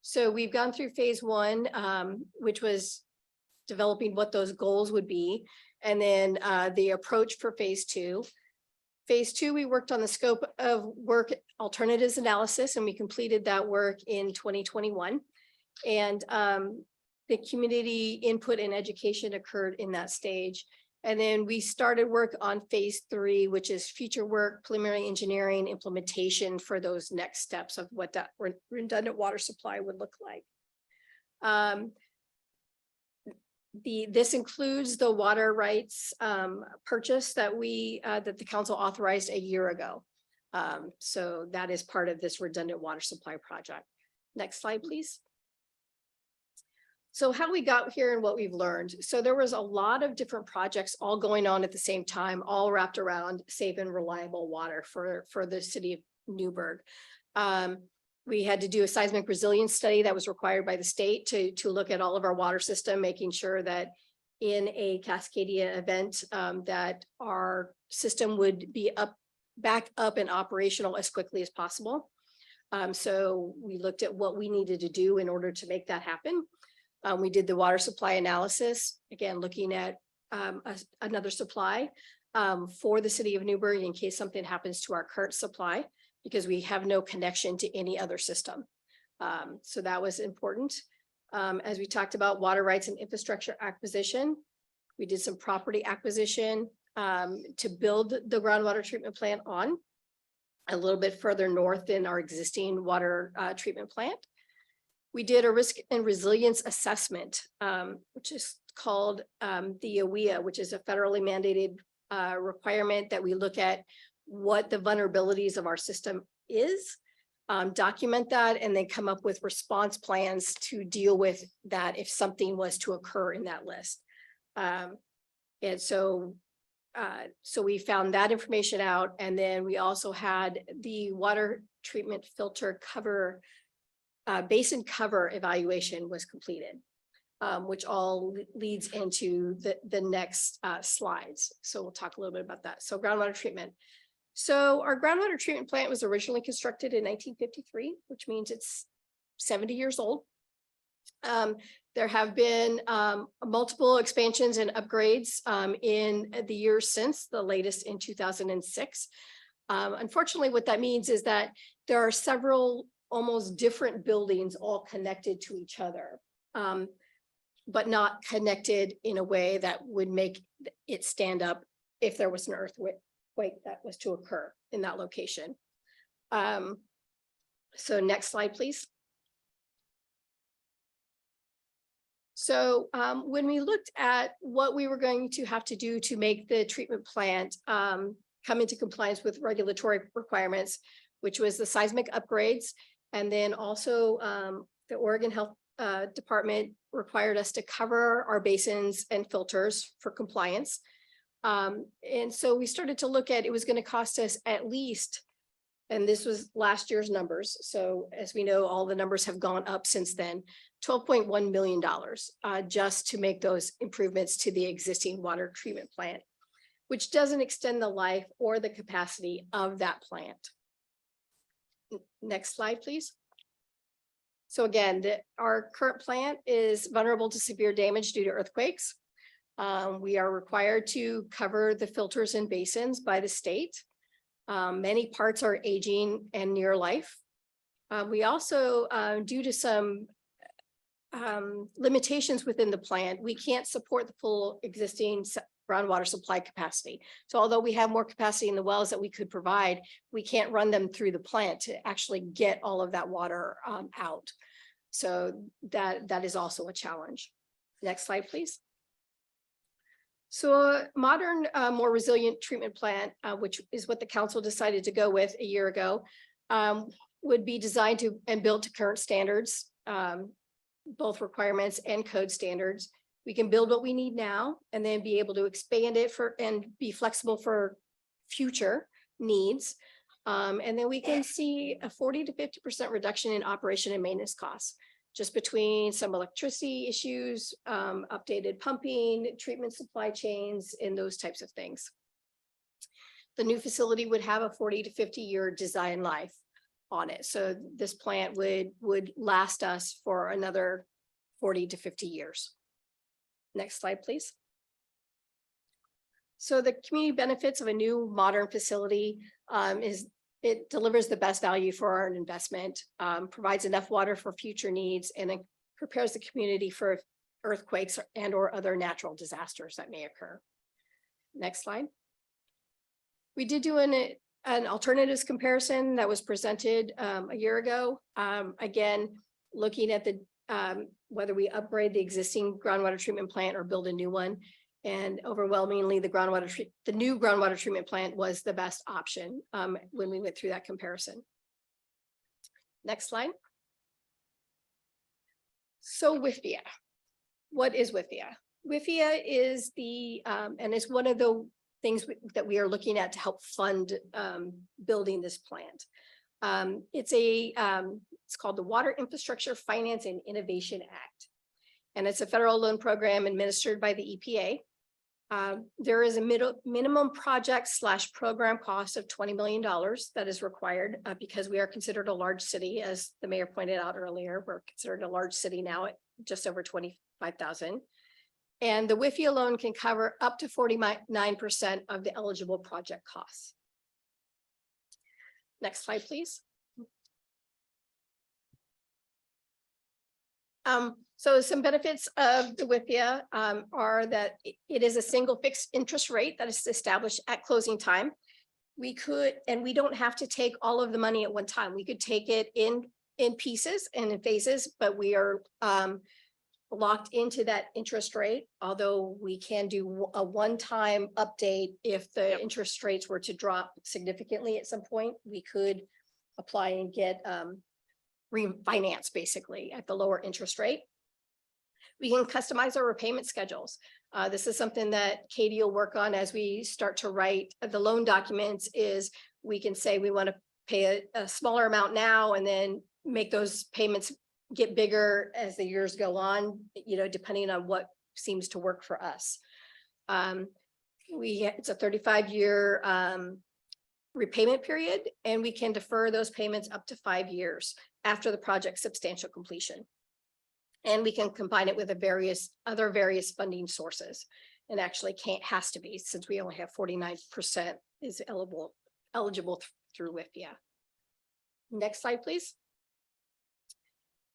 So we've gone through phase one, which was developing what those goals would be, and then the approach for phase two. Phase two, we worked on the scope of work alternatives analysis, and we completed that work in 2021. And the community input and education occurred in that stage. And then we started work on phase three, which is future work, preliminary engineering, implementation for those next steps of what that redundant water supply would look like. This includes the water rights purchase that that the council authorized a year ago. So that is part of this redundant water supply project. Next slide, please. So how we got here and what we've learned. So there was a lot of different projects all going on at the same time, all wrapped around safe and reliable water for the city of Newburgh. We had to do a seismic resilience study that was required by the state to look at all of our water system, making sure that in a Cascadia event that our system would be back up and operational as quickly as possible. So we looked at what we needed to do in order to make that happen. We did the water supply analysis, again, looking at another supply for the city of Newburgh in case something happens to our current supply, because we have no connection to any other system. So that was important. As we talked about water rights and infrastructure acquisition, we did some property acquisition to build the groundwater treatment plant on a little bit further north than our existing water treatment plant. We did a risk and resilience assessment, which is called the AWIA, which is a federally mandated requirement that we look at what the vulnerabilities of our system is, document that, and then come up with response plans to deal with that if something was to occur in that list. And so we found that information out, and then we also had the water treatment filter cover, basin cover evaluation was completed, which all leads into the next slides. So we'll talk a little bit about that. So groundwater treatment. So our groundwater treatment plant was originally constructed in 1953, which means it's 70 years old. There have been multiple expansions and upgrades in the years since, the latest in 2006. Unfortunately, what that means is that there are several almost different buildings all connected to each other, but not connected in a way that would make it stand up if there was an earthquake that was to occur in that location. So next slide, please. So when we looked at what we were going to have to do to make the treatment plant come into compliance with regulatory requirements, which was the seismic upgrades, and then also the Oregon Health Department required us to cover our basins and filters for compliance. And so we started to look at, it was going to cost us at least, and this was last year's numbers. So as we know, all the numbers have gone up since then, $12.1 million just to make those improvements to the existing water treatment plant, which doesn't extend the life or the capacity of that plant. Next slide, please. So again, our current plant is vulnerable to severe damage due to earthquakes. We are required to cover the filters and basins by the state. Many parts are aging and near life. We also, due to some limitations within the plant, we can't support the full existing groundwater supply capacity. So although we have more capacity in the wells that we could provide, we can't run them through the plant to actually get all of that water out. So that is also a challenge. Next slide, please. So a modern, more resilient treatment plant, which is what the council decided to go with a year ago, would be designed to and built to current standards, both requirements and code standards. We can build what we need now and then be able to expand it and be flexible for future needs. And then we can see a 40 to 50% reduction in operation and maintenance costs, just between some electricity issues, updated pumping, treatment supply chains, and those types of things. The new facility would have a 40 to 50-year design life on it. So this plant would last us for another 40 to 50 years. Next slide, please. So the community benefits of a new modern facility is it delivers the best value for our investment, provides enough water for future needs, and it prepares the community for earthquakes and or other natural disasters that may occur. Next slide. We did do an alternatives comparison that was presented a year ago. Again, looking at the whether we upgrade the existing groundwater treatment plant or build a new one. And overwhelmingly, the new groundwater treatment plant was the best option when we went through that comparison. Next slide. So WIFIA, what is WIFIA? WIFIA is the, and it's one of the things that we are looking at to help fund building this plant. It's called the Water Infrastructure Finance and Innovation Act. And it's a federal loan program administered by the EPA. There is a minimum project / program cost of $20 million that is required because we are considered a large city, as the mayor pointed out earlier. We're considered a large city now at just over 25,000. And the WIFIA loan can cover up to 49% of the eligible project costs. Next slide, please. So some benefits of the WIFIA are that it is a single fixed interest rate that is established at closing time. We don't have to take all of the money at one time. We could take it in pieces and in phases, but we are locked into that interest rate, although we can do a one-time update if the interest rates were to drop significantly at some point. We could apply and get refinance basically at the lower interest rate. We can customize our repayment schedules. This is something that Katie will work on as we start to write the loan documents. Is we can say we want to pay a smaller amount now and then make those payments get bigger as the years go on, depending on what seems to work for us. It's a 35-year repayment period, and we can defer those payments up to 5 years after the project's substantial completion. And we can combine it with other various funding sources. And actually has to be, since we only have 49% is eligible through WIFIA. Next slide, please.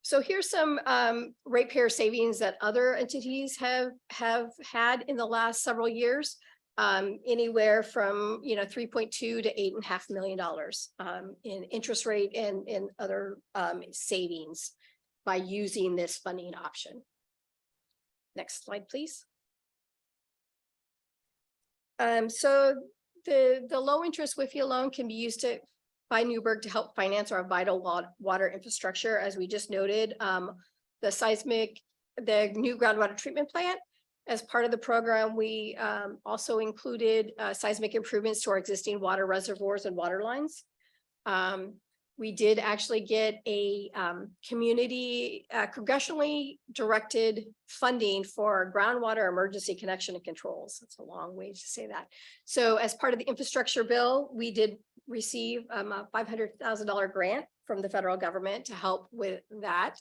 So here's some ratepayer savings that other entities have had in the last several years, anywhere from 3.2 to $8.5 million in interest rate and other savings by using this funding option. Next slide, please. So the low interest WIFIA loan can be used by Newburgh to help finance our vital water infrastructure. As we just noted, the new groundwater treatment plant. As part of the program, we also included seismic improvements to our existing water reservoirs and water lines. We did actually get a community congressionally directed funding for groundwater emergency connection and controls. That's a long way to say that. So as part of the infrastructure bill, we did receive a $500,000 grant from the federal government to help with that.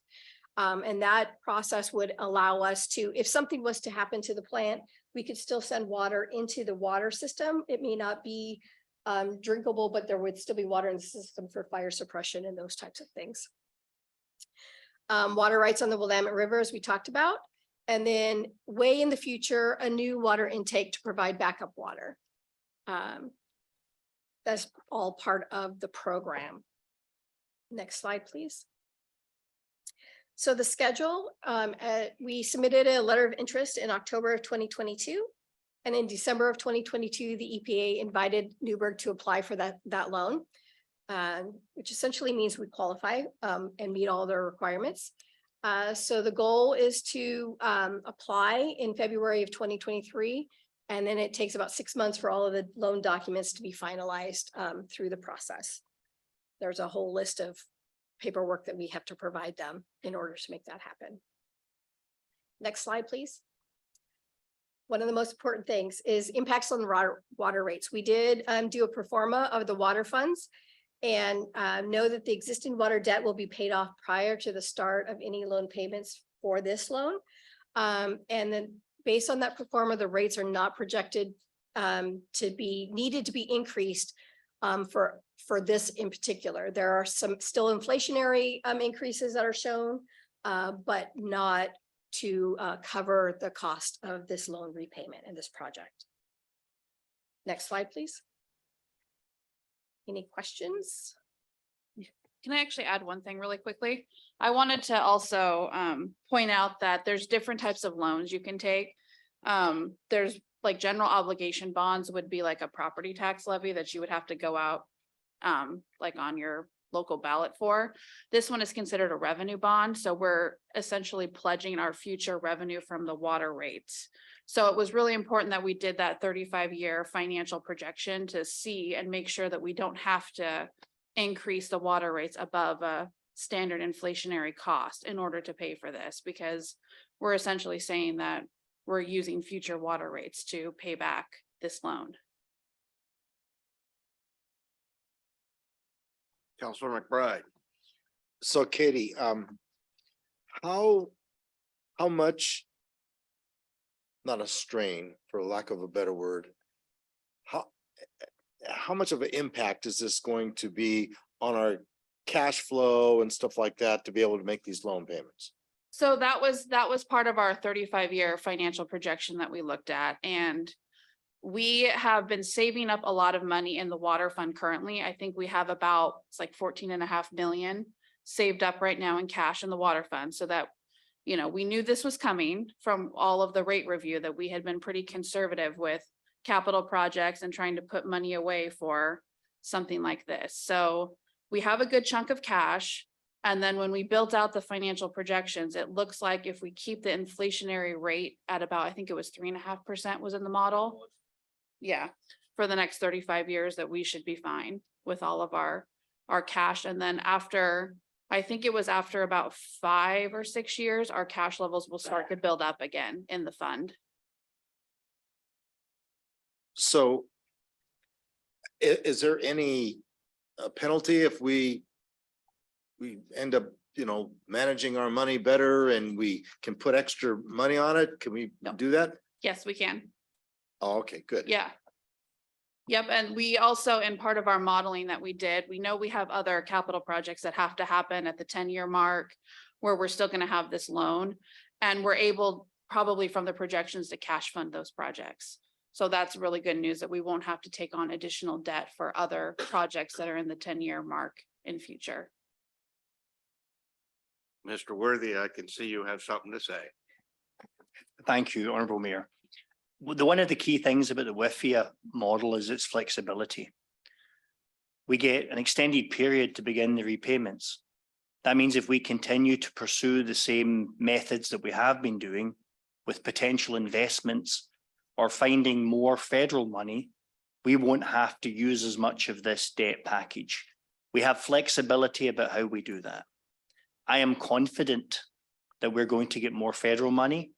And that process would allow us to, if something was to happen to the plant, we could still send water into the water system. It may not be drinkable, but there would still be water in the system for fire suppression and those types of things. Water rights on the Willamette River, as we talked about, and then way in the future, a new water intake to provide backup water. That's all part of the program. Next slide, please. So the schedule, we submitted a letter of interest in October of 2022. And in December of 2022, the EPA invited Newburgh to apply for that loan, which essentially means we qualify and meet all their requirements. So the goal is to apply in February of 2023. And then it takes about 6 months for all of the loan documents to be finalized through the process. There's a whole list of paperwork that we have to provide them in order to make that happen. Next slide, please. One of the most important things is impacts on the water rates. We did do a pro forma of the water funds and know that the existing water debt will be paid off prior to the start of any loan payments for this loan. And then based on that pro forma, the rates are not projected to be needed to be increased for this in particular. There are some still inflationary increases that are shown, but not to cover the cost of this loan repayment in this project. Next slide, please. Any questions? Can I actually add one thing really quickly? I wanted to also point out that there's different types of loans you can take. There's like general obligation bonds would be like a property tax levy that you would have to go out like on your local ballot for. This one is considered a revenue bond. So we're essentially pledging our future revenue from the water rates. So it was really important that we did that 35-year financial projection to see and make sure that we don't have to increase the water rates above a standard inflationary cost in order to pay for this, because we're essentially saying that we're using future water rates to pay back this loan. Councilor McBride. So Katie, how much, not a strain, for lack of a better word, how much of an impact is this going to be on our cash flow and stuff like that to be able to make these loan payments? So that was part of our 35-year financial projection that we looked at. And we have been saving up a lot of money in the water fund currently. I think we have about, it's like 14.5 million saved up right now in cash in the water fund, so that, you know, we knew this was coming from all of the rate review, that we had been pretty conservative with capital projects and trying to put money away for something like this. So we have a good chunk of cash. And then when we built out the financial projections, it looks like if we keep the inflationary rate at about, I think it was 3.5% was in the model. Yeah, for the next 35 years, that we should be fine with all of our cash. And then after, I think it was after about 5 or 6 years, our cash levels will start to build up again in the fund. So is there any penalty if we end up, you know, managing our money better and we can put extra money on it? Can we do that? Yes, we can. Oh, okay, good. Yeah. Yep, and we also, in part of our modeling that we did, we know we have other capital projects that have to happen at the 10-year mark where we're still going to have this loan, and we're able probably from the projections to cash fund those projects. So that's really good news, that we won't have to take on additional debt for other projects that are in the 10-year mark in future. Mr. Worthy, I can see you have something to say. Thank you, Honourable Mayor. One of the key things about the WIFIA model is its flexibility. We get an extended period to begin the repayments. That means if we continue to pursue the same methods that we have been doing with potential investments or finding more federal money, we won't have to use as much of this debt package. We have flexibility about how we do that. I am confident that we're going to get more federal money.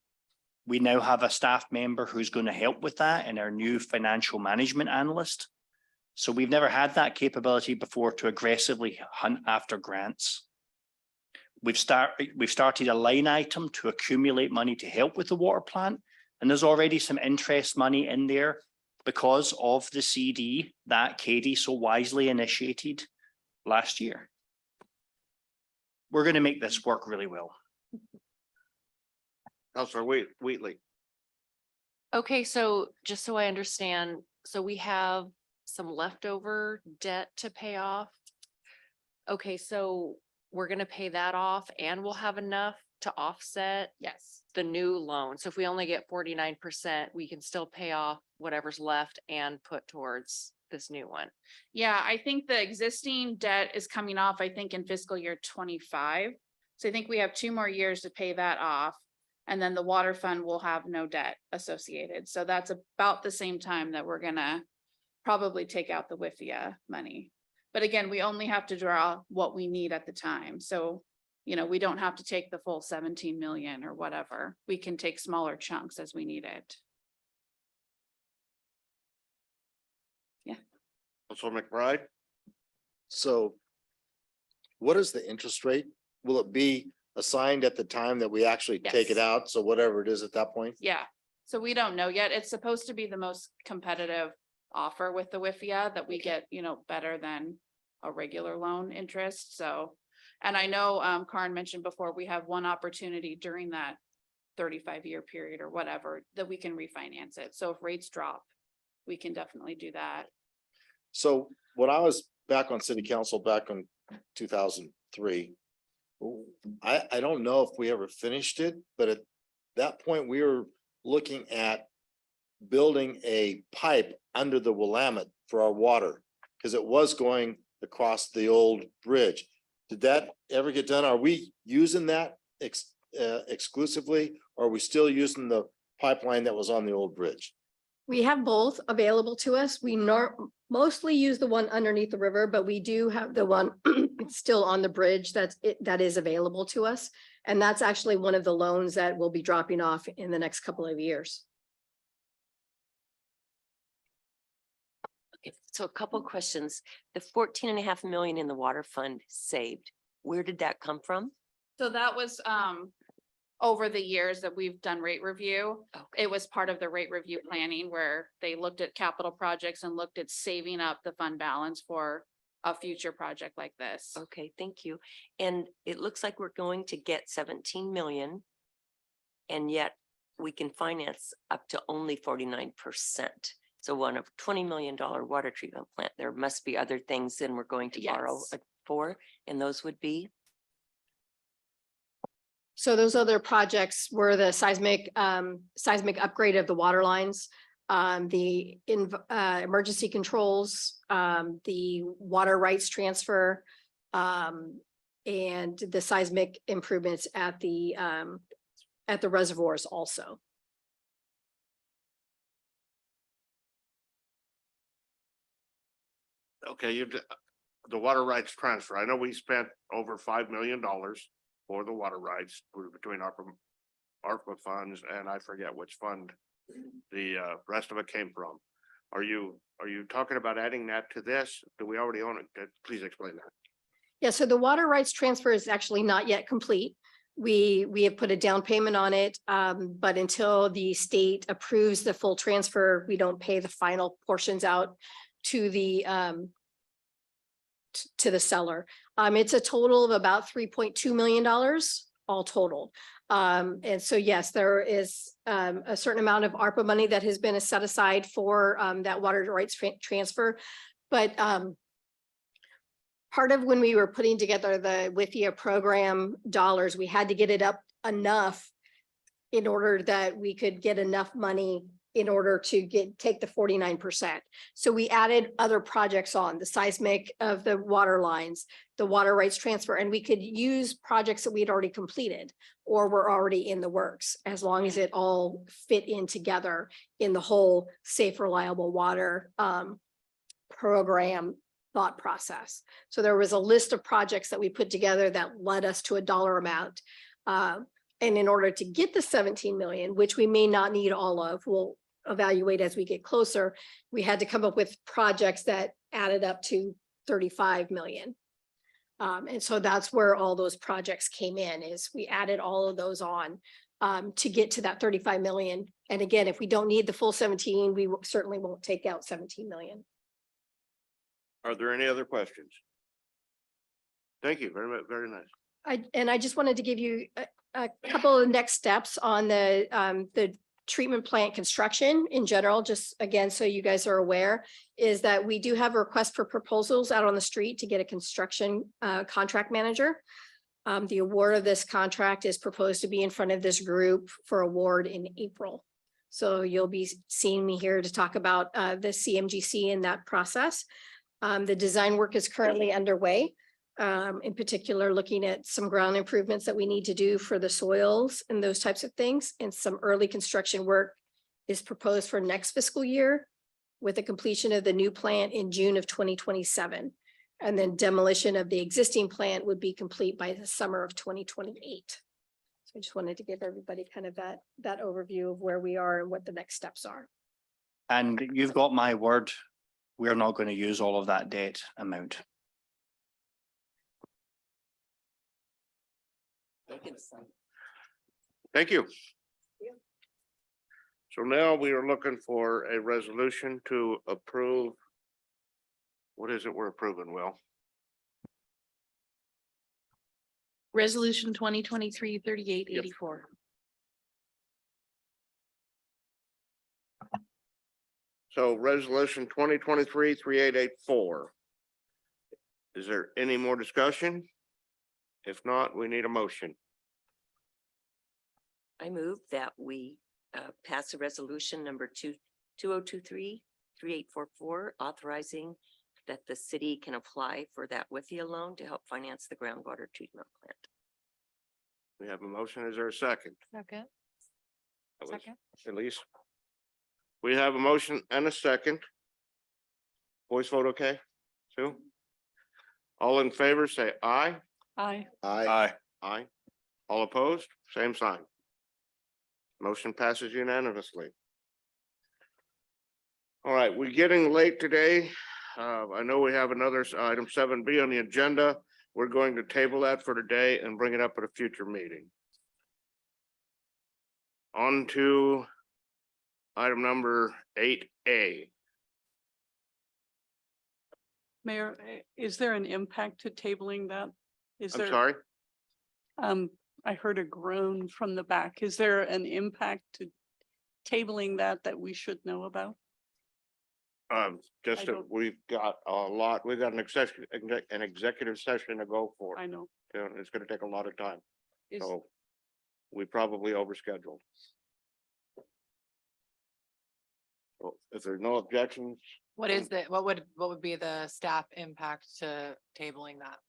We now have a staff member who's going to help with that, and our new financial management analyst. So we've never had that capability before to aggressively hunt after grants. We've started a line item to accumulate money to help with the water plant. And there's already some interest money in there because of the CD that Katie so wisely initiated last year. We're going to make this work really well. Counselor Wheatley. Okay, so just so I understand, so we have some leftover debt to pay off. Okay, so we're gonna pay that off and we'll have enough to offset Yes. the new loan. So if we only get 49%, we can still pay off whatever's left and put towards this new one. Yeah, I think the existing debt is coming off, I think in fiscal year 25. So I think we have 2 more years to pay that off. And then the water fund will have no debt associated. So that's about the same time that we're gonna probably take out the WIFIA money. But again, we only have to draw what we need at the time. So, you know, we don't have to take the full 17 million or whatever. We can take smaller chunks as we need it. Counselor McBride. So what is the interest rate? Will it be assigned at the time that we actually take it Yes. out? So whatever it is at that point? Yeah, so we don't know yet. It's supposed to be the most competitive offer with the WIFIA that we get, you know, better than a regular loan interest. So, and I know Karin mentioned before, we have one opportunity during that 35-year period or whatever that we can refinance it. So if rates drop, we can definitely do that. So when I was back on city council back in 2003, I don't know if we ever finished it, but at that point, we were looking at building a pipe under the Willamette for our water, because it was going across the old bridge. Did that ever get done? Are we using that exclusively, or are we still using the pipeline that was on the old bridge? We have both available to us. We mostly use the one underneath the river, but we do have the one still on the bridge that is available to us. And that's actually one of the loans that will be dropping off in the next couple of years. Okay, so a couple of questions. The 14.5 million in the water fund saved, where did that come from? So that was over the years that we've done rate review. Okay. It was part of the rate review planning where they looked at capital projects and looked at saving up the fund balance for a future project like this. Okay, thank you. And it looks like we're going to get 17 million. And yet we can finance up to only 49%. So on a $20 million water treatment plant, there must be other things than we're going to borrow Yes. for, and those would be? So those other projects were the seismic upgrade of the water lines, the emergency controls, the water rights transfer, and the seismic improvements at the reservoirs also. Okay, the water rights transfer. I know we spent over $5 million for the water rights between ARPA funds, and I forget which fund the rest of it came from. Are you talking about adding that to this? Do we already own it? Please explain that. Yeah, so the water rights transfer is actually not yet complete. We have put a down payment on it, but until the state approves the full transfer, we don't pay the final portions out to the seller. It's a total of about $3.2 million all totaled. And so, yes, there is a certain amount of ARPA money that has been set aside for that water rights transfer. But part of when we were putting together the WIFIA program dollars, we had to get it up enough in order that we could get enough money in order to take the 49%. So we added other projects on the seismic of the water lines, the water rights transfer, and we could use projects that we'd already completed or were already in the works, as long as it all fit in together in the whole safe, reliable water program thought process. So there was a list of projects that we put together that led us to a dollar amount. And in order to get the 17 million, which we may not need all of, we'll evaluate as we get closer, we had to come up with projects that added up to 35 million. And so that's where all those projects came in, is we added all of those on to get to that 35 million. And again, if we don't need the full 17, we certainly won't take out 17 million. Are there any other questions? Thank you very much. Very nice. I just wanted to give you a couple of next steps on the treatment plant construction in general, just again, so you guys are aware, is that we do have a request for proposals out on the street to get a construction contract manager. The award of this contract is proposed to be in front of this group for award in April. So you'll be seeing me here to talk about the CMGC in that process. The design work is currently underway. In particular, looking at some ground improvements that we need to do for the soils and those types of things. And some early construction work is proposed for next fiscal year, with the completion of the new plant in June of 2027. And then demolition of the existing plant would be complete by the summer of 2028. So I just wanted to give everybody kind of that overview of where we are and what the next steps are. And you've got my word, we're not going to use all of that debt amount. Thank you. So now we are looking for a resolution to approve. What is it we're approving, Will? Resolution 2023-3884. So resolution 2023-3884. Is there any more discussion? If not, we need a motion. I move that we pass a resolution number 2023-3844, authorizing that the city can apply for that WIFIA loan to help finance the groundwater treatment plant. We have a motion. Is there a second? Okay. That was Second. Elise. We have a motion and a second. Voice vote okay? Sue? All in favor, say aye. Aye. Aye. Aye. All opposed, same sign. Motion passes unanimously. All right, we're getting late today. I know we have another item 7B on the agenda. We're going to table that for today and bring it up at a future meeting. On to item number 8A. Mayor, is there an impact to tabling that? Is I'm there? sorry, I heard a groan from the back. Is there an impact to tabling that we should know about? just I that don't- we've got a lot, we've got an executive session to go for. I know. And it's gonna take a lot of time, Is, so we probably overscheduled. Well, if there's no objections. What is the, what would be the staff impact to tabling that?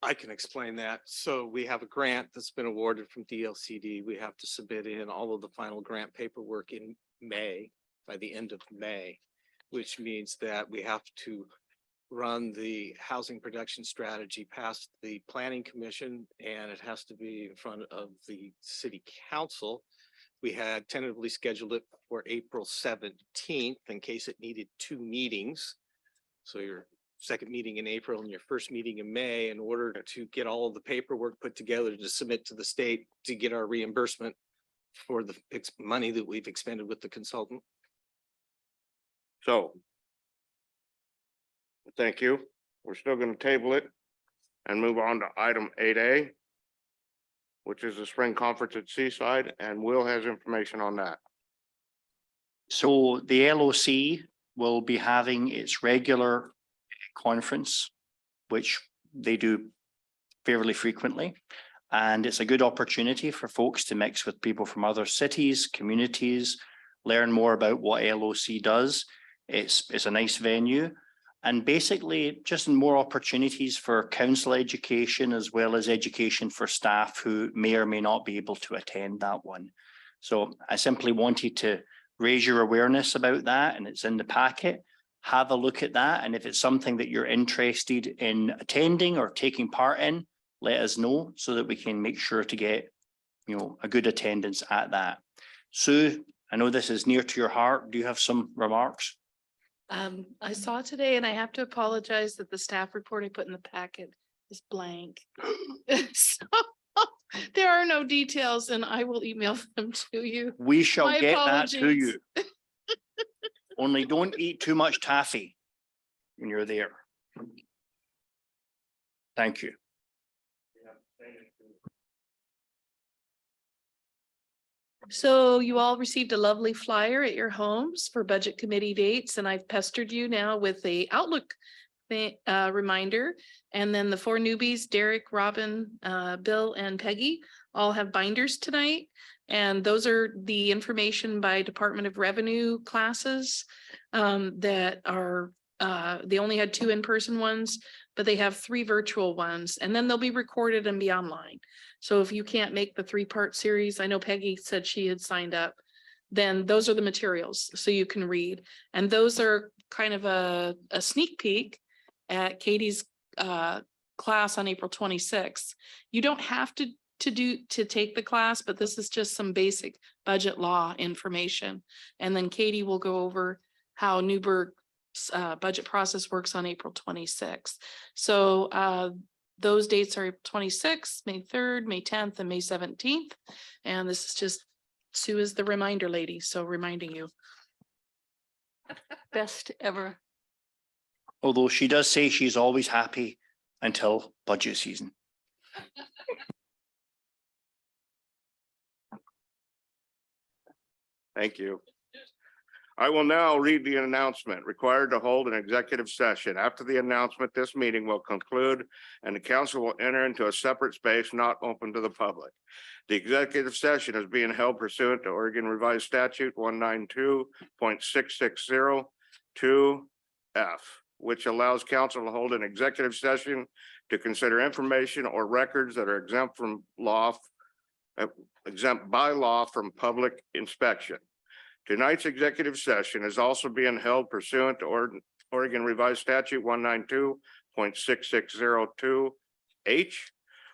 I can explain that. So we have a grant that's been awarded from DLCD. We have to submit in all of the final grant paperwork in May, by the end of May, which means that we have to run the housing production strategy past the planning commission, and it has to be in front of the city council. We had tentatively scheduled it for April 17th in case it needed 2 meetings. So your second meeting in April and your first meeting in May, in order to get all of the paperwork put together to submit to the state to get our reimbursement for the money that we've expended with the consultant. So. Thank you. We're still gonna table it and move on to item 8A, which is the spring conference at Seaside, and Will has information on that. So the LOC will be having its regular conference, which they do fairly frequently. And it's a good opportunity for folks to mix with people from other cities, communities, learn more about what LOC does. It's a nice venue. And basically just more opportunities for council education as well as education for staff who may or may not be able to attend that one. So I simply wanted to raise your awareness about that, and it's in the packet. Have a look at that. And if it's something that you're interested in attending or taking part in, let us know so that we can make sure to get, a good attendance at that. Sue, I know this is near to your heart. Do you have some remarks? I saw today and I have to apologize that the staff report I put in the packet is blank. So there are no details and I will email them to you. We shall My get that to apologies. you. Only don't eat too much taffy when you're there. Thank you. So you all received a lovely flyer at your homes for budget committee dates, and I've pestered you now with a Outlook reminder. And then the four newbies, Derek, Robin, Bill, and Peggy, all have binders tonight. And those are the information by Department of Revenue classes that are, they only had 2 in-person ones, but they have 3 virtual ones, and then they'll be recorded and be online. So if you can't make the 3-part series, I know Peggy said she had signed up, then those are the materials so you can read. And those are kind of a sneak peek at Katie's class on April 26th. You don't have to take the class, but this is just some basic budget law information. And then Katie will go over how Newburgh's budget process works on April 26th. So those dates are 26th, May 3rd, May 10th, and May 17th. And this is just, Sue is the reminder lady, so reminding you. Best ever. Although she does say she's always happy until budget season. Thank you. I will now read the announcement required to hold an executive session. After the announcement, this meeting will conclude and the council will enter into a separate space not open to the public. The executive session is being held pursuant to Oregon Revised Statute 192.6602F, which allows council to hold an executive session to consider information or records that are exempt by law from public inspection. Tonight's executive session is also being held pursuant to Oregon Revised Statute 192.6602H,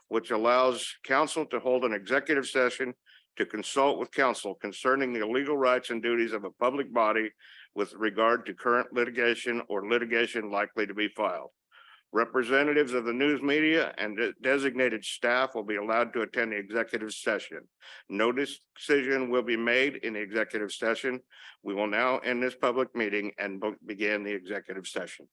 which allows council to hold an executive session to consult with counsel concerning the legal rights and duties of a public body with regard to current litigation or litigation likely to be filed. Representatives of the news media and designated staff will be allowed to attend the executive session. No decision will be made in the executive session. We will now end this public meeting and begin the executive session.